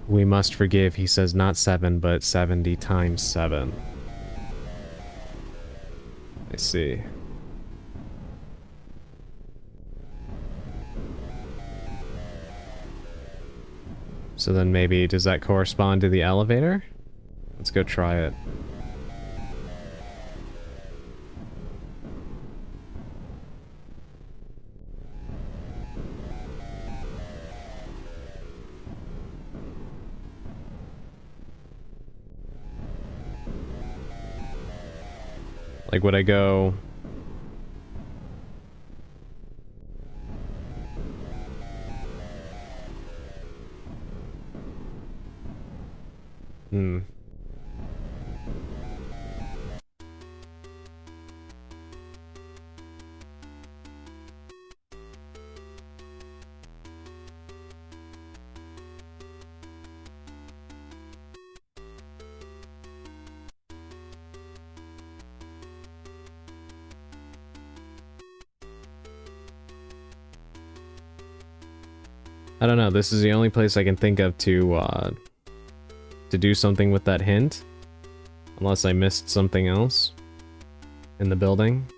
we must forgive, he says not 7, but 70 times 7. I see. So then maybe, does that correspond to the elevator? Let's go try it. Like, would I go... I don't know, this is the only place I can think of to do something with that hint. Unless I missed something else in the building.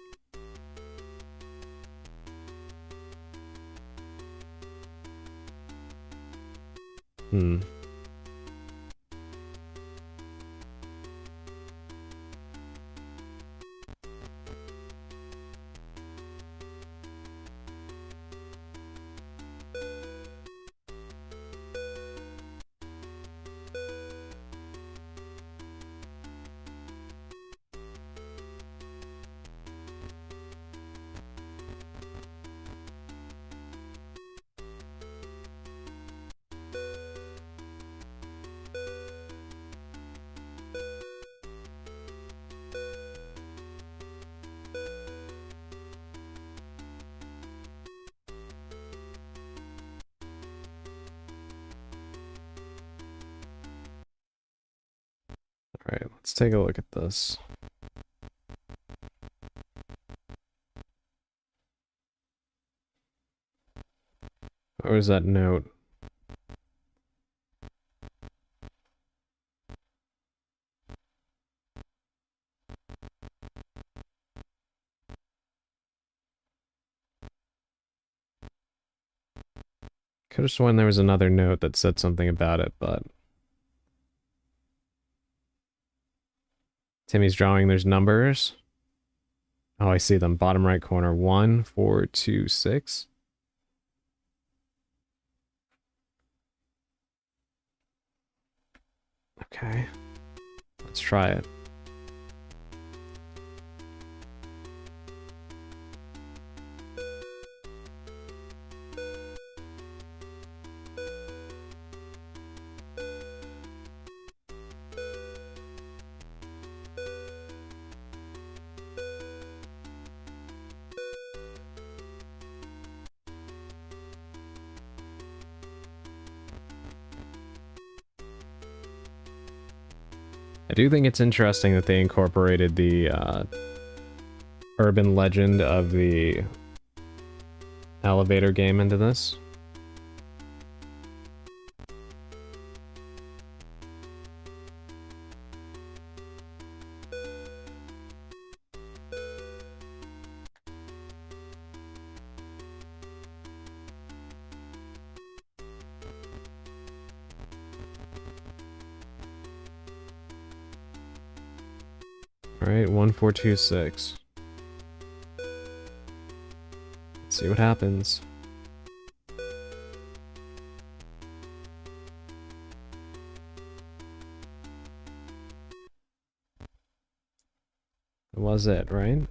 Alright, let's take a look at this. Where was that note? Could have sworn there was another note that said something about it, but... Timmy's drawing, there's numbers. Oh, I see them. Bottom right corner. 1, 4, 2, 6. Okay. Let's try it. I do think it's interesting that they incorporated the urban legend of the elevator game into this. Alright, 1426. Let's see what happens. That was it, right?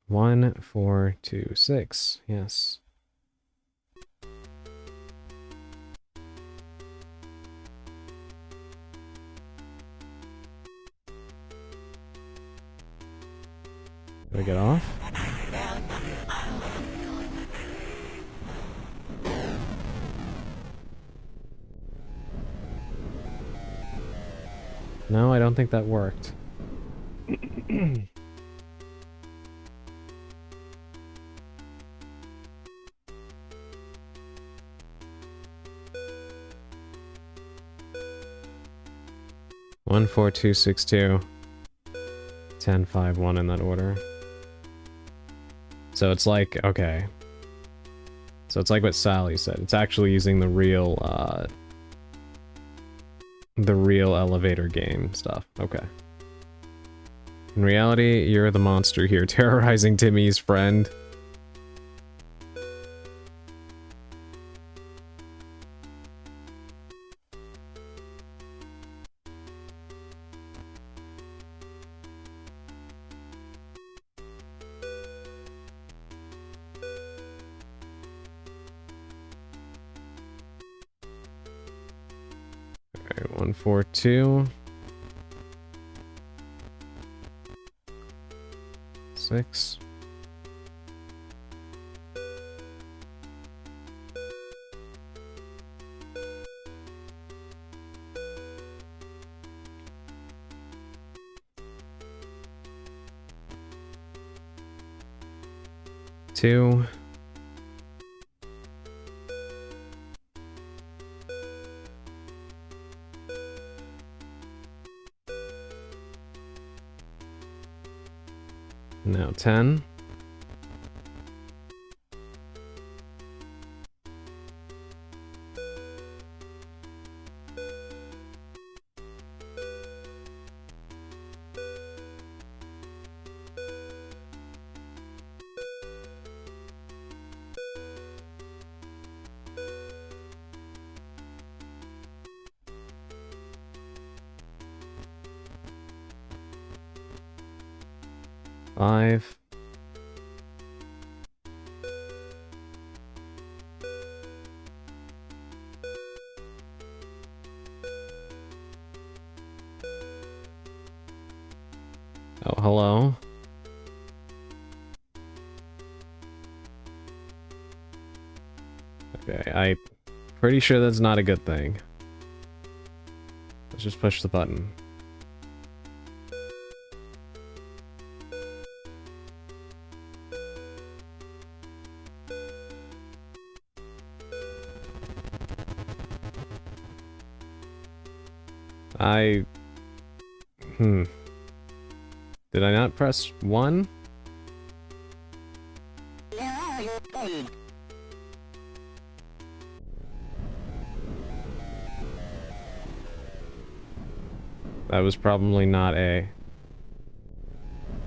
One, 4, 2, 6. Yes. Did I get off? No, I don't think that worked. 14262. 1051 in that order. So it's like, okay. So it's like what Sally said. It's actually using the real elevator game stuff. Okay. In reality, you're the monster here, terrorizing Timmy's friend. Alright, 142. 6. Two. Now 10. Five. Oh, hello. Okay, I'm pretty sure that's not a good thing. Let's just push the button. Did I not press 1? That was probably not A.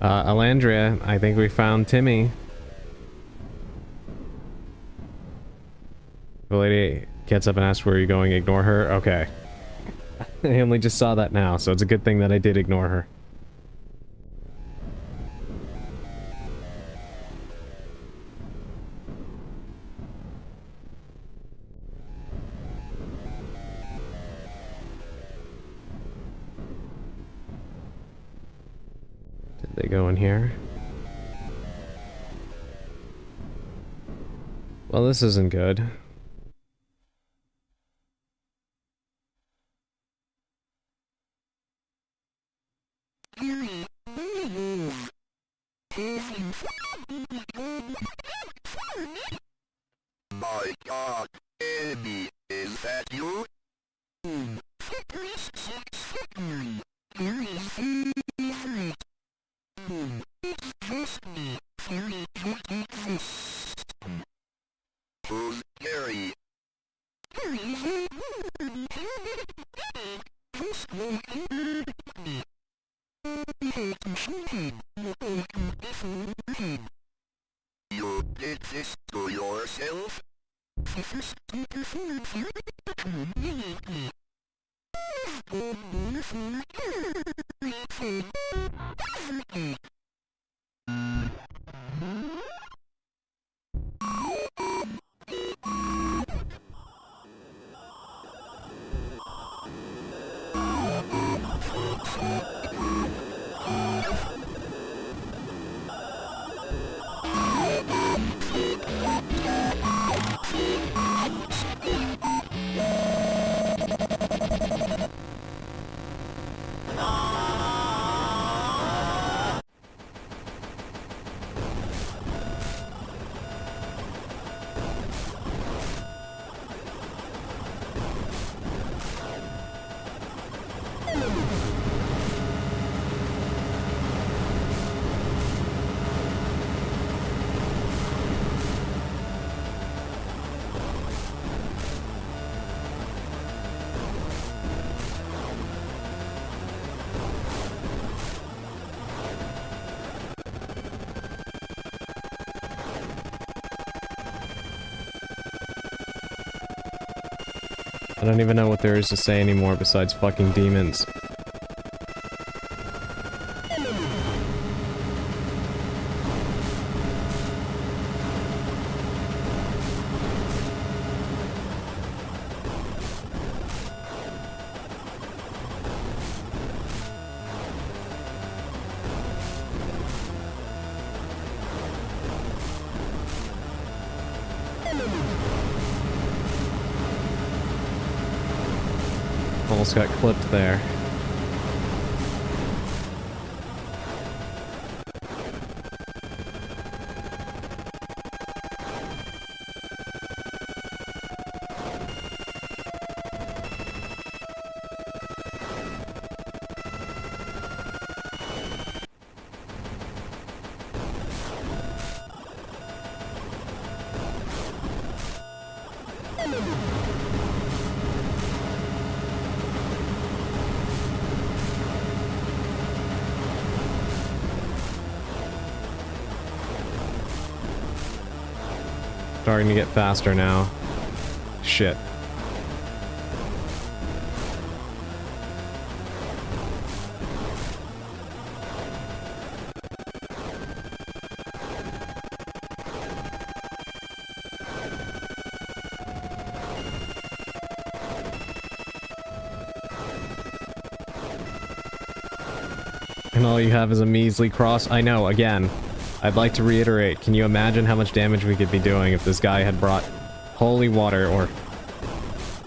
Alandria, I think we found Timmy. The lady gets up and asks where you're going, ignore her? Okay. I only just saw that now, so it's a good thing that I did ignore her. Did they go in here? Well, this isn't good. My God, Amy, is that you? Who's Gary? I don't even know what there is to say anymore besides fucking demons. Almost got clipped there. Starting to get faster now. Shit. And all you have is a measly cross. I know, again. I'd like to reiterate, can you imagine how much damage we could be doing if this guy had brought holy water or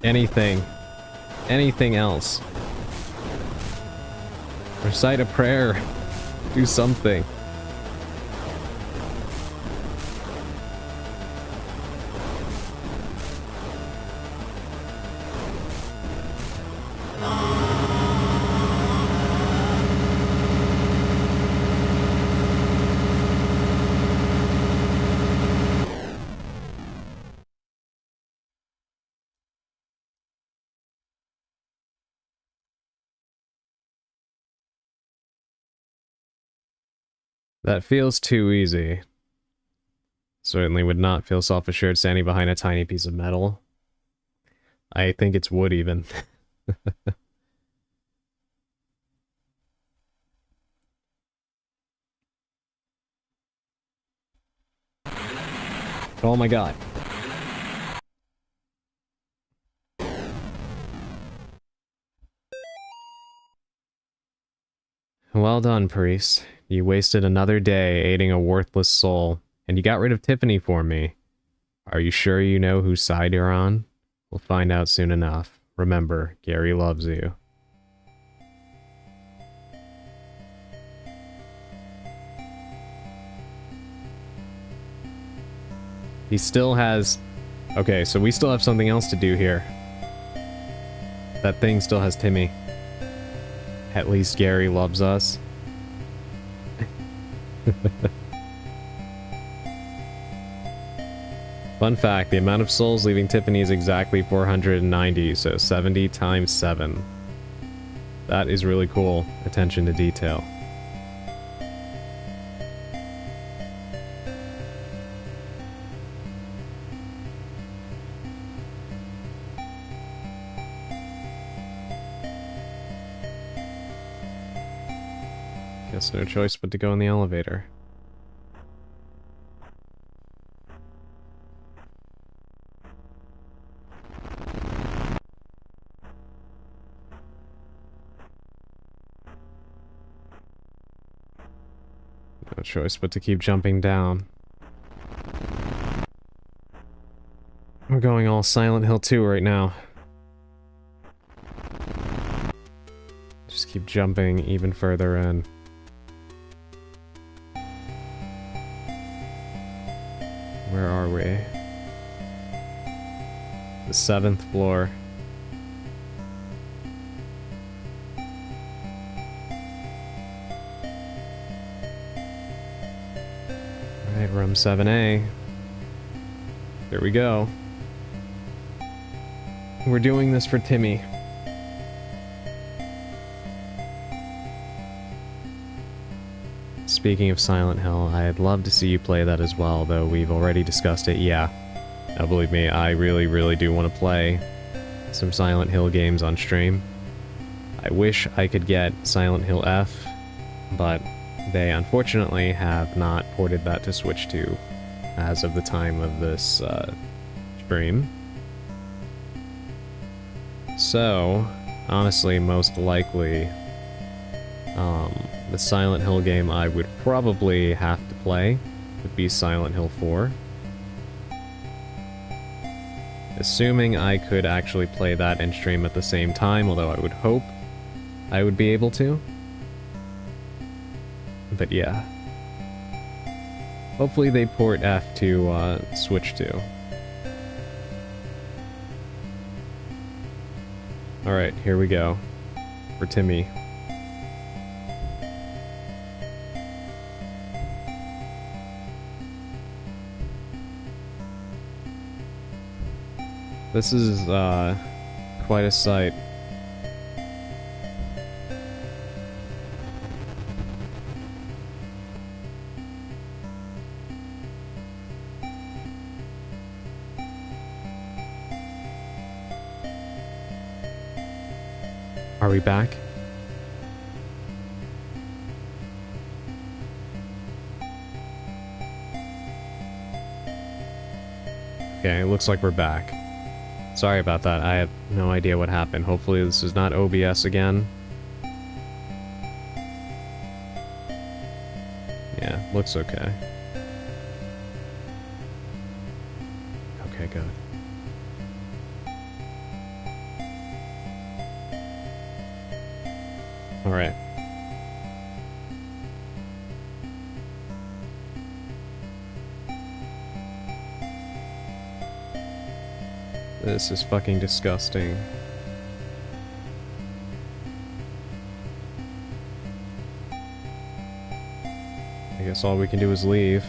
anything else? Recite a prayer. Do something. That feels too easy. Certainly would not feel self-assured standing behind a tiny piece of metal. I think it's wood even. Oh my god. Well done, priest. You wasted another day aiding a worthless soul, and you got rid of Tiffany for me. Are you sure you know whose side you're on? We'll find out soon enough. Remember, Gary loves you. He still has... Okay, so we still have something else to do here. That thing still has Timmy. At least Gary loves us. Fun fact, the amount of souls leaving Tiffany is exactly 490, so 70 times 7. That is really cool. Attention to detail. Guess no choice but to go in the elevator. No choice but to keep jumping down. We're going all Silent Hill 2 right now. Just keep jumping even further in. Where are we? The 7th floor. Alright, room 7A. Here we go. We're doing this for Timmy. Speaking of Silent Hill, I'd love to see you play that as well, though we've already discussed it. Yeah. Now, believe me, I really, really do want to play some Silent Hill games on stream. I wish I could get Silent Hill F, but they unfortunately have not ported that to Switch 2 as of the time of this stream. So, honestly, most likely, the Silent Hill game I would probably have to play would be Silent Hill 4. Assuming I could actually play that and stream at the same time, although I would hope I would be able to. But yeah. Hopefully they port F to Switch 2. Alright, here we go. For Timmy. This is quite a sight. Are we back? Okay, it looks like we're back. Sorry about that, I have no idea what happened. Hopefully this is not OBS again. Yeah, looks okay. Okay, good. Alright. This is fucking disgusting. I guess all we can do is leave.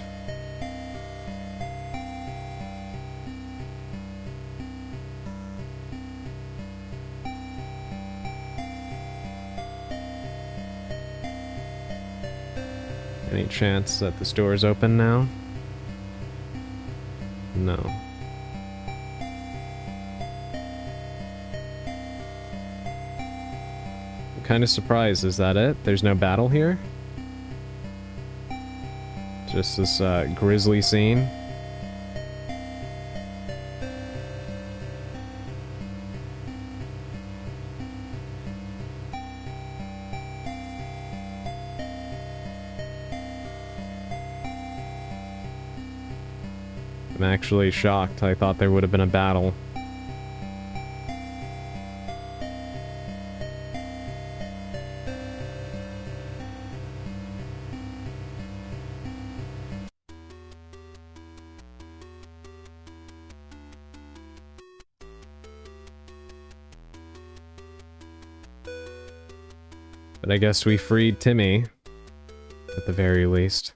Any chance that this door is open now? No. I'm kind of surprised. Is that it? There's no battle here? Just this grisly scene? I'm actually shocked. I thought there would have been a battle. But I guess we freed Timmy, at the very least.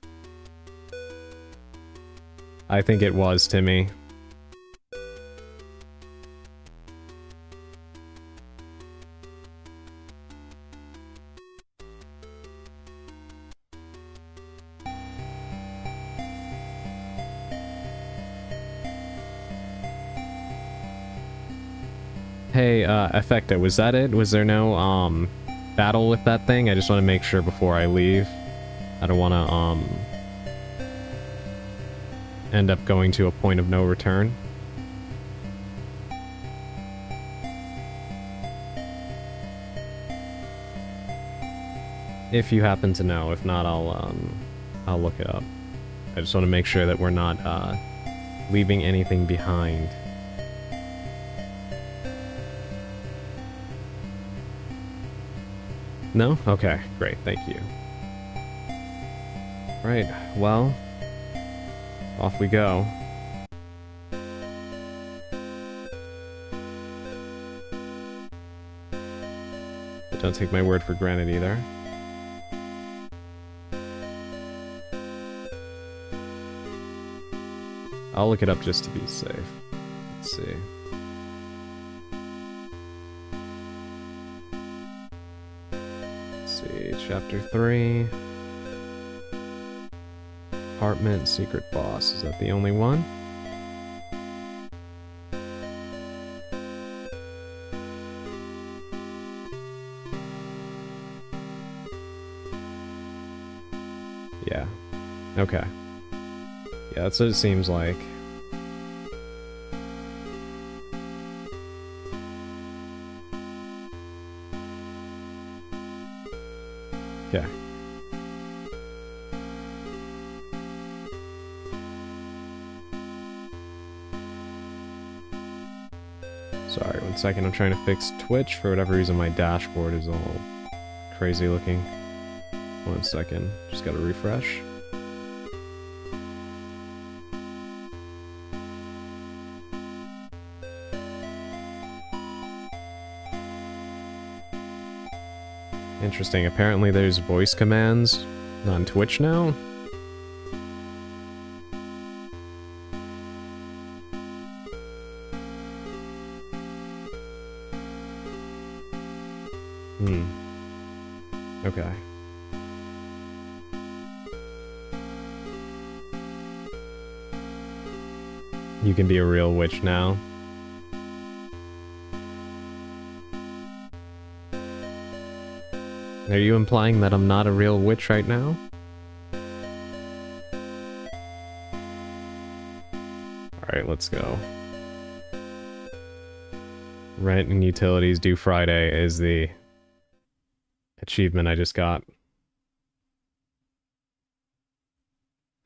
I think it was Timmy. Hey, Effecta, was that it? Was there no, battle with that thing? I just want to make sure before I leave. I don't want to, end up going to a point of no return. If you happen to know. If not, I'll look it up. I just want to make sure that we're not, leaving anything behind. No? Okay, great, thank you. Right, well, off we go. But don't take my word for granted either. I'll look it up just to be safe. Let's see. Let's see, chapter 3. Apartment, secret boss. Is that the only one? Yeah. Okay. Yeah, that's what it seems like. Okay. Sorry, 1 second. I'm trying to fix Twitch. For whatever reason, my dashboard is all crazy looking. 1 second. Just gotta refresh. Interesting. Apparently there's voice commands on Twitch now. Okay. You can be a real witch now. Are you implying that I'm not a real witch right now? Alright, let's go. Rent and utilities due Friday is the achievement I just got.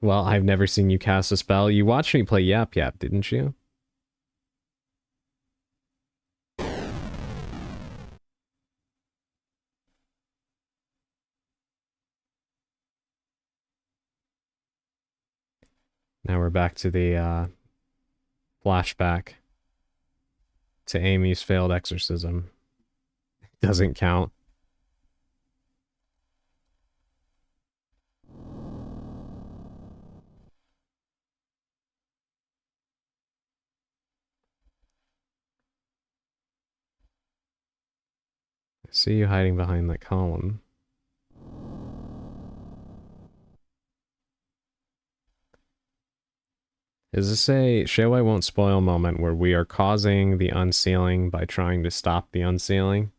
Well, I've never seen you cast a spell. You watched me play Yap Yap, didn't you? Now we're back to the flashback to Amy's failed exorcism. Doesn't count. I see you hiding behind that column. Is this a show I won't spoil moment where we are causing the unsealing by trying to stop the unsealing?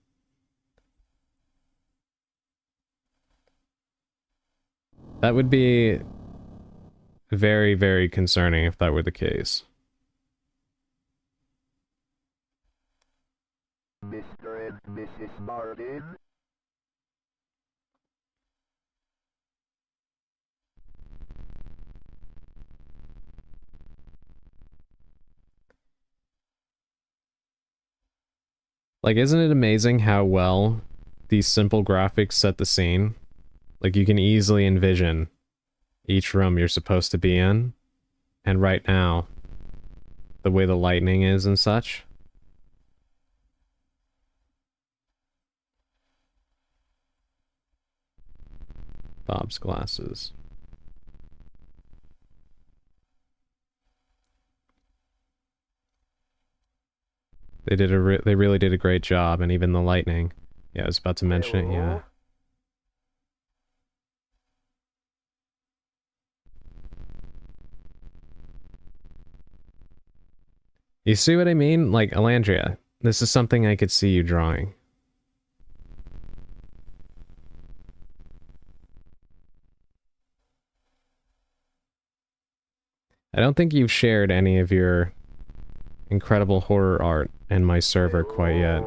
That would be very, very concerning if that were the case. Mr. and Mrs. Martin? Like, isn't it amazing how well these simple graphics set the scene? Like, you can easily envision each room you're supposed to be in. And right now, the way the lighting is and such. Bob's glasses. They really did a great job, and even the lightning. Yeah, I was about to mention it, yeah. You see what I mean? Like, Alandria, this is something I could see you drawing. I don't think you've shared any of your incredible horror art in my server quite yet.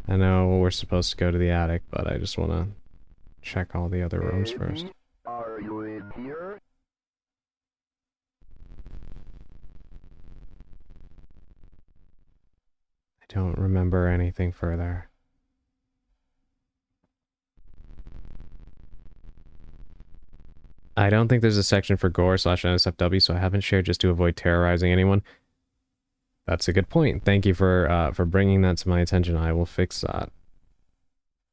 I know we're supposed to go to the attic, but I just want to check all the other rooms first. Are you in here? I don't remember anything further. I don't think there's a section for gore/NSFW, so I haven't shared just to avoid terrorizing anyone. That's a good point. Thank you for bringing that to my attention. I will fix that.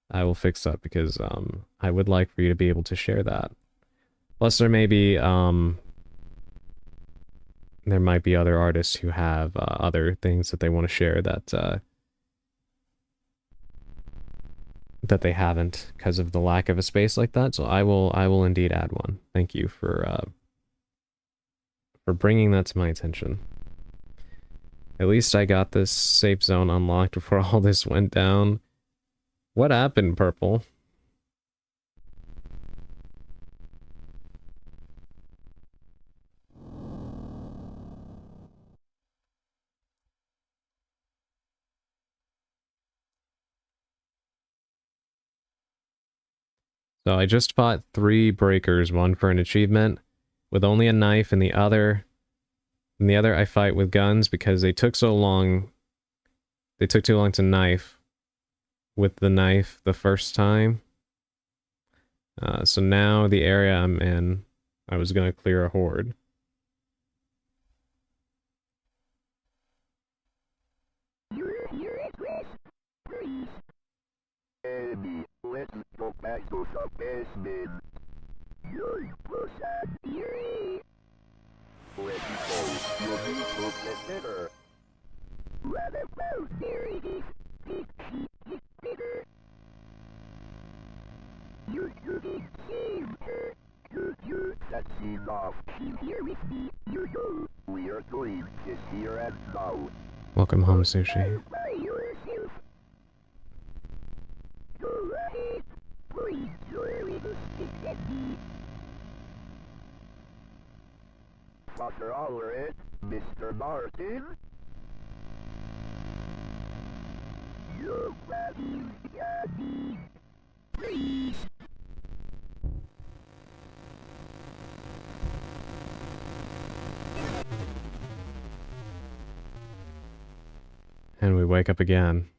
I will fix that because I would like for you to be able to share that. Plus, there may be there might be other artists who have other things that they want to share that that they haven't because of the lack of a space like that. So I will indeed add one. Thank you for bringing that to my attention. At least I got this safe zone unlocked before all this went down. What happened, Purple? So I just fought 3 breakers, one for an achievement, with only a knife, and the other I fight with guns because they took so long. They took too long to knife with the knife the first time. So now the area I'm in, I was gonna clear a horde. Amy, let's go back to the basement. Let's go. You need to get better. What about there it is? It's better. You shouldn't save her. That's enough. She's here with me. You know. We are doing this here and now. Welcome home, Sushi. By yourself. Go ahead. Please, your little stick at me. Dr. Allred, Mr. Martin. Your values, Gabby. Please. And we wake up again.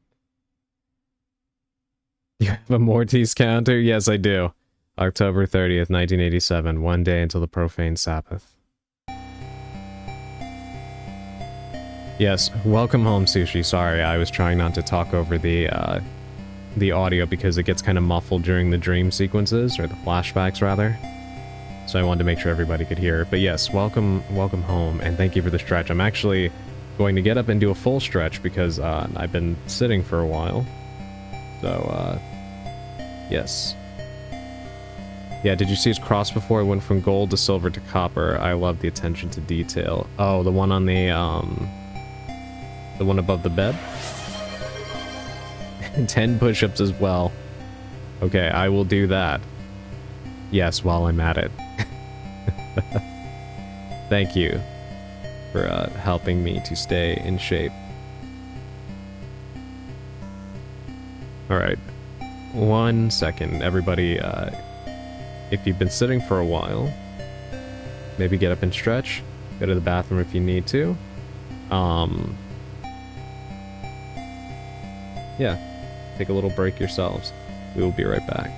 You have a Mortis counter? Yes, I do. October 30th, 1987. One day until the profane Sabbath. Yes, welcome home, Sushi. Sorry, I was trying not to talk over the audio because it gets kind of muffled during the dream sequences, or the flashbacks, rather. So I wanted to make sure everybody could hear. But yes, welcome home, and thank you for the stretch. I'm actually going to get up and do a full stretch because I've been sitting for a while. So, yes. Yeah, did you see his cross before? I went from gold to silver to copper. I love the attention to detail. Oh, the one on the one above the bed? 10 push-ups as well. Okay, I will do that. Yes, while I'm at it. Thank you for helping me to stay in shape. Alright. 1 second. Everybody, if you've been sitting for a while, maybe get up and stretch. Go to the bathroom if you need to. Yeah. Take a little break yourselves. We will be right back.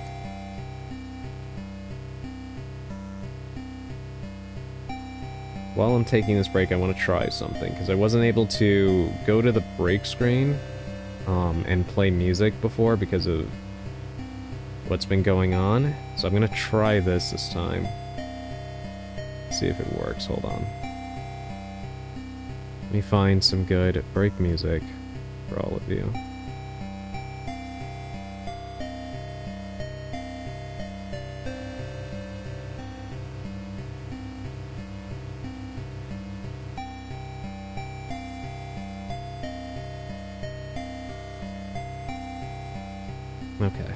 While I'm taking this break, I want to try something, because I wasn't able to go to the break screen and play music before because of what's been going on. So I'm going to try this time. See if it works. Hold on. Let me find some good break music for all of you. Okay.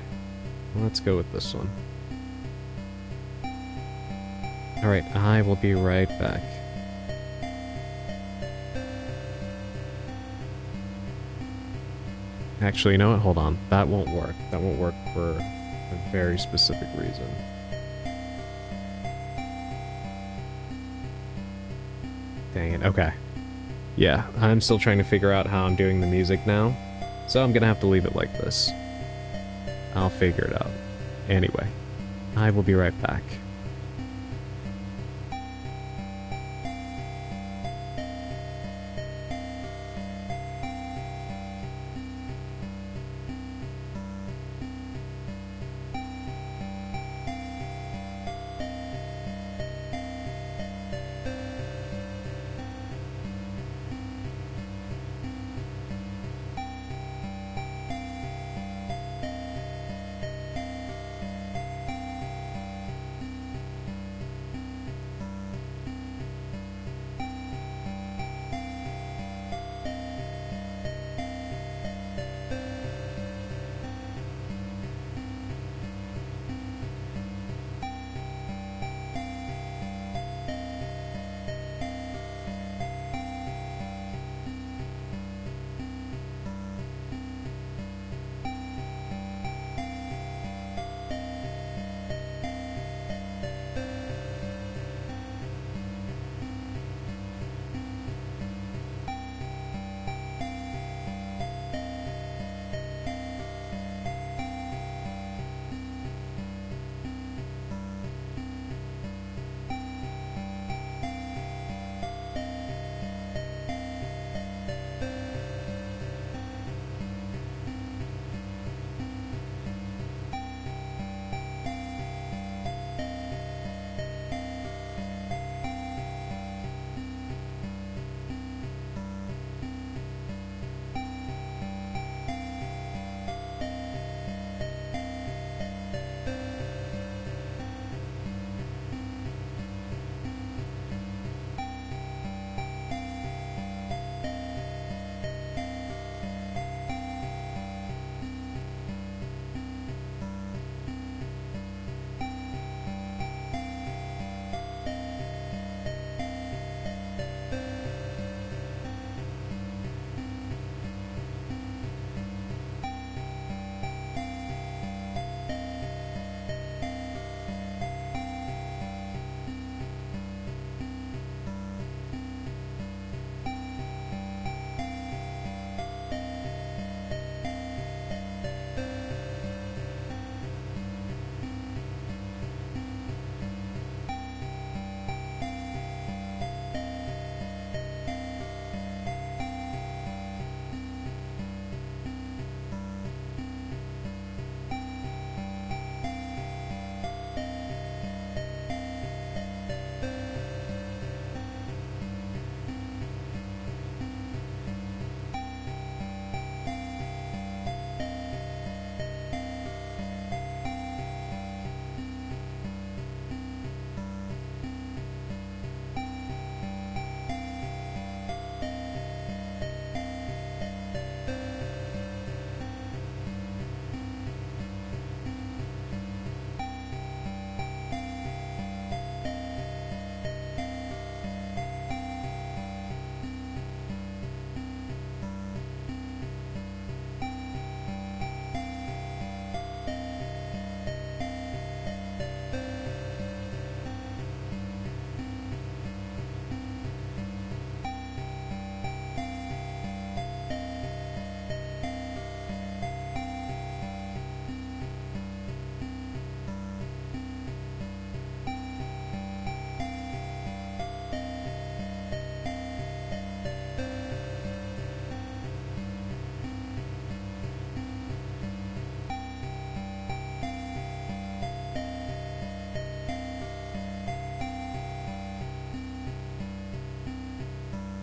Let's go with this one. Alright, I will be right back. Actually, you know what? Hold on. That won't work. That won't work for a very specific reason. Dang it. Okay. Yeah, I'm still trying to figure out how I'm doing the music now. So I'm gonna have to leave it like this. I'll figure it out. Anyway, I will be right back.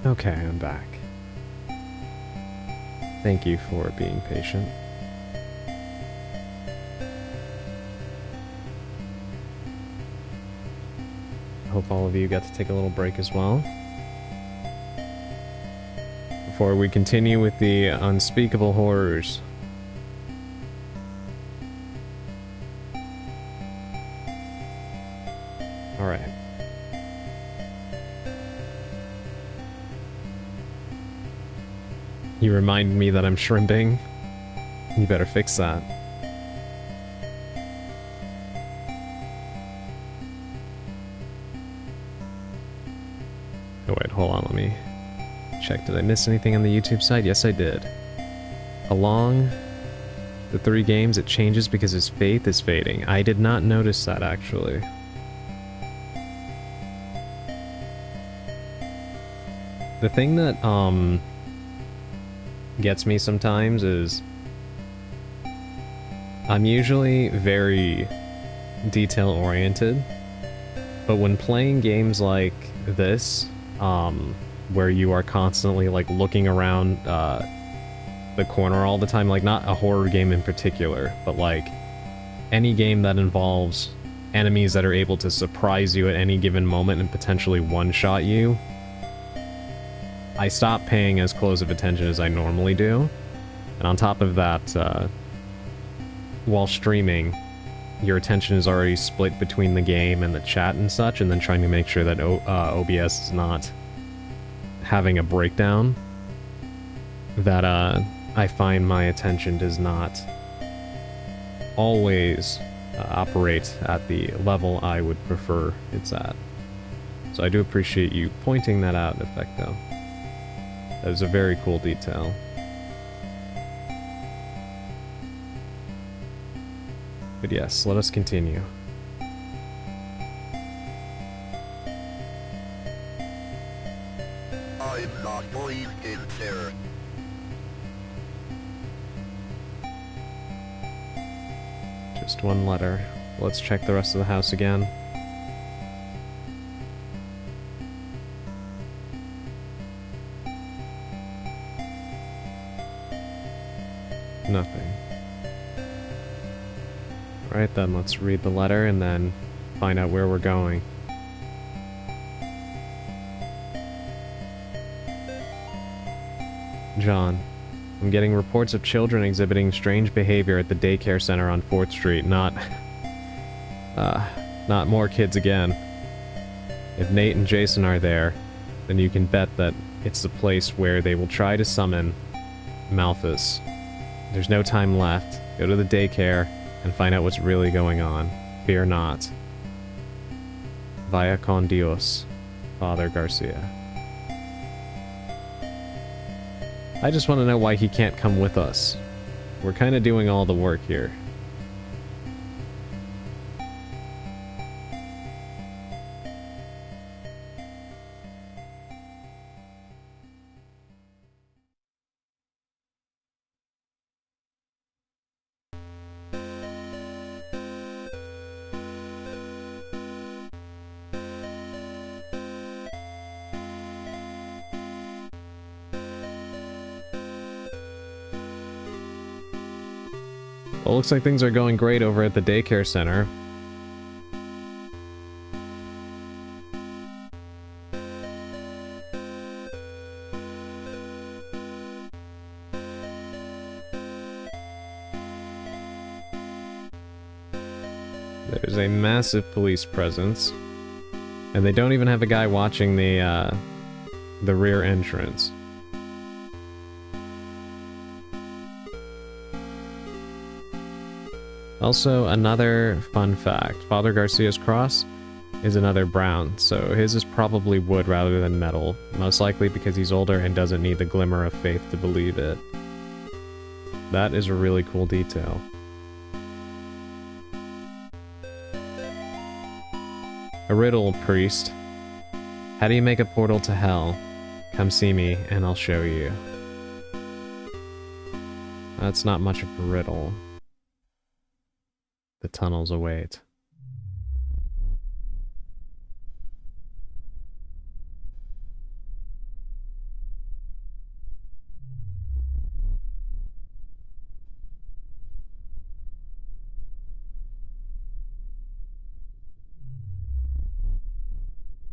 Okay, I'm back. Thank you for being patient. Hope all of you got to take a little break as well. Before we continue with the unspeakable horrors. Alright. You remind me that I'm shrimping. You better fix that. Oh wait, hold on, let me check. Did I miss anything on the YouTube side? Yes, I did. Along the 3 games, it changes because his faith is fading. I did not notice that, actually. The thing that, gets me sometimes is I'm usually very detail-oriented, but when playing games like this, where you are constantly, like, looking around, the corner all the time, like, not a horror game in particular, but, like, any game that involves enemies that are able to surprise you at any given moment and potentially one-shot you, I stop paying as close of attention as I normally do. And on top of that, while streaming, your attention is already split between the game and the chat and such, and then trying to make sure that OBS is not having a breakdown, that I find my attention does not always operate at the level I would prefer it's at. So I do appreciate you pointing that out, Effecto. That is a very cool detail. But yes, let us continue. I'm not going in there. Just one letter. Let's check the rest of the house again. Nothing. Alright then, let's read the letter and then find out where we're going. John, I'm getting reports of children exhibiting strange behavior at the daycare center on 4th Street. Not more kids again. If Nate and Jason are there, then you can bet that it's the place where they will try to summon Malthus. There's no time left. Go to the daycare and find out what's really going on. Fear not. Vaya con Dios, Father Garcia. I just want to know why he can't come with us. We're kind of doing all the work here. Well, looks like things are going great over at the daycare center. There's a massive police presence. And they don't even have a guy watching the rear entrance. Also, another fun fact. Father Garcia's cross is another brown, so his is probably wood rather than metal, most likely because he's older and doesn't need the glimmer of faith to believe it. That is a really cool detail. A riddle, priest. How do you make a portal to hell? Come see me, and I'll show you. That's not much of a riddle. The tunnels await.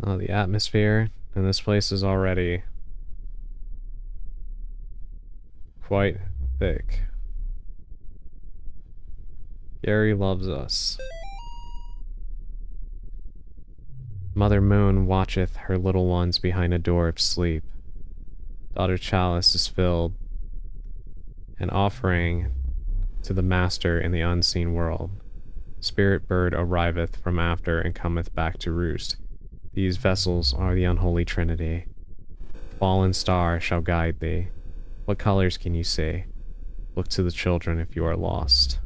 Oh, the atmosphere in this place is already quite thick. Gary loves us. Mother Moon watcheth her little ones behind a door of sleep. Daughter Chalice is filled, an offering to the Master in the unseen world. Spirit bird arriveth from after and cometh back to roost. These vessels are the unholy trinity. Fallen star shall guide thee. What colors can you see? Look to the children if you are lost.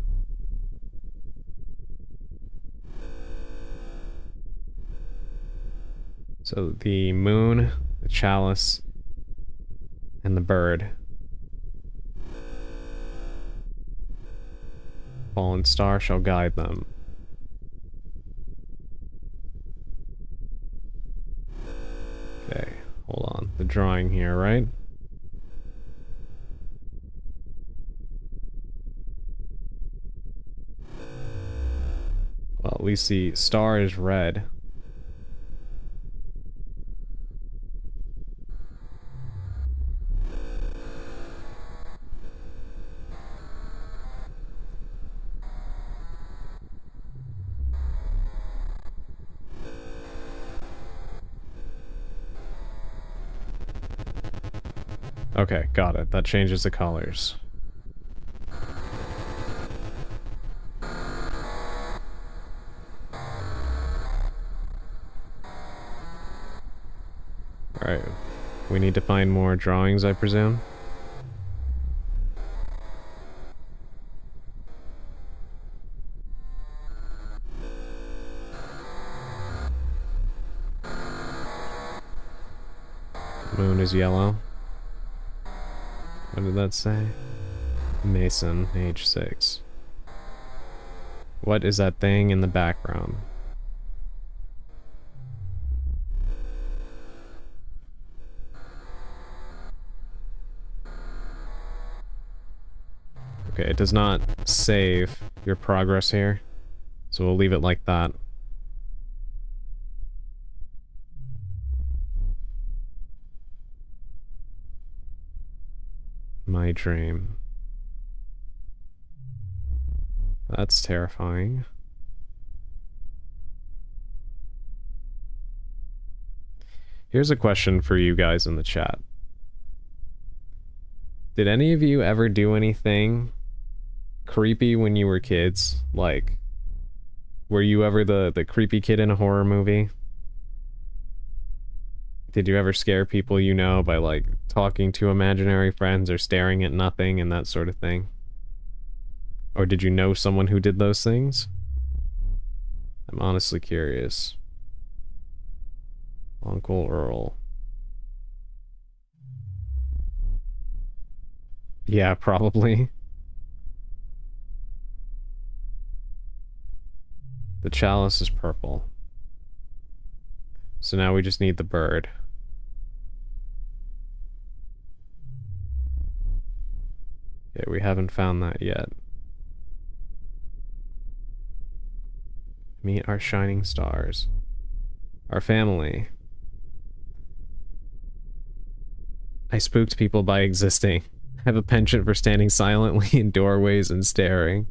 So the moon, the chalice, and the bird. Fallen star shall guide them. Okay, hold on. The drawing here, right? Well, at least the star is red. Okay, got it. That changes the colors. Alright. We need to find more drawings, I presume? Moon is yellow. What did that say? Mason, age 6. What is that thing in the background? Okay, it does not save your progress here, so we'll leave it like that. My dream. That's terrifying. Here's a question for you guys in the chat. Did any of you ever do anything creepy when you were kids? Like, were you ever the creepy kid in a horror movie? Did you ever scare people you know by, like, talking to imaginary friends or staring at nothing and that sort of thing? Or did you know someone who did those things? I'm honestly curious. Uncle Earl. Yeah, probably. The chalice is purple. So now we just need the bird. Okay, we haven't found that yet. Meet our shining stars. Our family. I spooked people by existing. I have a penchant for standing silently in doorways and staring.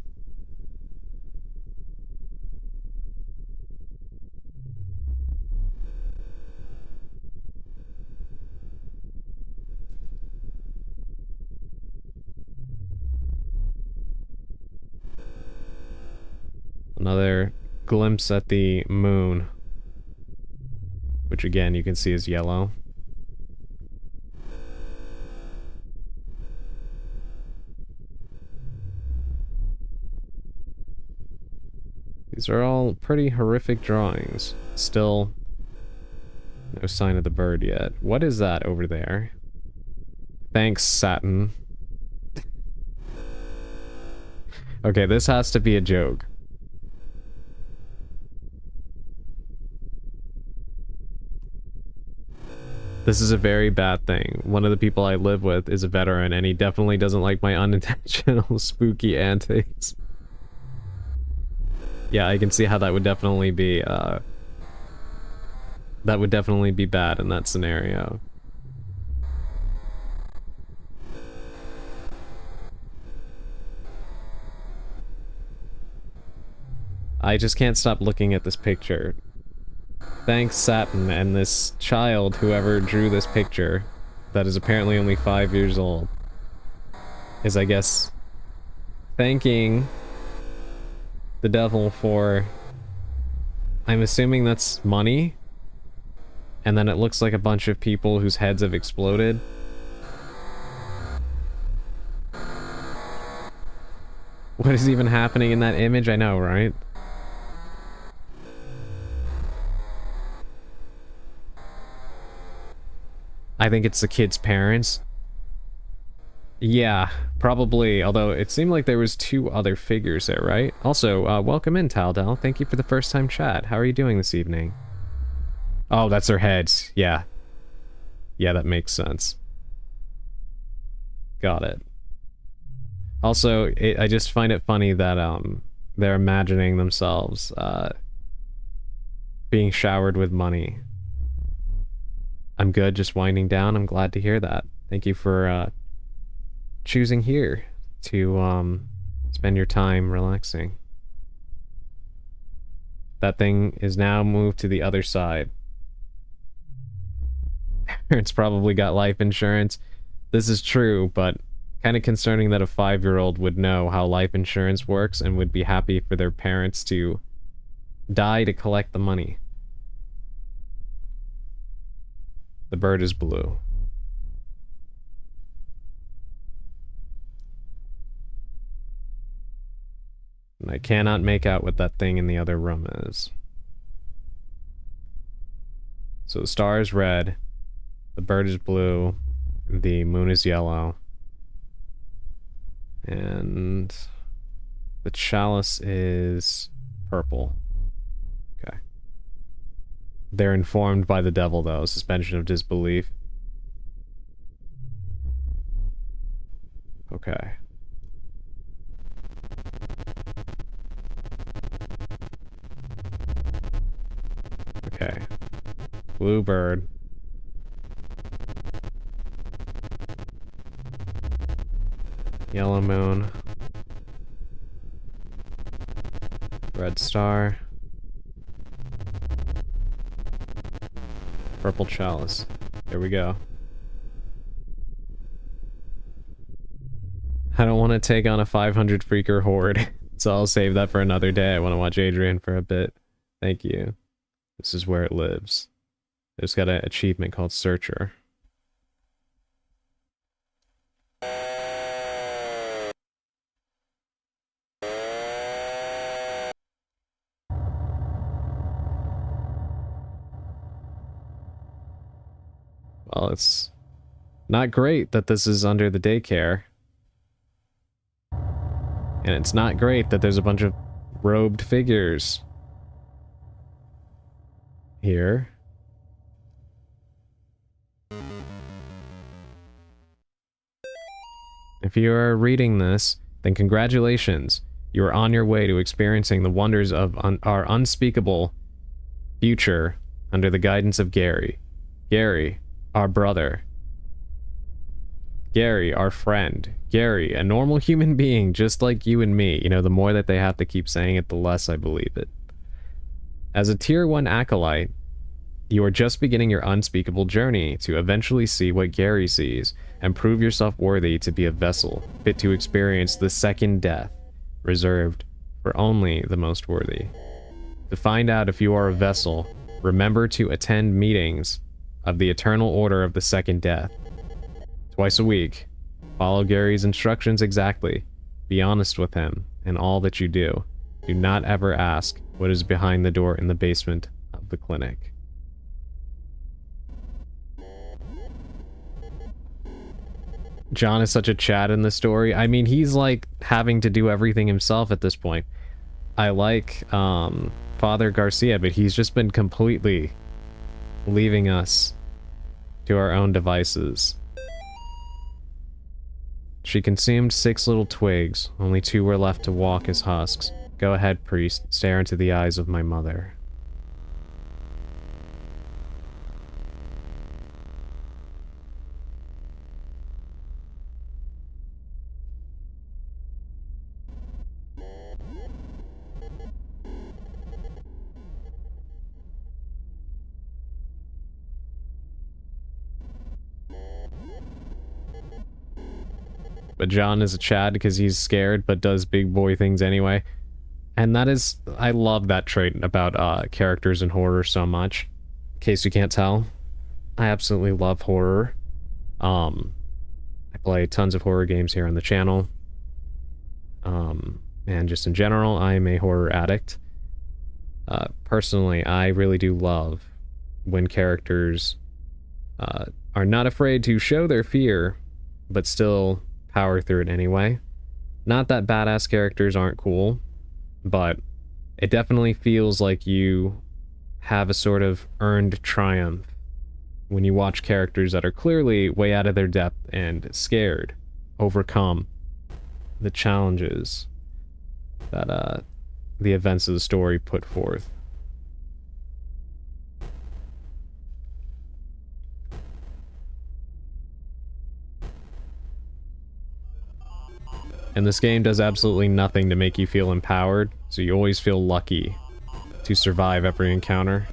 Another glimpse at the moon, which again you can see is yellow. These are all pretty horrific drawings. Still, no sign of the bird yet. What is that over there? Thanks, Satin. Okay, this has to be a joke. This is a very bad thing. One of the people I live with is a veteran, and he definitely doesn't like my unintentional spooky antics. Yeah, I can see how that would definitely be, bad in that scenario. I just can't stop looking at this picture. Thanks, Satin, and this child, whoever drew this picture, that is apparently only 5 years old, is, I guess, thanking the devil for, I'm assuming that's money, and then it looks like a bunch of people whose heads have exploded. What is even happening in that image? I know, right? I think it's the kid's parents. Yeah, probably, although it seemed like there was 2 other figures there, right? Also, welcome in, Taldell. Thank you for the first time chat. How are you doing this evening? Oh, that's their heads. Yeah. Yeah, that makes sense. Got it. Also, I just find it funny that, they're imagining themselves, being showered with money. I'm good, just winding down. I'm glad to hear that. Thank you for, choosing here to, spend your time relaxing. That thing is now moved to the other side. It's probably got life insurance. This is true, but kind of concerning that a 5-year-old would know how life insurance works and would be happy for their parents to die to collect the money. The bird is blue. And I cannot make out what that thing in the other room is. So the star is red, the bird is blue, the moon is yellow, and the chalice is purple. Okay. They're informed by the devil, though. Suspension of disbelief. Okay. Okay. Blue bird. Yellow moon. Red star. Purple chalice. There we go. I don't want to take on a 500 freaker horde, so I'll save that for another day. I want to watch Adrian for a bit. Thank you. This is where it lives. It's got an achievement called Searcher. Well, it's not great that this is under the daycare. And it's not great that there's a bunch of robed figures here. If you are reading this, then congratulations. You are on your way to experiencing the wonders of our unspeakable future under the guidance of Gary. Gary, our brother. Gary, our friend. Gary, a normal human being just like you and me. You know, the more that they have to keep saying it, the less I believe it. As a Tier 1 acolyte, you are just beginning your unspeakable journey to eventually see what Gary sees and prove yourself worthy to be a vessel, fit to experience the second death, reserved for only the most worthy. To find out if you are a vessel, remember to attend meetings of the Eternal Order of the Second Death. Twice a week. Follow Gary's instructions exactly. Be honest with him in all that you do. Do not ever ask what is behind the door in the basement of the clinic. John is such a Chad in the story. I mean, he's like having to do everything himself at this point. I like Father Garcia, but he's just been completely leaving us to our own devices. She consumed 6 little twigs. Only 2 were left to walk as husks. Go ahead, priest. Stare into the eyes of my mother. but John is a Chad because he's scared but does big boy things anyway. And that is, I love that trait about characters in horror so much. In case you can't tell, I absolutely love horror. I play tons of horror games here on the channel. And just in general, I'm a horror addict. Personally, I really do love when characters are not afraid to show their fear, but still power through it anyway. Not that badass characters aren't cool, but it definitely feels like you have a sort of earned triumph when you watch characters that are clearly way out of their depth and scared overcome the challenges that the events of the story put forth. And this game does absolutely nothing to make you feel empowered, so you always feel lucky to survive every encounter.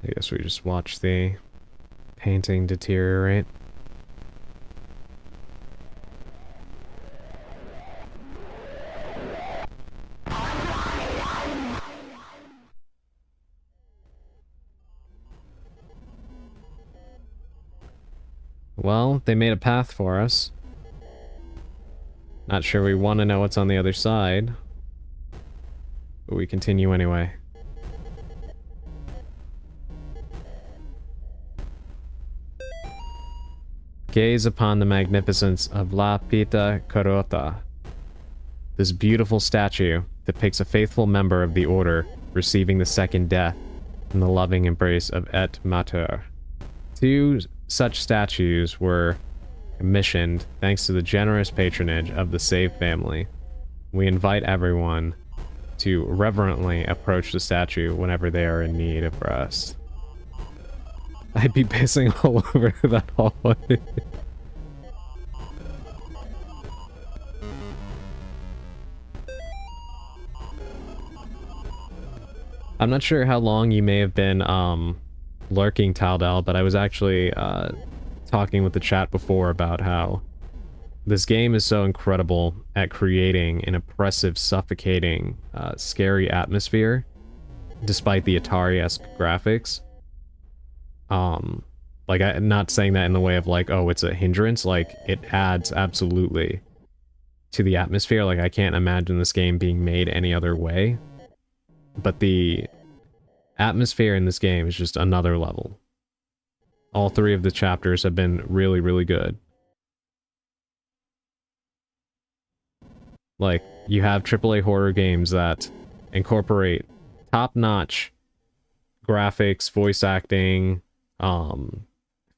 I guess we just watch the painting deteriorate. Well, they made a path for us. Not sure we want to know what's on the other side, but we continue anyway. Gaze upon the magnificence of La Pieta Carota. This beautiful statue depicts a faithful member of the Order receiving the second death in the loving embrace of Et Mater. 2 such statues were commissioned thanks to the generous patronage of the Save family. We invite everyone to reverently approach the statue whenever they are in need of rest. I'd be pissing all over that hallway. I'm not sure how long you may have been lurking, Taldal, but I was actually talking with the chat before about how this game is so incredible at creating an oppressive, suffocating, scary atmosphere, despite the Atari-esque graphics. Like, I'm not saying that in the way of like, oh, it's a hindrance, like, it adds absolutely to the atmosphere. Like, I can't imagine this game being made any other way. But the atmosphere in this game is just another level. All 3 of the chapters have been really, really good. Like, you have AAA horror games that incorporate top-notch graphics, voice acting,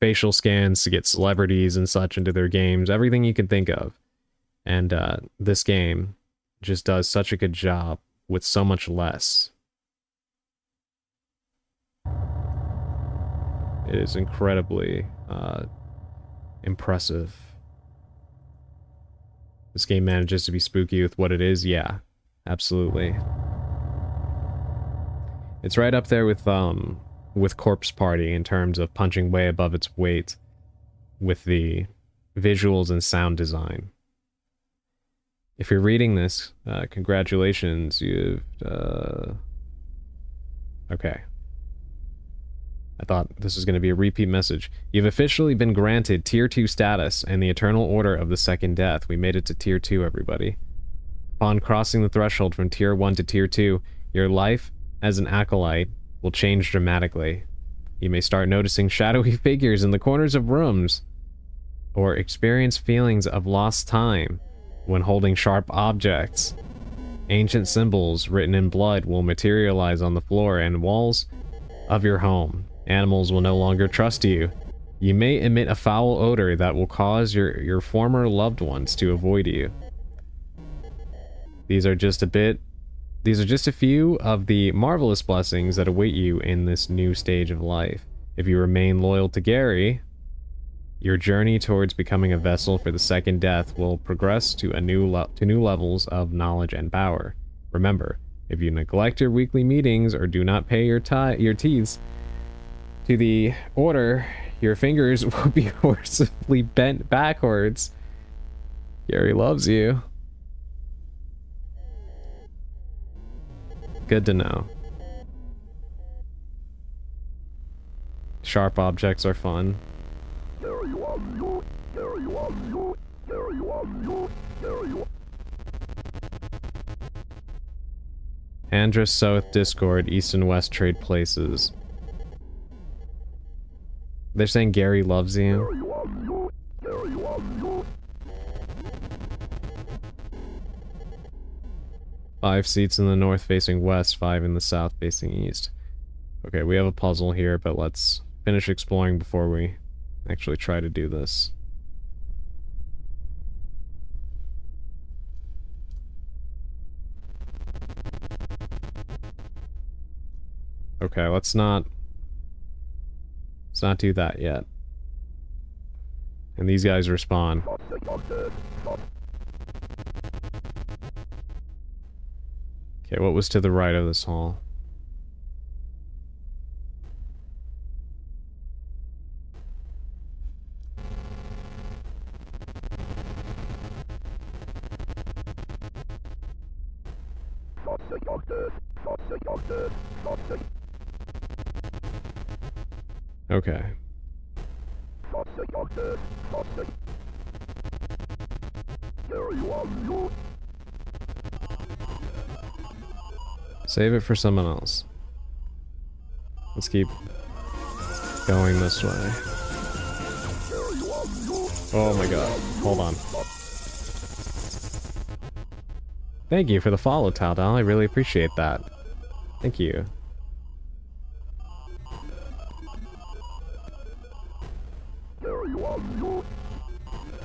facial scans to get celebrities and such into their games, everything you can think of. And this game just does such a good job with so much less. It is incredibly impressive. This game manages to be spooky with what it is, yeah, absolutely. It's right up there with Corpse Party in terms of punching way above its weight with the visuals and sound design. If you're reading this, congratulations, you've, okay. I thought this was going to be a repeat message. You've officially been granted Tier 2 status and the Eternal Order of the Second Death. We made it to Tier 2, everybody. Upon crossing the threshold from Tier 1 to Tier 2, your life as an acolyte will change dramatically. You may start noticing shadowy figures in the corners of rooms, or experience feelings of lost time when holding sharp objects. Ancient symbols written in blood will materialize on the floor and walls of your home. Animals will no longer trust you. You may emit a foul odor that will cause your former loved ones to avoid you. These are just a bit These are just a few of the marvelous blessings that await you in this new stage of life. If you remain loyal to Gary, your journey towards becoming a vessel for the second death will progress to new levels of knowledge and power. Remember, if you neglect your weekly meetings or do not pay your teeth to the order, your fingers will be forcibly bent backwards. Gary loves you. Good to know. Sharp objects are fun. Andros South Discord, East and West trade places. They're saying Gary loves you. 5 seats in the north facing west, 5 in the south facing east. Okay, we have a puzzle here, but let's finish exploring before we actually try to do this. Okay, let's not do that yet. And these guys respawn. Okay, what was to the right of this hall? Okay. Save it for someone else. Let's keep going this way. Oh my god. Hold on. Thank you for the follow, Taldal. I really appreciate that. Thank you.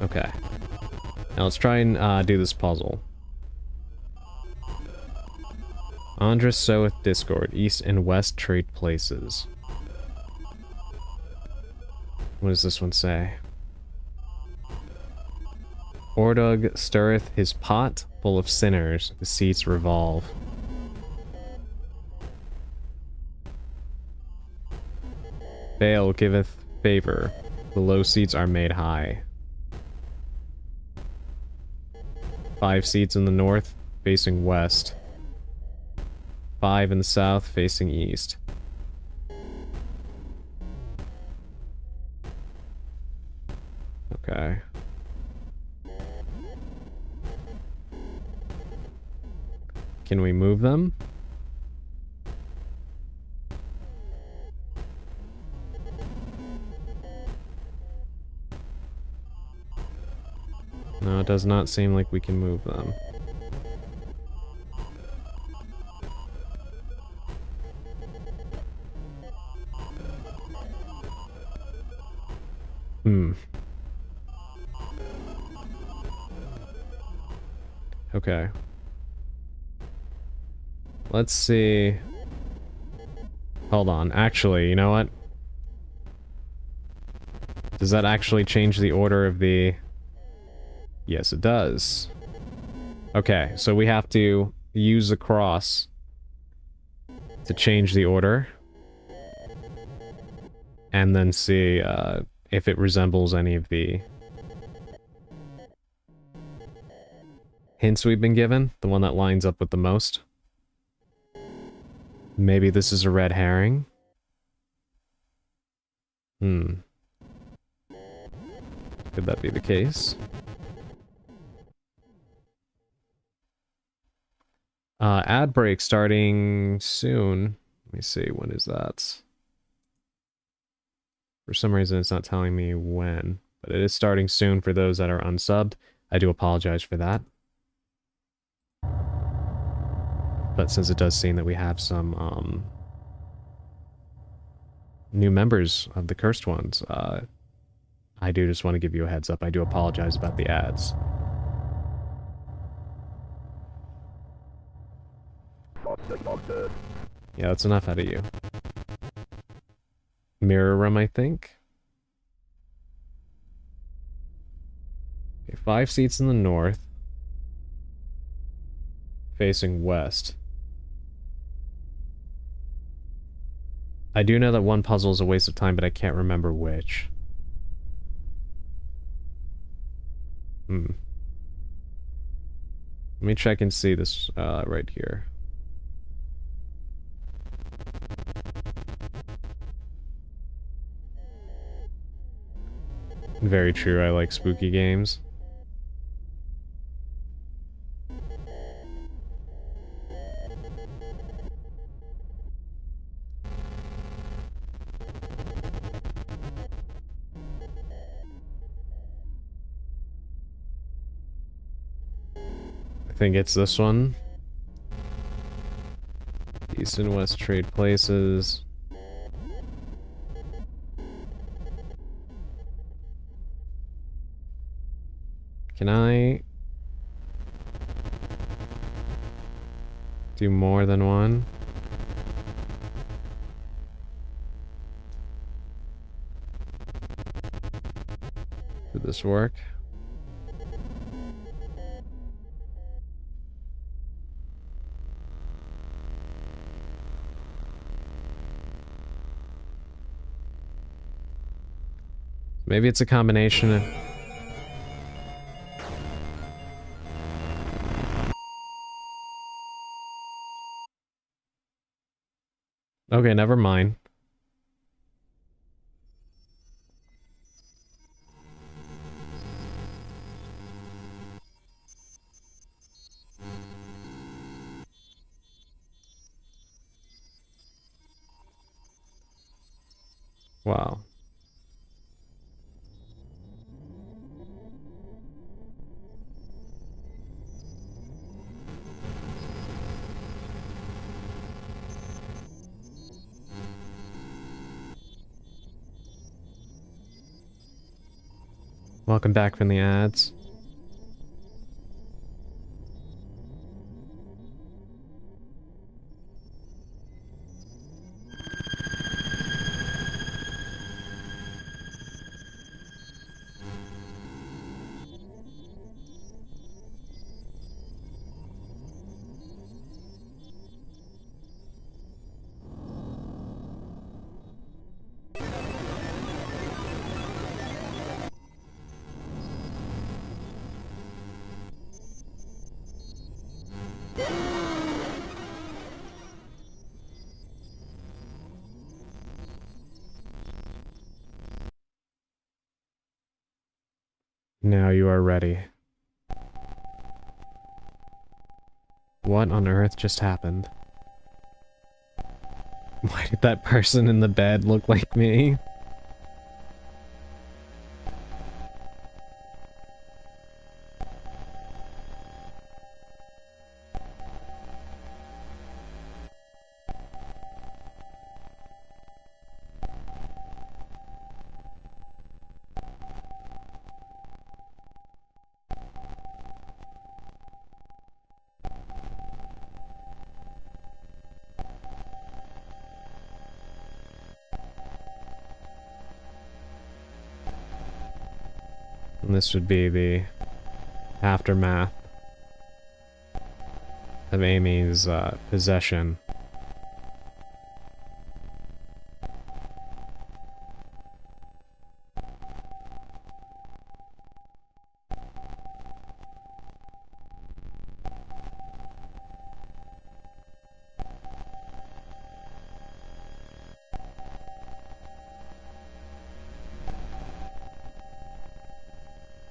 Okay. Now let's try and do this puzzle. Andros South Discord, East and West trade places. What does this one say? Ordug stirreth his pot full of sinners, the seats revolve. Baal giveth favor, the low seats are made high. 5 seats in the north, facing west. 5 in the south, facing east. Okay. Can we move them? No, it does not seem like we can move them. Okay. Let's see. Hold on. Actually, you know what? Does that actually change the order of the... Yes, it does. Okay, so we have to use the cross to change the order. And then see if it resembles any of the hints we've been given. The one that lines up with the most. Maybe this is a red herring? Could that be the case? Ad break starting soon. Let me see, when is that? For some reason it's not telling me when, but it is starting soon for those that are unsubbed. I do apologize for that. But since it does seem that we have some new members of the Cursed Ones, I do just want to give you a heads up. I do apologize about the ads. Yeah, that's enough out of you. Mirror room, I think. Okay, 5 seats in the north. Facing west. I do know that one puzzle is a waste of time, but I can't remember which. Let me check and see this right here. Very true, I like spooky games. I think it's this one. East and West trade places. Can I do more than one? Did this work? Maybe it's a combination of... Okay, never mind. Wow. Welcome back from the ads. Now you are ready. What on earth just happened? Why did that person in the bed look like me? And this would be the aftermath of Amy's possession.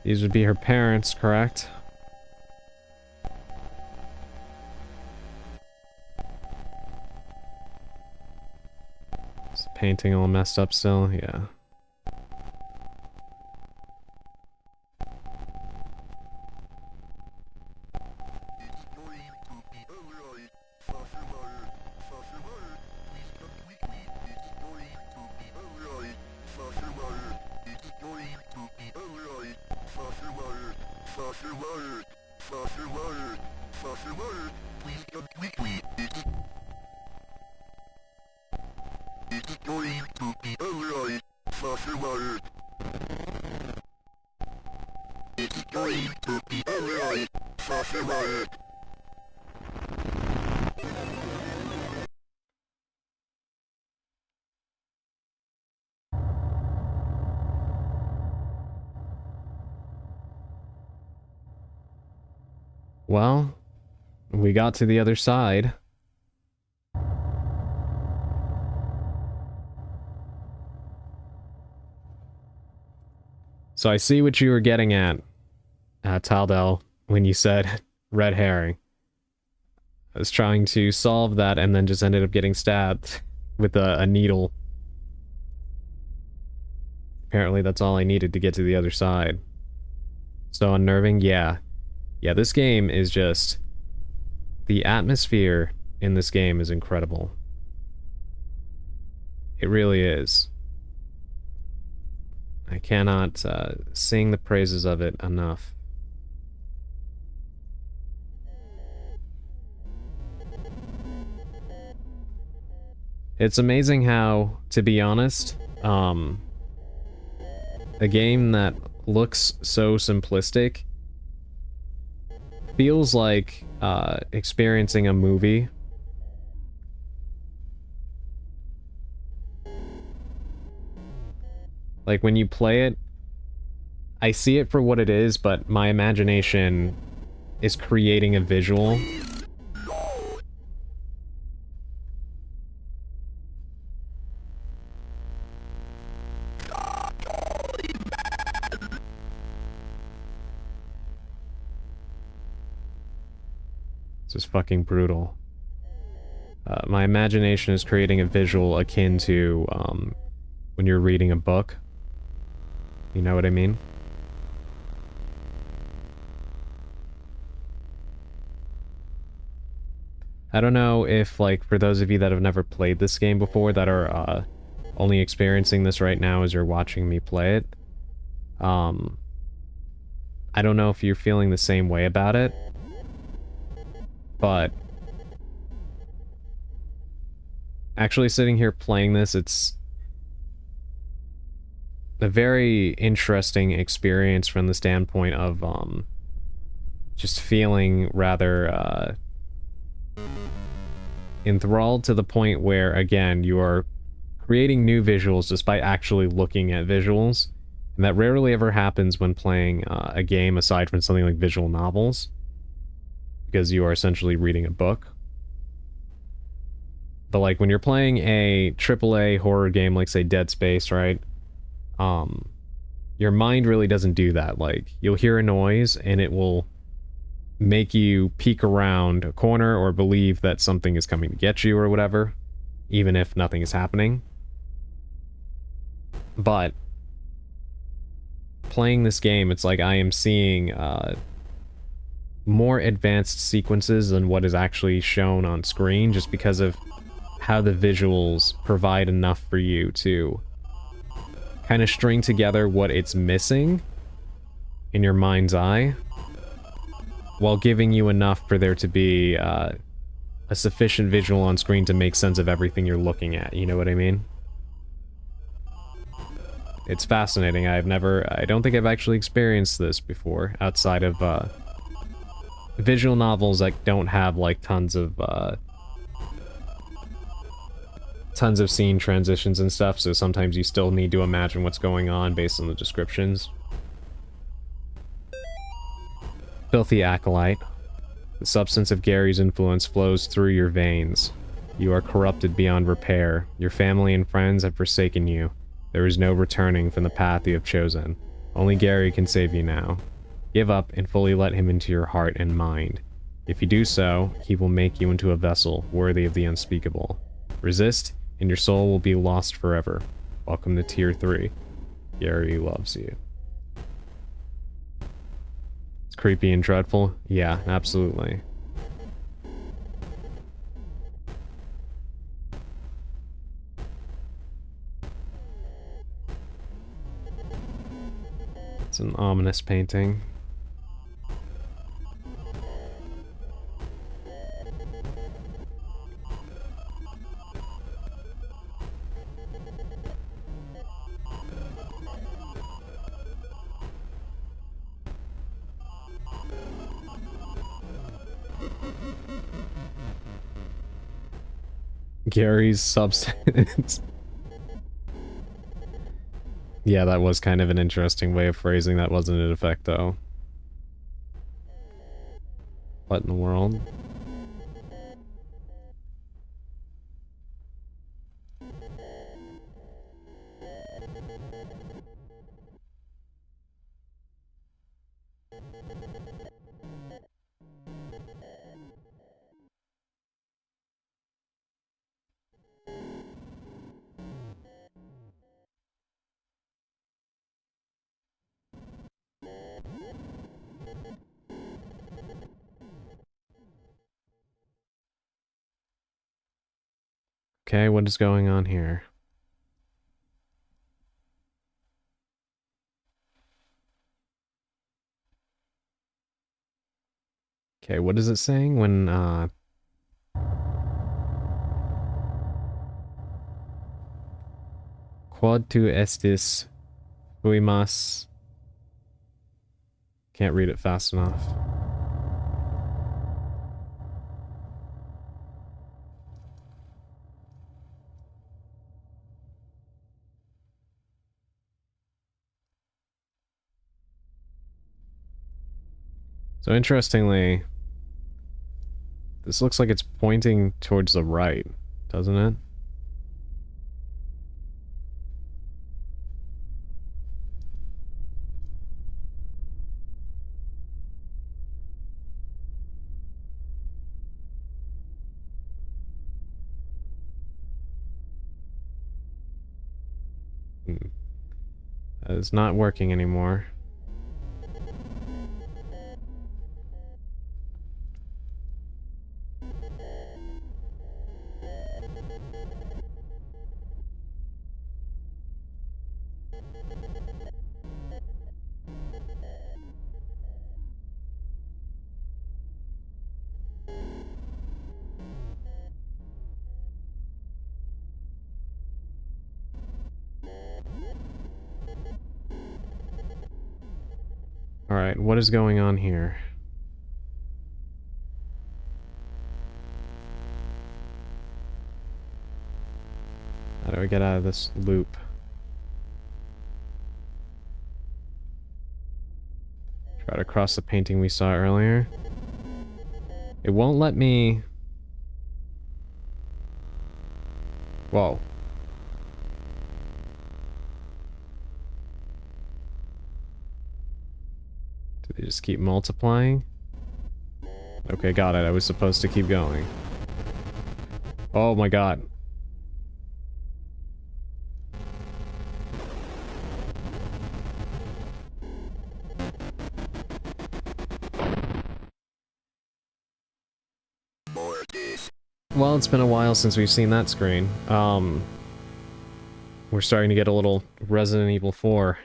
These would be her parents, correct? Is the painting all messed up still? Yeah. Saucer water, saucer water, saucer water, Please come quickly. Is it going to be alright, Sasha? Is it going to be alright, Sasha? Well, we got to the other side. So I see what you were getting at, Taldell, when you said red herring. I was trying to solve that and then just ended up getting stabbed with a needle. Apparently that's all I needed to get to the other side. So unnerving, yeah. Yeah, this game is just... The atmosphere in this game is incredible. It really is. I cannot sing the praises of it enough. It's amazing how, to be honest, a game that looks so simplistic feels like experiencing a movie. Like, when you play it, I see it for what it is, but my imagination is creating a visual. It's just fucking brutal. My imagination is creating a visual akin to when you're reading a book. You know what I mean? I don't know if, like, for those of you that have never played this game before, that are only experiencing this right now as you're watching me play it, I don't know if you're feeling the same way about it, but actually sitting here playing this, it's a very interesting experience from the standpoint of just feeling rather enthralled to the point where, again, you are creating new visuals just by actually looking at visuals. And that rarely ever happens when playing a game aside from something like visual novels, because you are essentially reading a book. But like when you're playing a AAA horror game like, say, Dead Space, right? Your mind really doesn't do that. Like, you'll hear a noise and it will make you peek around a corner or believe that something is coming to get you or whatever, even if nothing is happening. But playing this game, it's like I am seeing more advanced sequences than what is actually shown on screen, just because of how the visuals provide enough for you to kind of string together what it's missing in your mind's eye, while giving you enough for there to be a sufficient visual on screen to make sense of everything you're looking at. You know what I mean? It's fascinating. I don't think I've actually experienced this before, outside of visual novels that don't have like tons of scene transitions and stuff, so sometimes you still need to imagine what's going on based on the descriptions. Filthy Acolyte. The substance of Gary's influence flows through your veins. You are corrupted beyond repair. Your family and friends have forsaken you. There is no returning from the path you have chosen. Only Gary can save you now. Give up and fully let him into your heart and mind. If you do so, he will make you into a vessel worthy of the unspeakable. Resist, and your soul will be lost forever. Welcome to Tier 3. Gary loves you. It's creepy and dreadful? Yeah, absolutely. It's an ominous painting. Gary's substance. Yeah, that was kind of an interesting way of phrasing that, wasn't it, Effect, though? What in the world? Okay, what is going on here? Okay, what is it saying when, Quod tu estis fuimas... Can't read it fast enough. So interestingly, this looks like it's pointing towards the right, doesn't it? That is not working anymore. Alright, what is going on here? How do I get out of this loop? Try to cross the painting we saw earlier. It won't let me... Whoa. Do they just keep multiplying? Okay, got it. I was supposed to keep going. Oh my god. Well, it's been a while since we've seen that screen. We're starting to get a little Resident Evil 4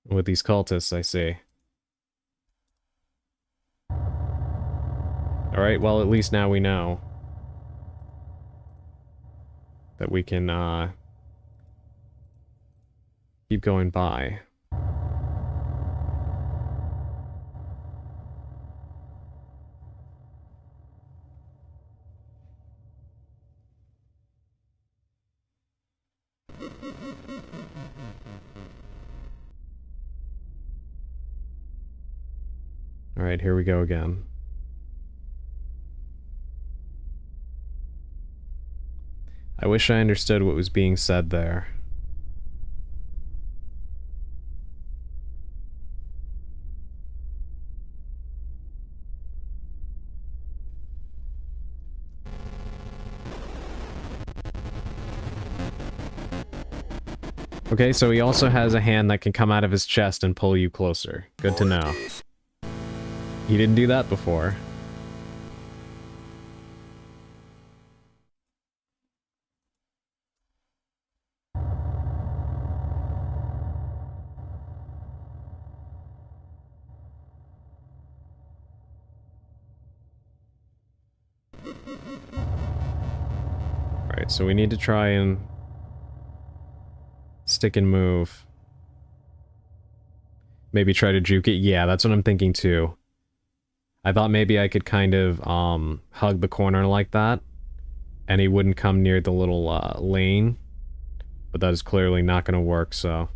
with these cultists, I see. Alright, well, at least now we know that we can, keep going by. Alright, here we go again. I wish I understood what was being said there. Okay, so he also has a hand that can come out of his chest and pull you closer. Good to know. He didn't do that before. Alright, so we need to try and stick and move. Maybe try to juke it. Yeah, that's what I'm thinking too. I thought maybe I could kind of, hug the corner like that. and he wouldn't come near the little lane. But that is clearly not going to work, so...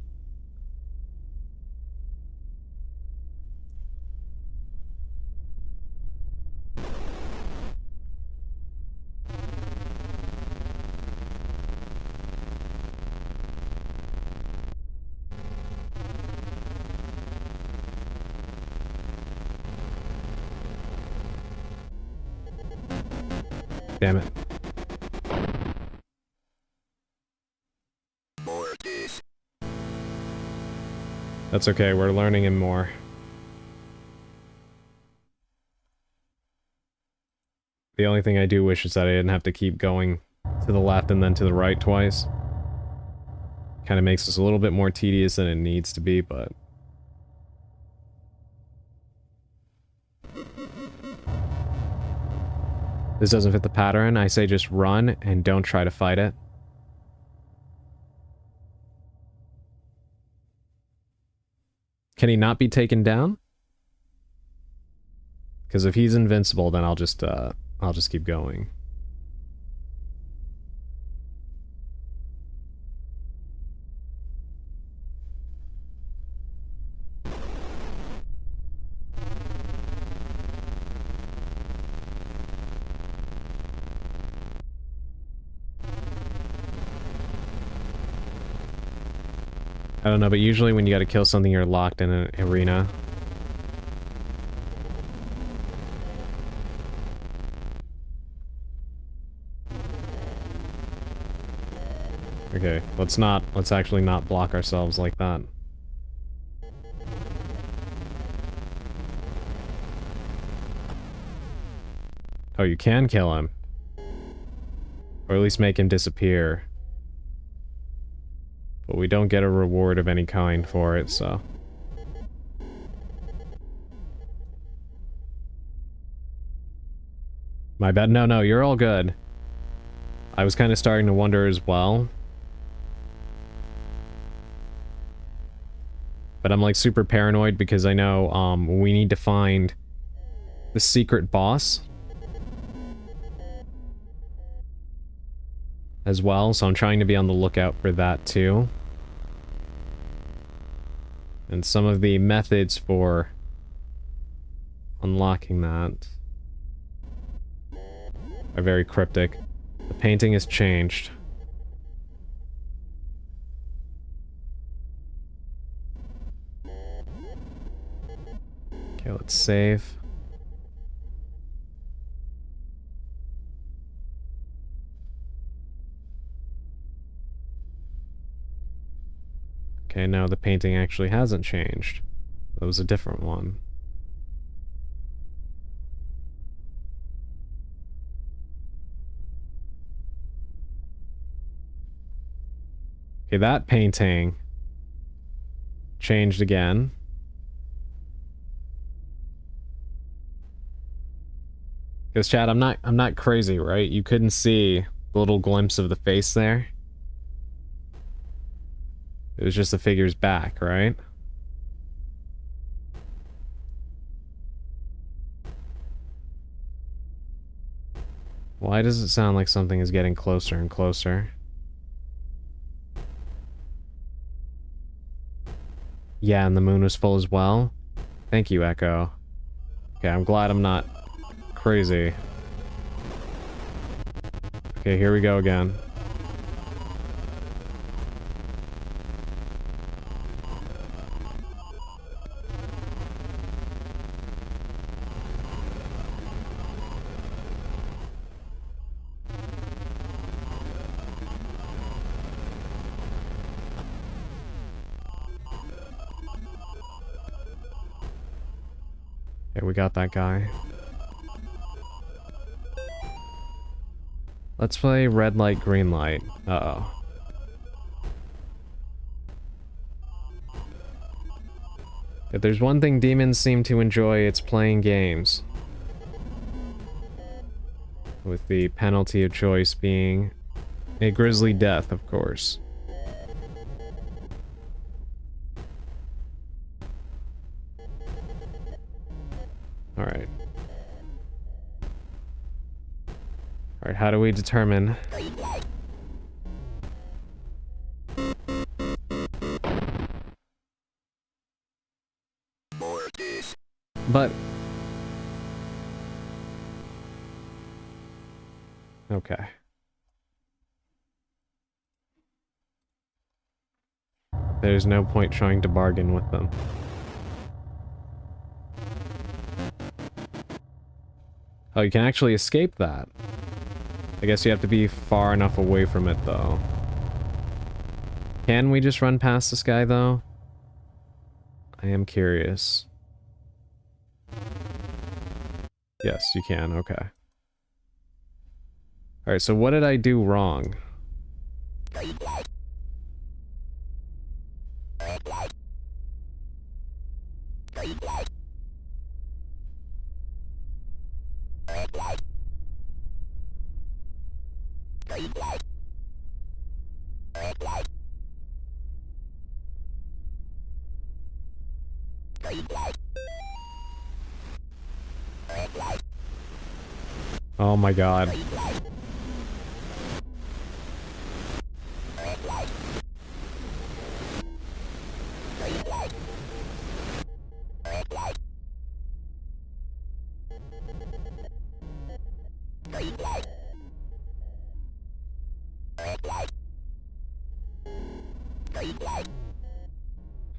Damn it. Mortis. That's okay, we're learning him more. The only thing I do wish is that I didn't have to keep going to the left and then to the right twice. Kind of makes this a little bit more tedious than it needs to be, but... This doesn't fit the pattern. I say just run and don't try to fight it. Can he not be taken down? Because if he's invincible, then I'll just keep going. I don't know, but usually when you gotta kill something, you're locked in an arena. Okay, let's actually not block ourselves like that. Oh, you can kill him. Or at least make him disappear. But we don't get a reward of any kind for it, so... My bad. No, you're all good. I was kind of starting to wonder as well. But I'm like super paranoid because I know we need to find the secret boss as well, so I'm trying to be on the lookout for that too. And some of the methods for unlocking that are very cryptic. The painting has changed. Okay, let's save. Okay, no, the painting actually hasn't changed. That was a different one. Okay, that painting changed again. Because Chad, I'm not crazy, right? You couldn't see the little glimpse of the face there. It was just the figure's back, right? Why does it sound like something is getting closer and closer? Yeah, and the moon was full as well. Thank you, Echo. Okay, I'm glad I'm not crazy. Okay, here we go again. Okay, we got that guy. Let's play red light, green light. Uh-oh. If there's one thing demons seem to enjoy, it's playing games. With the penalty of choice being a grisly death, of course. Alright. Alright, how do we determine... Mortis. But... Okay. There's no point trying to bargain with them. Oh, you can actually escape that. I guess you have to be far enough away from it, though. Can we just run past this guy, though? I am curious. Yes, you can, okay. Alright, so what did I do wrong? Oh my god.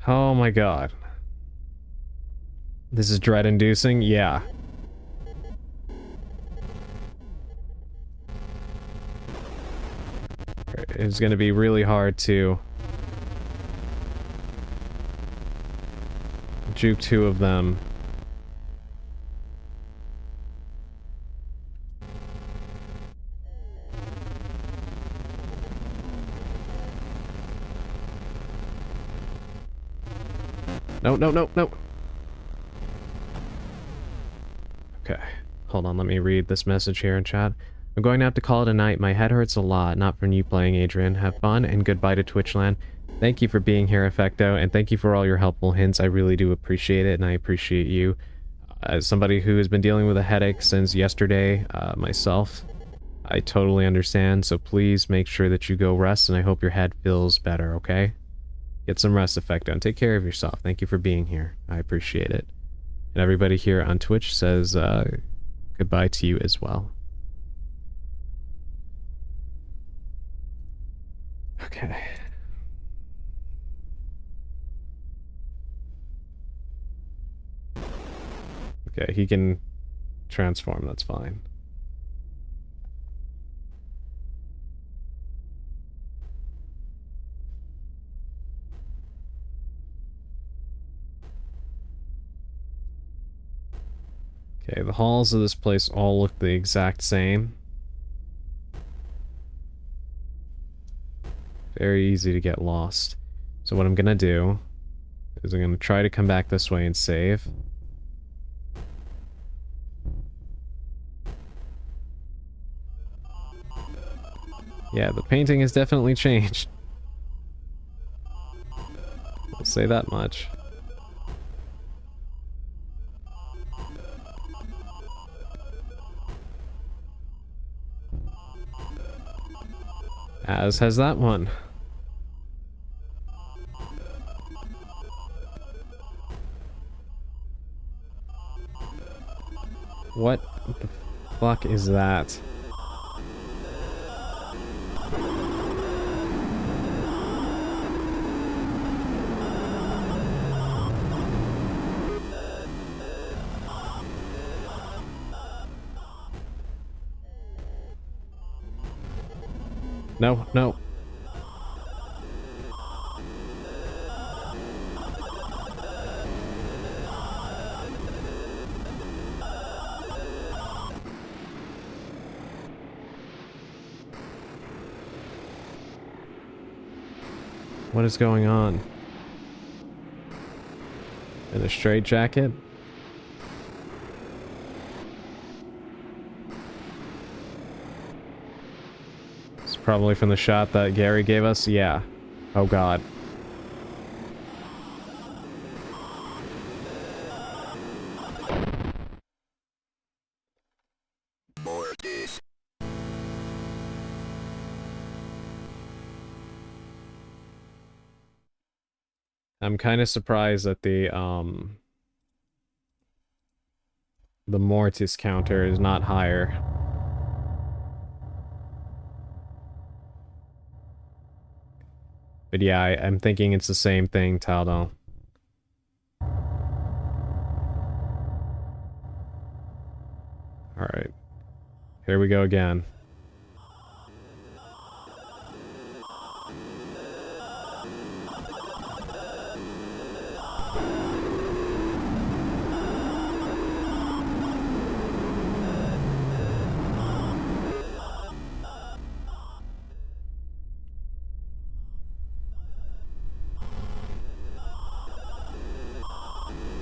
Oh my god. This is dread-inducing? Yeah. It's gonna be really hard to juke two of them. No, no, no, no. Okay. Hold on, let me read this message here in chat. I'm going to have to call it a night. My head hurts a lot, not from you playing, Adrian. Have fun, and goodbye to Twitchland. Thank you for being here, Effecto, and thank you for all your helpful hints. I really do appreciate it, and I appreciate you. As somebody who has been dealing with a headache since yesterday, myself, I totally understand, so please make sure that you go rest, and I hope your head feels better, okay? Get some rest, Effecto, and take care of yourself. Thank you for being here. I appreciate it. And everybody here on Twitch says goodbye to you as well. Okay. Okay, he can transform, that's fine. Okay, the halls of this place all look the exact same. Very easy to get lost. So what I'm gonna do is I'm gonna try to come back this way and save. Yeah, the painting has definitely changed. I'll say that much. As has that one. What the fuck is that? No, no. What is going on? In a straitjacket? It's probably from the shot that Gary gave us. Yeah. Oh god. Mortis. I'm kind of surprised that the Mortis counter is not higher. But yeah, I'm thinking it's the same thing, Taldo. Alright. Here we go again.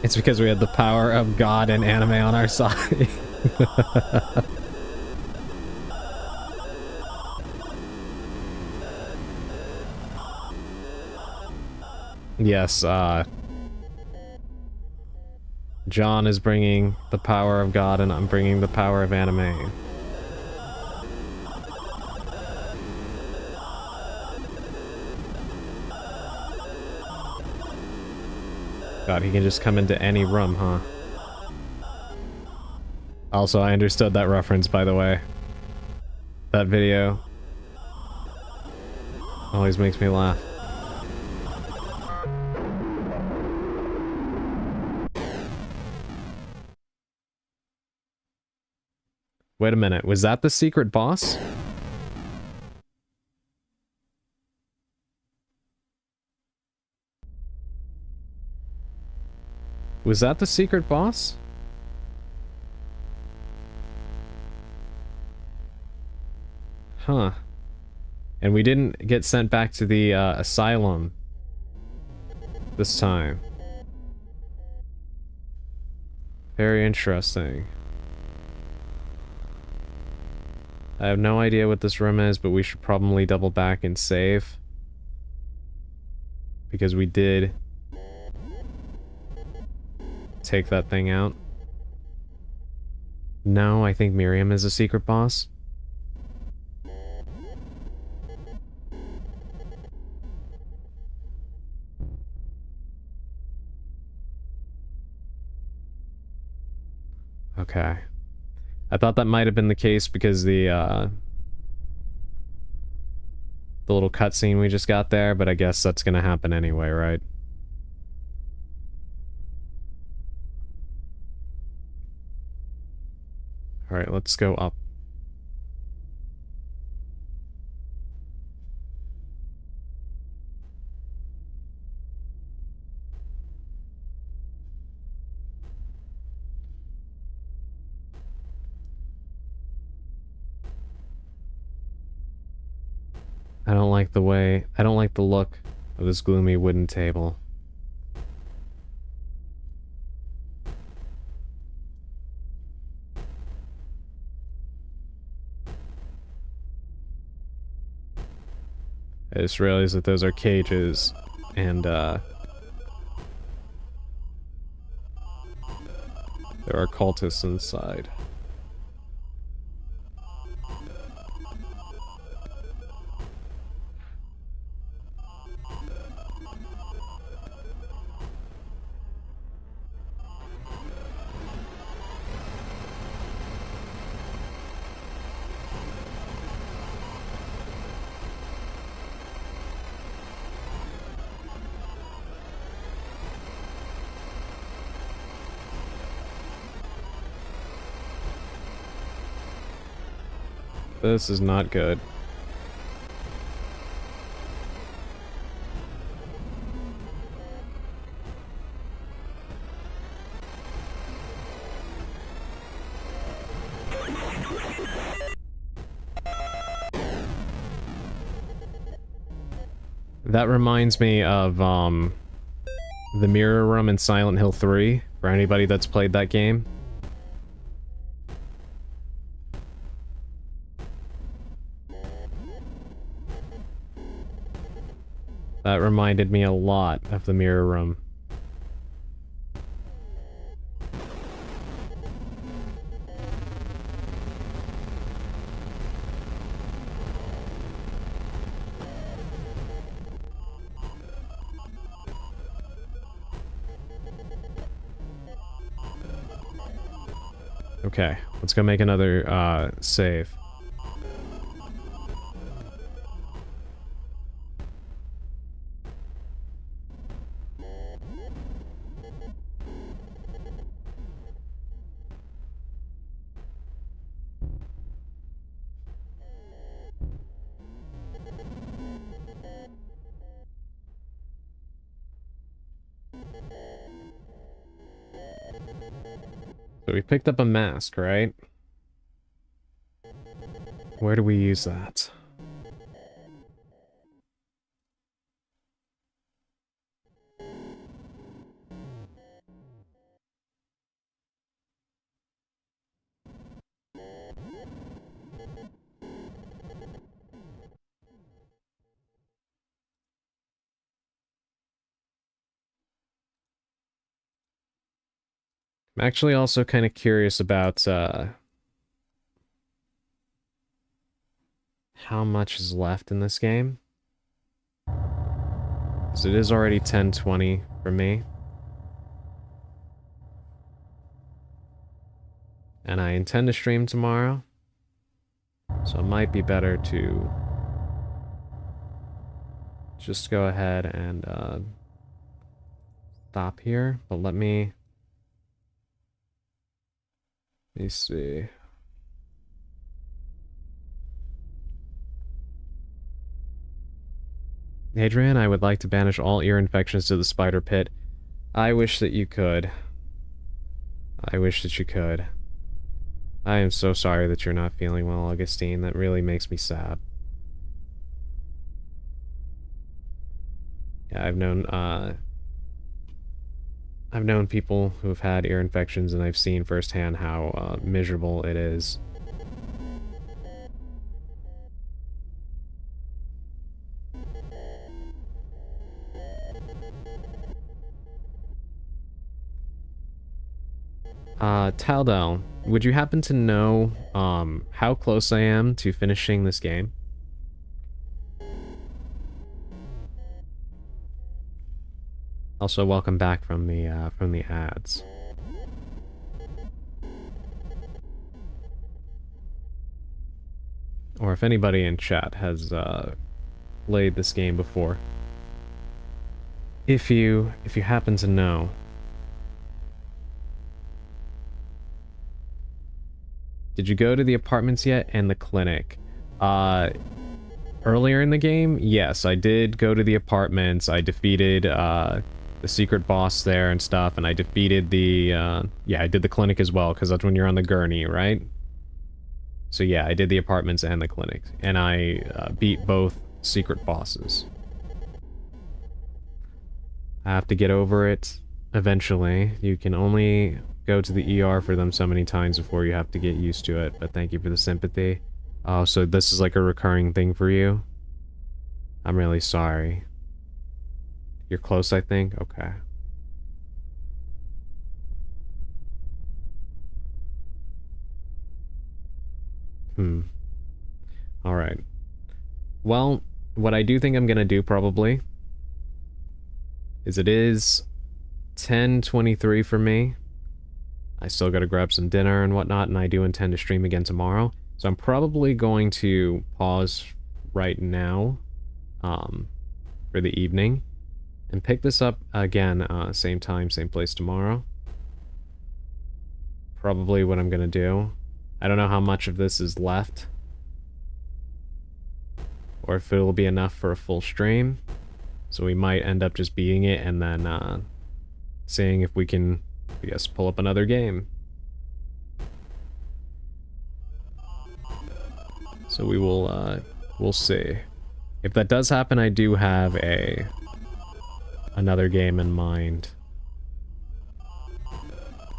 It's because we had the power of God and anime on our side. Yes, John is bringing the power of God and I'm bringing the power of anime. God, he can just come into any room, huh? Also, I understood that reference, by the way. That video always makes me laugh. Wait a minute, was that the secret boss? Was that the secret boss? Huh. And we didn't get sent back to the asylum this time. Very interesting. I have no idea what this room is, but we should probably double back and save. Because we did take that thing out. No, I think Miriam is a secret boss. Okay. I thought that might have been the case because the little cutscene we just got there, but I guess that's gonna happen anyway, right? Alright, let's go up. I don't like the look of this gloomy wooden table. I just realized that those are cages, and, there are cultists inside. This is not good. That reminds me of, the mirror room in Silent Hill 3, for anybody that's played that game. That reminded me a lot of the mirror room. Okay, let's go make another save. So we picked up a mask, right? Where do we use that? I'm actually also kind of curious about how much is left in this game. Because it is already 10:20 for me. And I intend to stream tomorrow. So it might be better to just go ahead and stop here. But let me see. Adrian, I would like to banish all ear infections to the spider pit. I wish that you could. I wish that you could. I am so sorry that you're not feeling well, Augustine. That really makes me sad. Yeah, I've known people who have had ear infections, and I've seen firsthand how miserable it is. Taldell, would you happen to know how close I am to finishing this game? Also, welcome back from the ads. Or if anybody in chat has played this game before. If you happen to know. Did you go to the apartments yet and the clinic? Earlier in the game, yes, I did go to the apartments. I defeated the secret boss there and stuff, and I defeated the yeah, I did the clinic as well, because that's when you're on the gurney, right? So yeah, I did the apartments and the clinic, and I beat both secret bosses. I have to get over it eventually. You can only go to the ER for them so many times before you have to get used to it, but thank you for the sympathy. Oh, so this is like a recurring thing for you? I'm really sorry. You're close, I think? Okay. Alright. Well, what I do think I'm gonna do, probably, is it is 10:23 for me. I still gotta grab some dinner and whatnot, and I do intend to stream again tomorrow. So I'm probably going to pause right now, for the evening, and pick this up again, same time, same place tomorrow. Probably what I'm gonna do. I don't know how much of this is left, or if it'll be enough for a full stream. So we might end up just beating it and then seeing if we can, I guess, pull up another game. So we will, we'll see. If that does happen, I do have another game in mind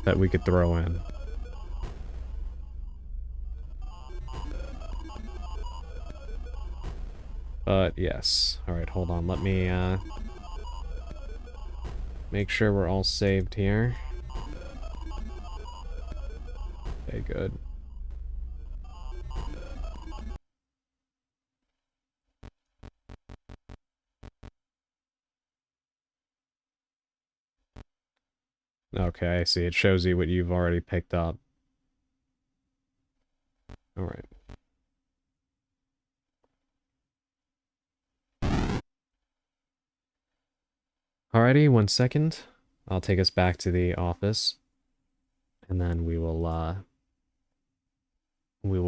that we could throw in. But yes. Alright, hold on. Let me make sure we're all saved here. Okay, good. Okay, I see. It shows you what you've already picked up. Alright. Alrighty, 1 second. I'll take us back to the office. And then we will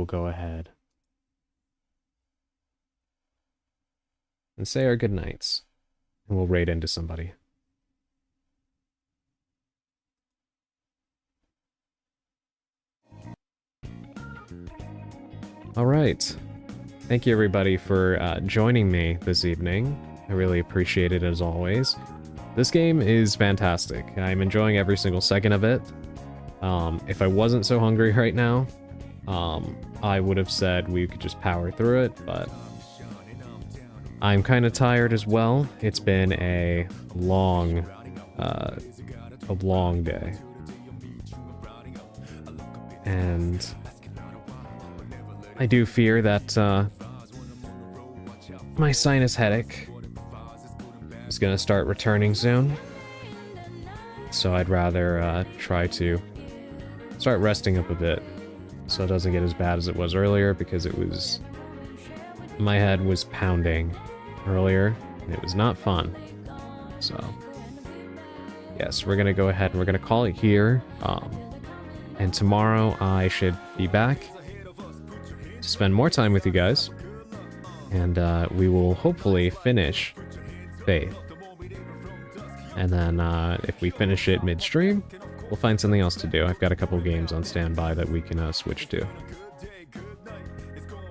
go ahead and say our good nights. And we'll raid into somebody. Alright. Thank you everybody for joining me this evening. I really appreciate it as always. This game is fantastic. I'm enjoying every single second of it. If I wasn't so hungry right now, I would have said we could just power through it, but I'm kind of tired as well. It's been a long day. And I do fear that my sinus headache is gonna start returning soon. So I'd rather try to start resting up a bit so it doesn't get as bad as it was earlier, because it was... my head was pounding earlier and it was not fun. So yes, we're gonna go ahead and we're gonna call it here. And tomorrow I should be back to spend more time with you guys, and we will hopefully finish Faith. And then if we finish it midstream, we'll find something else to do. I've got a couple games on standby that we can switch to.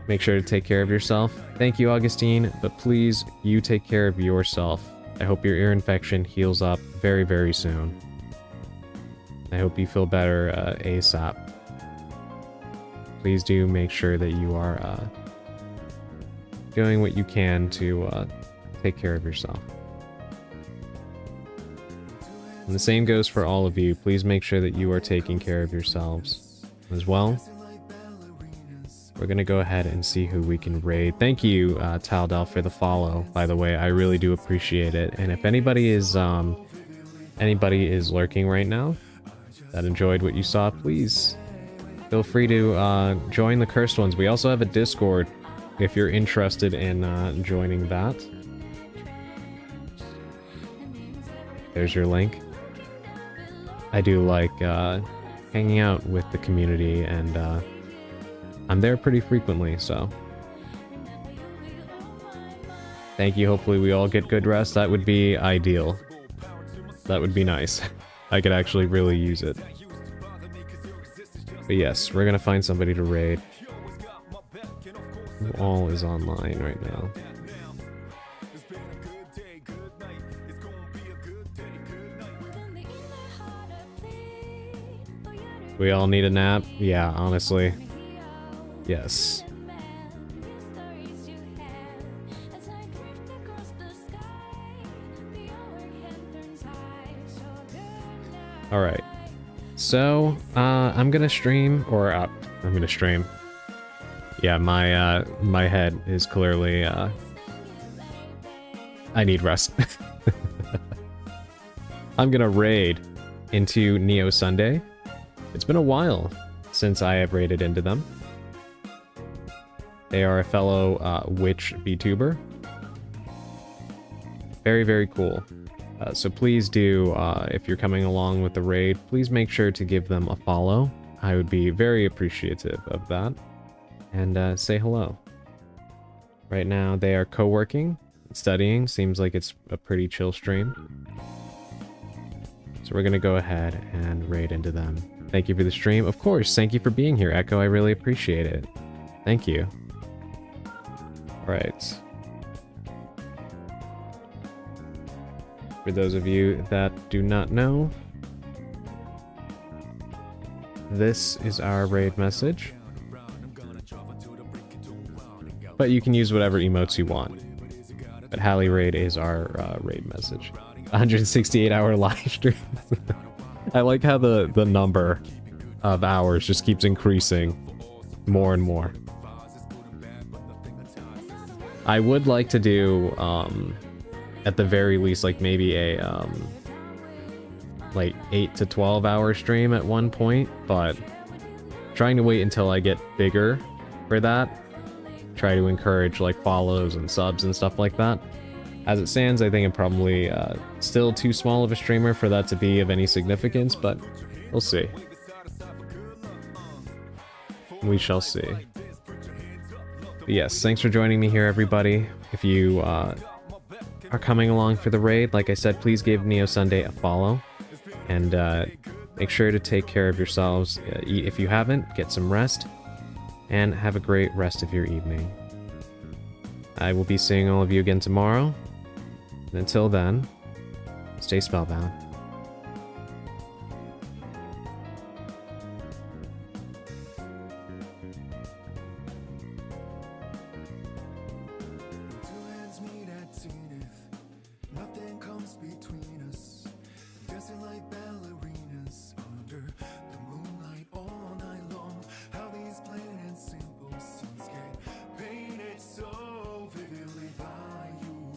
Make sure to take care of yourself. Thank you, Augustine, but please, you take care of yourself. I hope your ear infection heals up very, very soon. I hope you feel better ASAP. Please do make sure that you are doing what you can to take care of yourself. And the same goes for all of you. Please make sure that you are taking care of yourselves as well. We're going to go ahead and see who we can raid. Thank you, Taldel, for the follow, by the way. I really do appreciate it. And if anybody is lurking right now that enjoyed what you saw, please feel free to join the Cursed Ones. We also have a Discord if you're interested in joining that. There's your link. I do like hanging out with the community, and I'm there pretty frequently, so thank you. Hopefully we all get good rest. That would be ideal. That would be nice. I could actually really use it. But yes, we're gonna find somebody to raid. Who all is online right now? We all need a nap? Yeah, honestly. Yes. Alright. So, I'm gonna stream, or I'm gonna stream. Yeah, my head is clearly, I need rest. I'm gonna raid into Neo Sunday. It's been a while since I have raided into them. They are a fellow witch VTuber. Very, very cool. So please do, if you're coming along with the raid, please make sure to give them a follow. I would be very appreciative of that. And say hello. Right now they are co-working, studying. Seems like it's a pretty chill stream. So we're gonna go ahead and raid into them. Thank you for the stream. Of course, thank you for being here, Echo. I really appreciate it. Thank you. Alright. For those of you that do not know, this is our raid message. But you can use whatever emotes you want. But Hallie Raid is our raid message. 168-hour live stream. I like how the number of hours just keeps increasing more and more. I would like to do, at the very least, like maybe a, like 8 to 12 hour stream at one point, but trying to wait until I get bigger for that. Try to encourage like follows and subs and stuff like that. As it stands, I think I'm probably still too small of a streamer for that to be of any significance, but we'll see. We shall see. But yes, thanks for joining me here, everybody. If you are coming along for the raid, like I said, please give Neo Sunday a follow. And make sure to take care of yourselves. If you haven't, get some rest. And have a great rest of your evening. I will be seeing all of you again tomorrow. And until then, stay spellbound.